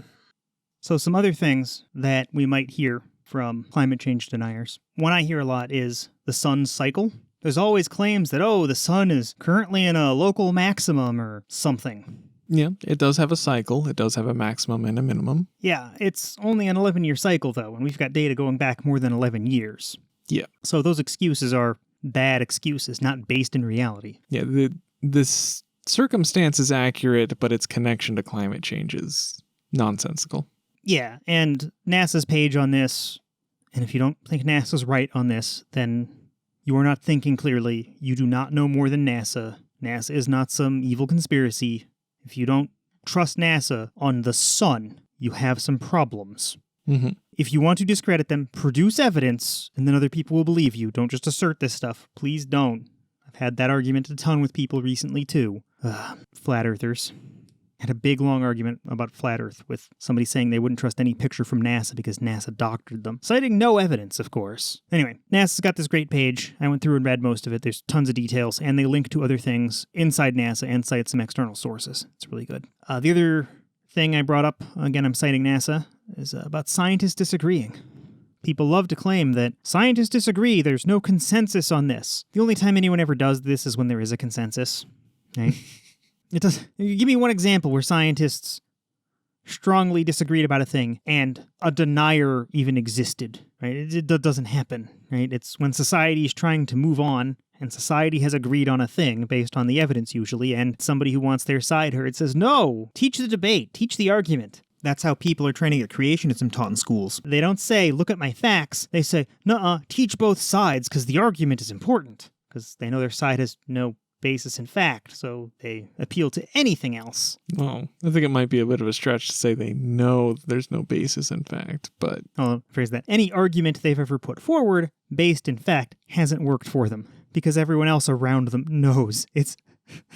So some other things that we might hear from climate change deniers. One I hear a lot is the sun's cycle. There's always claims that, oh, the sun is currently in a local maximum or something. Yeah, it does have a cycle. It does have a maximum and a minimum. Yeah, it's only an 11-year cycle, though, and we've got data going back more than 11 years. Yeah. So those excuses are bad excuses, not based in reality. Yeah, this circumstance is accurate, but its connection to climate change is nonsensical. Yeah, and NASA's page on this, and if you don't think NASA's right on this, then you are not thinking clearly. You do not know more than NASA. NASA is not some evil conspiracy. If you don't trust NASA on the sun, you have some problems. Mm-hmm. If you want to discredit them, produce evidence, and then other people will believe you. Don't just assert this stuff. Please don't. I've had that argument a ton with people recently, too. Flat earthers. Had a big, long argument about flat Earth with somebody saying they wouldn't trust any picture from NASA because NASA doctored them. Citing no evidence, of course. Anyway, NASA's got this great page. I went through and read most of it. There's tons of details, and they link to other things inside NASA and cite some external sources. It's really good. The other thing I brought up, again, I'm citing NASA, is about scientists disagreeing. People love to claim that scientists disagree, there's no consensus on this. The only time anyone ever does this is when there is a consensus, right? Give me one example where scientists strongly disagreed about a thing and a denier even existed, right? It doesn't happen, right? It's when society is trying to move on and society has agreed on a thing based on the evidence usually, and somebody who wants their side heard says, no, teach the debate, teach the argument. That's how people are trying to get creationism taught in schools. They don't say, look at my facts. They say, nuh-uh, teach both sides because the argument is important. Because they know their side has no basis in fact, so they appeal to anything else. Well, I think it might be a bit of a stretch to say they know there's no basis in fact, but... I'll phrase that. Any argument they've ever put forward, based in fact, hasn't worked for them, because everyone else around them knows it's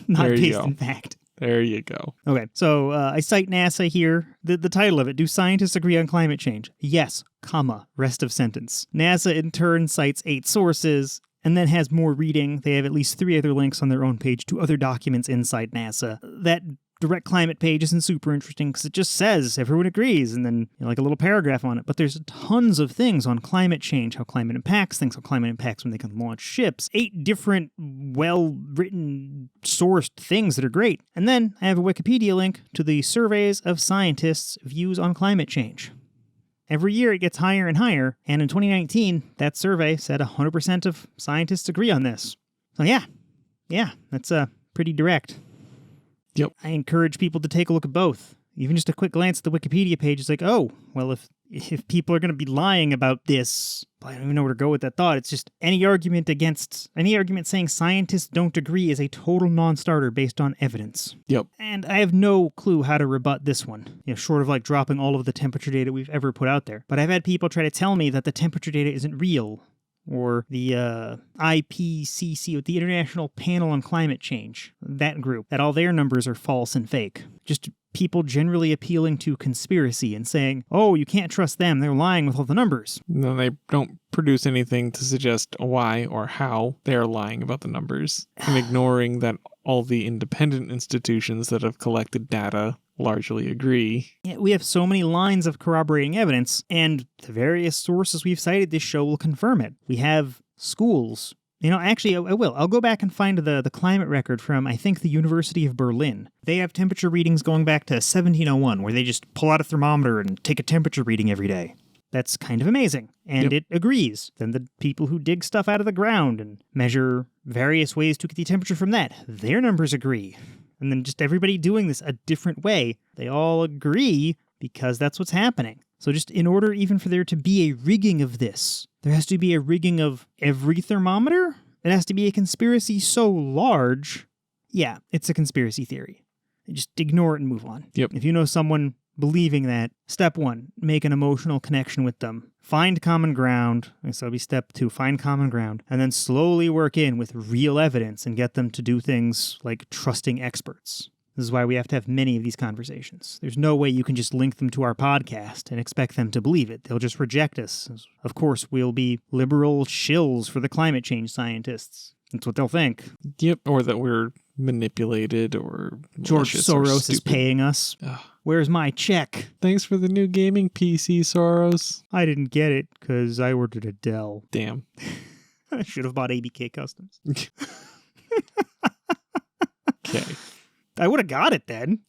not based in fact. There you go. Okay, so I cite NASA here. The title of it, Do Scientists Agree on Climate Change? Yes, comma, rest of sentence. NASA in turn cites 8 sources, and then has more reading. They have at least 3 other links on their own page to other documents inside NASA that direct climate page isn't super interesting because it just says everyone agrees and then like a little paragraph on it. But there's tons of things on climate change, how climate impacts things, how climate impacts when they can launch ships. 8 different well-written, sourced things that are great. And then I have a Wikipedia link to the surveys of scientists' views on climate change. Every year it gets higher and higher, and in 2019, that survey said 100% of scientists agree on this. So yeah, that's pretty direct. Yep. I encourage people to take a look at both. Even just a quick glance at the Wikipedia page is like, oh, well, if people are going to be lying about this, I don't even know where to go with that thought. It's just any argument saying scientists don't agree is a total non-starter based on evidence. Yep. And I have no clue how to rebut this one, short of like dropping all of the temperature data we've ever put out there. But I've had people try to tell me that the temperature data isn't real, or the IPCC, the International Panel on Climate Change, that group, that all their numbers are false and fake. Just people generally appealing to conspiracy and saying, oh, you can't trust them, they're lying with all the numbers. No, they don't produce anything to suggest why or how they're lying about the numbers, and ignoring that all the independent institutions that have collected data largely agree. Yeah, we have so many lines of corroborating evidence, and the various sources we've cited this show will confirm it. We have schools. Actually, I will. I'll go back and find the climate record from, I think, the University of Berlin. They have temperature readings going back to 1701, where they just pull out a thermometer and take a temperature reading every day. That's kind of amazing. And It agrees. Then the people who dig stuff out of the ground and measure various ways to get the temperature from that, their numbers agree. And then just everybody doing this a different way, they all agree because that's what's happening. So just in order even for there to be a rigging of this, there has to be a rigging of every thermometer? It has to be a conspiracy so large. Yeah, it's a conspiracy theory. Just ignore it and move on. Yep. If you know someone believing that, step 1, make an emotional connection with them. Find common ground. So it'll be step 2, find common ground. And then slowly work in with real evidence and get them to do things like trusting experts. This is why we have to have many of these conversations. There's no way you can just link them to our podcast and expect them to believe it. They'll just reject us. Of course, we'll be liberal shills for the climate change scientists. That's what they'll think. Yep, or that we're manipulated or George Soros is paying us. Ugh. Where's my check? Thanks for the new gaming PC, Soros. I didn't get it because I ordered a Dell. Damn. I should have bought ABK Customs. Okay. I would have got it then.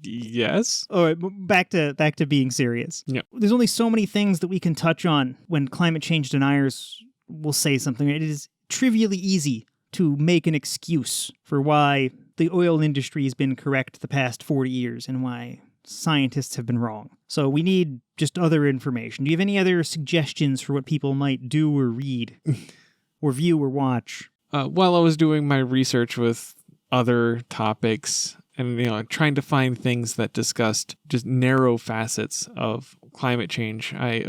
Yes. All right, back to being serious. Yep. There's only so many things that we can touch on when climate change deniers will say something. It is trivially easy to make an excuse for why the oil industry has been correct the past 40 years and why scientists have been wrong. So we need just other information. Do you have any other suggestions for what people might do or read or view or watch? While I was doing my research with other topics and trying to find things that discussed just narrow facets of climate change, I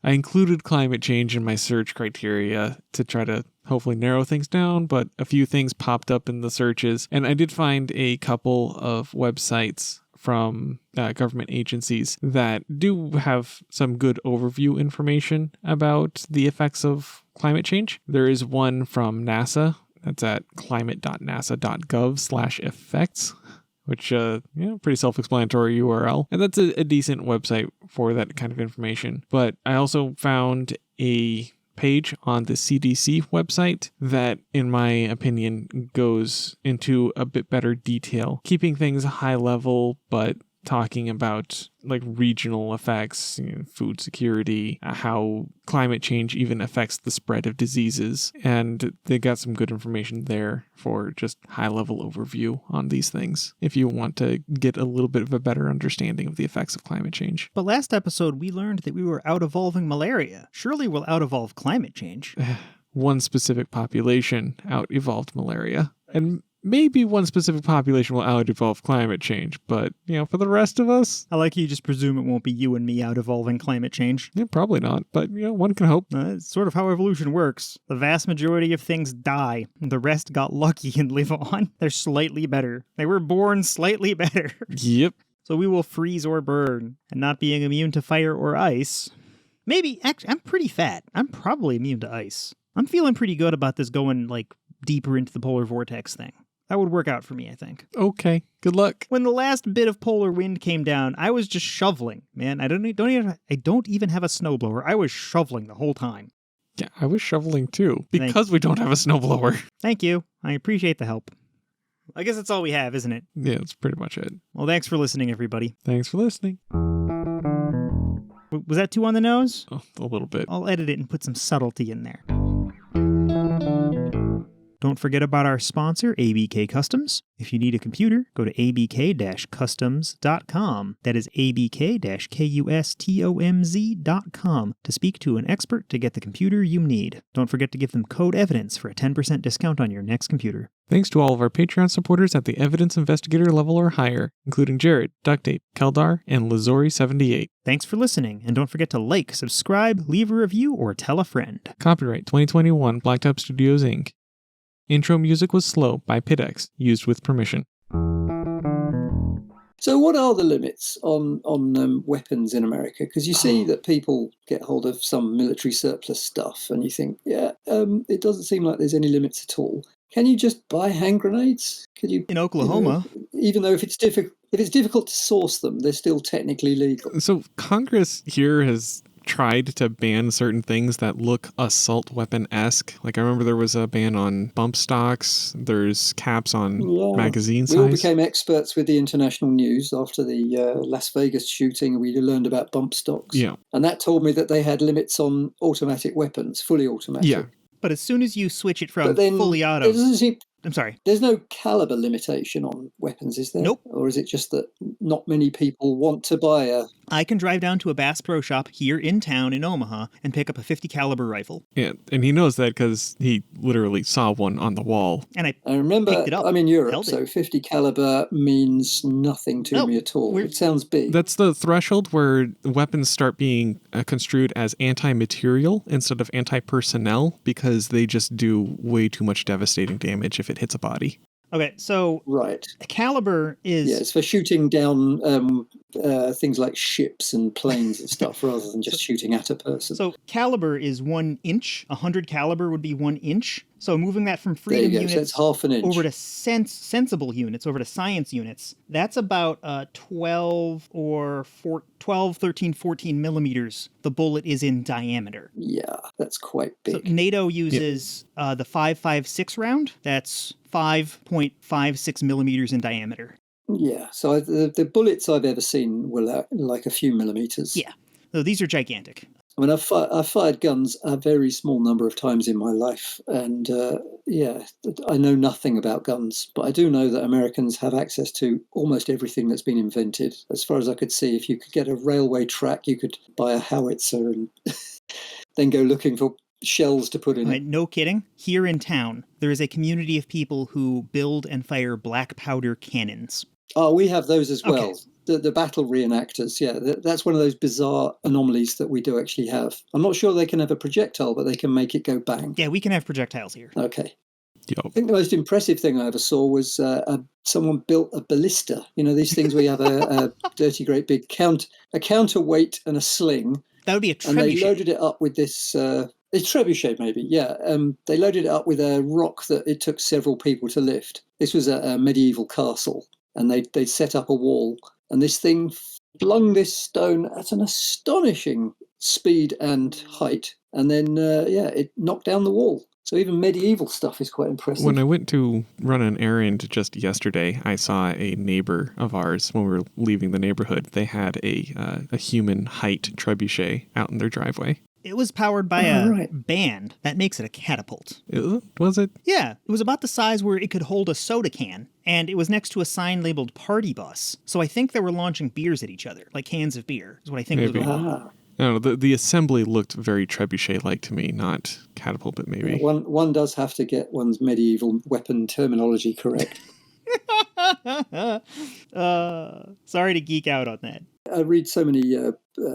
included climate change in my search criteria to try to hopefully narrow things down, but a few things popped up in the searches, and I did find a couple of websites from government agencies that do have some good overview information about the effects of climate change. There is one from NASA. That's at climate.nasa.gov/effects, which, pretty self-explanatory URL. And that's a decent website for that kind of information. But I also found a page on the CDC website that, in my opinion, goes into a bit better detail, keeping things high level, but talking about like regional effects, food security, how climate change even affects the spread of diseases. And they got some good information there for just high-level overview on these things, if you want to get a little bit of a better understanding of the effects of climate change. But last episode, we learned that we were out-evolving malaria. Surely we'll out-evolve climate change. One specific population out-evolved malaria. And maybe one specific population will out-evolve climate change, but, for the rest of us... I like you just presume it won't be you and me out-evolving climate change. Yeah, probably not, but, one can hope. It's sort of how evolution works. The vast majority of things die. The rest got lucky and live on. They're slightly better. They were born slightly better. Yep. So we will freeze or burn, and not being immune to fire or ice. Maybe, actually, I'm pretty fat. I'm probably immune to ice. I'm feeling pretty good about this going, deeper into the polar vortex thing. That would work out for me, I think. Okay, good luck. When the last bit of polar wind came down, I was just shoveling, man. I don't even have a snowblower. I was shoveling the whole time. Yeah, I was shoveling too, because we don't have a snowblower. Thank you. I appreciate the help. I guess that's all we have, isn't it? Yeah, that's pretty much it. Well, thanks for listening, everybody. Thanks for listening. Was that too on the nose? Oh, a little bit. I'll edit it and put some subtlety in there. Don't forget about our sponsor, ABK Customs. If you need a computer, go to abk-customs.com. That is abk-kustomz.com to speak to an expert to get the computer you need. Don't forget to give them code EVIDENCE for a 10% discount on your next computer. Thanks to all of our Patreon supporters at the Evidence Investigator level or higher, including Jared, Ducktape, Keldar, and Lazori78. Thanks for listening, and don't forget to like, subscribe, leave a review, or tell a friend. Copyright 2021 Blacktop Studios, Inc. Intro music was Slow by Pidex, used with permission. So what are the limits on weapons in America? Because you see that people get hold of some military surplus stuff and you think, it doesn't seem like there's any limits at all. Can you just buy hand grenades? Could you? In Oklahoma. Even though if it's difficult to source them, they're still technically legal. So Congress here has tried to ban certain things that look assault weapon-esque. Like I remember there was a ban on bump stocks. There's caps on magazine size. We all became experts with the international news after the Las Vegas shooting. We learned about bump stocks. Yeah. And that told me that they had limits on automatic weapons, fully automatic. Yeah. But as soon as you switch it from fully auto... I'm sorry. There's no caliber limitation on weapons, is there? Nope. Or is it just that not many people want to buy a... I can drive down to a Bass Pro Shop here in town in Omaha and pick up a 50 caliber rifle. Yeah, and he knows that because he literally saw one on the wall. And I remember, picked it up, I'm in Europe, so 50 caliber means nothing to me at all. It sounds big. That's the threshold where weapons start being construed as anti-material instead of anti-personnel because they just do way too much devastating damage if it hits a body. Okay, so right. Caliber is... Yeah, it's for shooting down things like ships and planes and stuff rather than just shooting at a person. So caliber is 1 inch. 100 caliber would be 1 inch. So moving that from freedom units so it's half an inch. over to sensible units, over to science units, that's about 12, 13, 14 millimeters the bullet is in diameter. Yeah, that's quite big. So NATO uses the 5.56 round. That's 5.56 millimeters in diameter. Yeah, so the bullets I've ever seen were like a few millimeters. Yeah, so these are gigantic. I mean, I've fired guns a very small number of times in my life, and I know nothing about guns, but I do know that Americans have access to almost everything that's been invented. As far as I could see, if you could get a railway track, you could buy a howitzer and then go looking for shells to put in it. No kidding. Here in town, there is a community of people who build and fire black powder cannons. Oh, we have those as well. Okay. The battle reenactors, that's one of those bizarre anomalies that we do actually have. I'm not sure they can have a projectile, but they can make it go bang. Yeah, we can have projectiles here. Okay. Yo. I think the most impressive thing I ever saw was someone built a ballista. You know, these things where you have a dirty, great big counterweight and a sling. That would be a trebuchet. And they loaded it up with this... It's trebuchet, maybe, yeah. They loaded it up with a rock that it took several people to lift. This was a medieval castle, and they set up a wall. And this thing flung this stone at an astonishing speed and height. And then, it knocked down the wall. So even medieval stuff is quite impressive. When I went to run an errand just yesterday, I saw a neighbor of ours when we were leaving the neighborhood. They had a human height trebuchet out in their driveway. It was powered by a band. That makes it a catapult. Was it? Yeah. It was about the size where it could hold a soda can, and it was next to a sign labeled party bus. So I think they were launching beers at each other, like cans of beer, is what I think was going on. I don't know, the assembly looked very trebuchet-like to me, not catapult, but maybe. Yeah, one does have to get one's medieval weapon terminology correct. Sorry to geek out on that. I read so many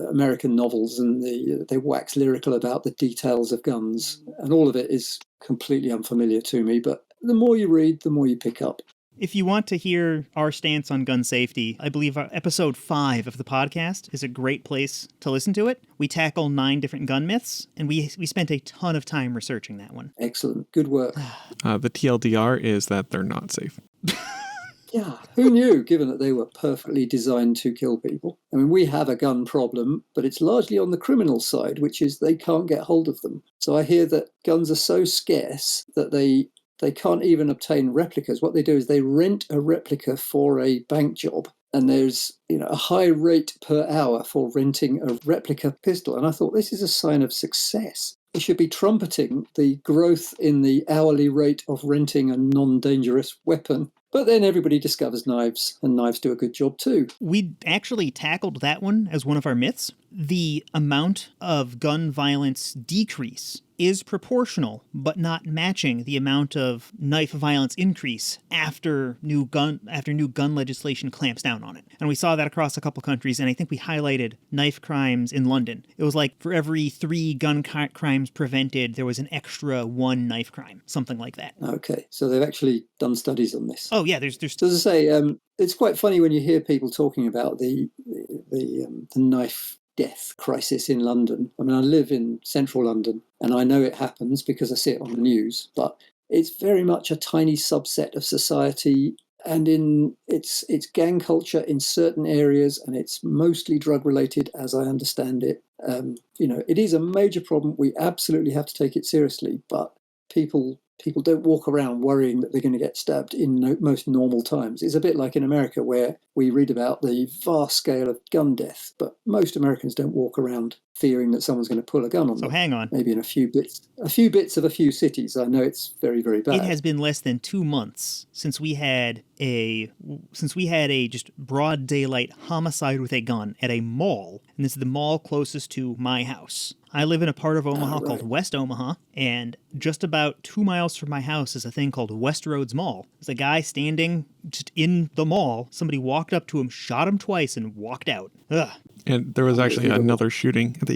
American novels, and they wax lyrical about the details of guns, and all of it is completely unfamiliar to me. But the more you read, the more you pick up. If you want to hear our stance on gun safety, I believe episode 5 of the podcast is a great place to listen to it. We tackle 9 different gun myths, and we spent a ton of time researching that one. Excellent. Good work. The TLDR is that they're not safe. Yeah, who knew, given that they were perfectly designed to kill people? I mean, we have a gun problem, but it's largely on the criminal side, which is they can't get hold of them. So I hear that guns are so scarce that they can't even obtain replicas. What they do is they rent a replica for a bank job, and there's a high rate per hour for renting a replica pistol. And I thought, this is a sign of success. It should be trumpeting the growth in the hourly rate of renting a non-dangerous weapon. But then everybody discovers knives, and knives do a good job too. We actually tackled that one as one of our myths. The amount of gun violence decrease is proportional, but not matching the amount of knife violence increase after new gun legislation clamps down on it. And we saw that across a couple countries, and I think we highlighted knife crimes in London. It was like for every 3 gun crimes prevented, there was an extra 1 knife crime, something like that. Okay, so they've actually done studies on this. Oh yeah, there's. So as I say, it's quite funny when you hear people talking about the knife death crisis in London. I mean, I live in central London, and I know it happens because I see it on the news, but it's very much a tiny subset of society, and it's gang culture in certain areas, and it's mostly drug related, as I understand it. It is a major problem. We absolutely have to take it seriously, but people don't walk around worrying that they're going to get stabbed in most normal times. It's a bit like in America, where we read about the vast scale of gun death, but most Americans don't walk around fearing that someone's going to pull a gun on them. So hang on. Maybe in a few bits of a few cities. I know it's very, very bad. It has been less than 2 months since we had a just broad daylight homicide with a gun at a mall, and this is the mall closest to my house. I live in a part of Omaha called West Omaha, and just about 2 miles from my house is a thing called West Roads Mall. There's a guy standing just in the mall. Somebody walked up to him, shot him twice, and walked out. Ugh. And there was actually another shooting at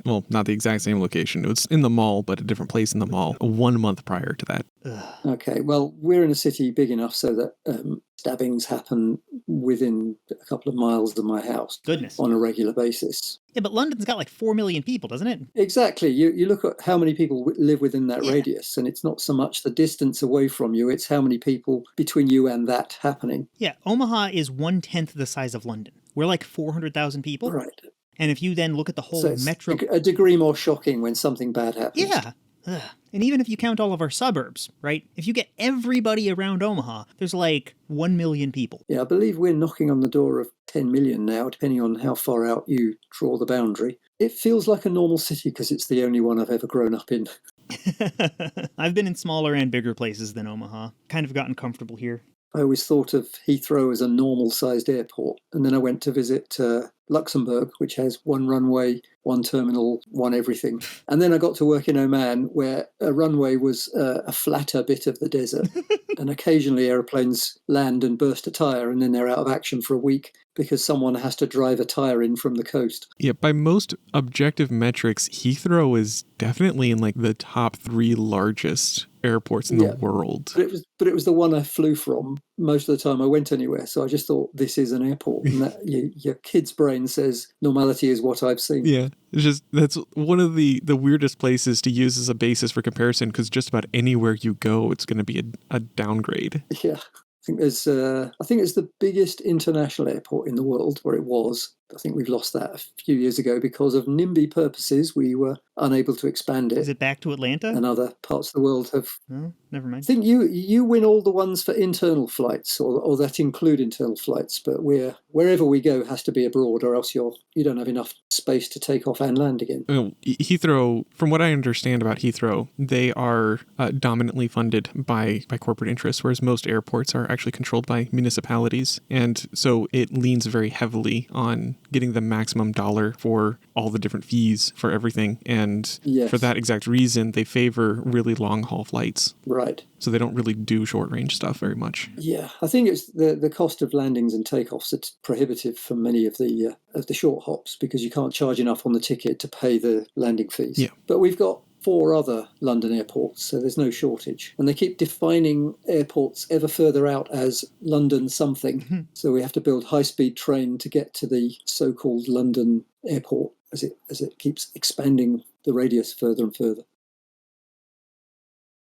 not the exact same location. It was in the mall, but a different place in the mall 1 month prior to that. Ugh. Okay, well, we're in a city big enough so that stabbings happen within a couple of miles of my house. Goodness. On a regular basis. Yeah, but London's got like 4 million people, doesn't it? Exactly. You look at how many people live within that radius, and it's not so much the distance away from you, it's how many people between you and that happening. Yeah, Omaha is 1/10 the size of London. We're like 400,000 people. Right. And if you then look at the whole So metro... a degree more shocking when something bad happens. Yeah. Ugh. And even if you count all of our suburbs, right? If you get everybody around Omaha, there's like 1 million people. Yeah, I believe we're knocking on the door of 10 million now, depending on how far out you draw the boundary. It feels like a normal city because it's the only one I've ever grown up in. I've been in smaller and bigger places than Omaha. Kind of gotten comfortable here. I always thought of Heathrow as a normal-sized airport, and then I went to visit Luxembourg, which has 1 runway, 1 terminal, 1 everything. And then I got to work in Oman, where a runway was a flatter bit of the desert, and occasionally aeroplanes land and burst a tyre, and then they're out of action for a week because someone has to drive a tyre in from the coast. Yeah, by most objective metrics, Heathrow is definitely in like the top 3 largest airports in the world. But it was the one I flew from most of the time I went anywhere. So I just thought, this is an airport. And that, your kid's brain says normality is what I've seen. Yeah, it's just, that's one of the weirdest places to use as a basis for comparison, because just about anywhere you go, it's going to be a downgrade. Yeah. I think it's the biggest international airport in the world, where it was. I think we've lost that a few years ago because of NIMBY purposes. We were unable to expand it. Is it back to Atlanta? And other parts of the world have. No, never mind. I think you win all the ones for internal flights, or that include internal flights. But wherever we go has to be abroad, or else you don't have enough space to take off and land again. Heathrow, from what I understand about Heathrow, they are dominantly funded by corporate interests, whereas most airports are actually controlled by municipalities, and so it leans very heavily on getting the maximum dollar for all the different fees for everything. And for that exact reason, they favor really long haul flights. Right. So they don't really do short range stuff very much. Yeah, I think it's the cost of landings and takeoffs are prohibitive for many of the short hops, because you can't charge enough on the ticket to pay the landing fees. Yeah. But we've got 4 other London airports, so there's no shortage. And they keep defining airports ever further out as London something. So we have to build high-speed train to get to the so-called London airport as it keeps expanding the radius further and further.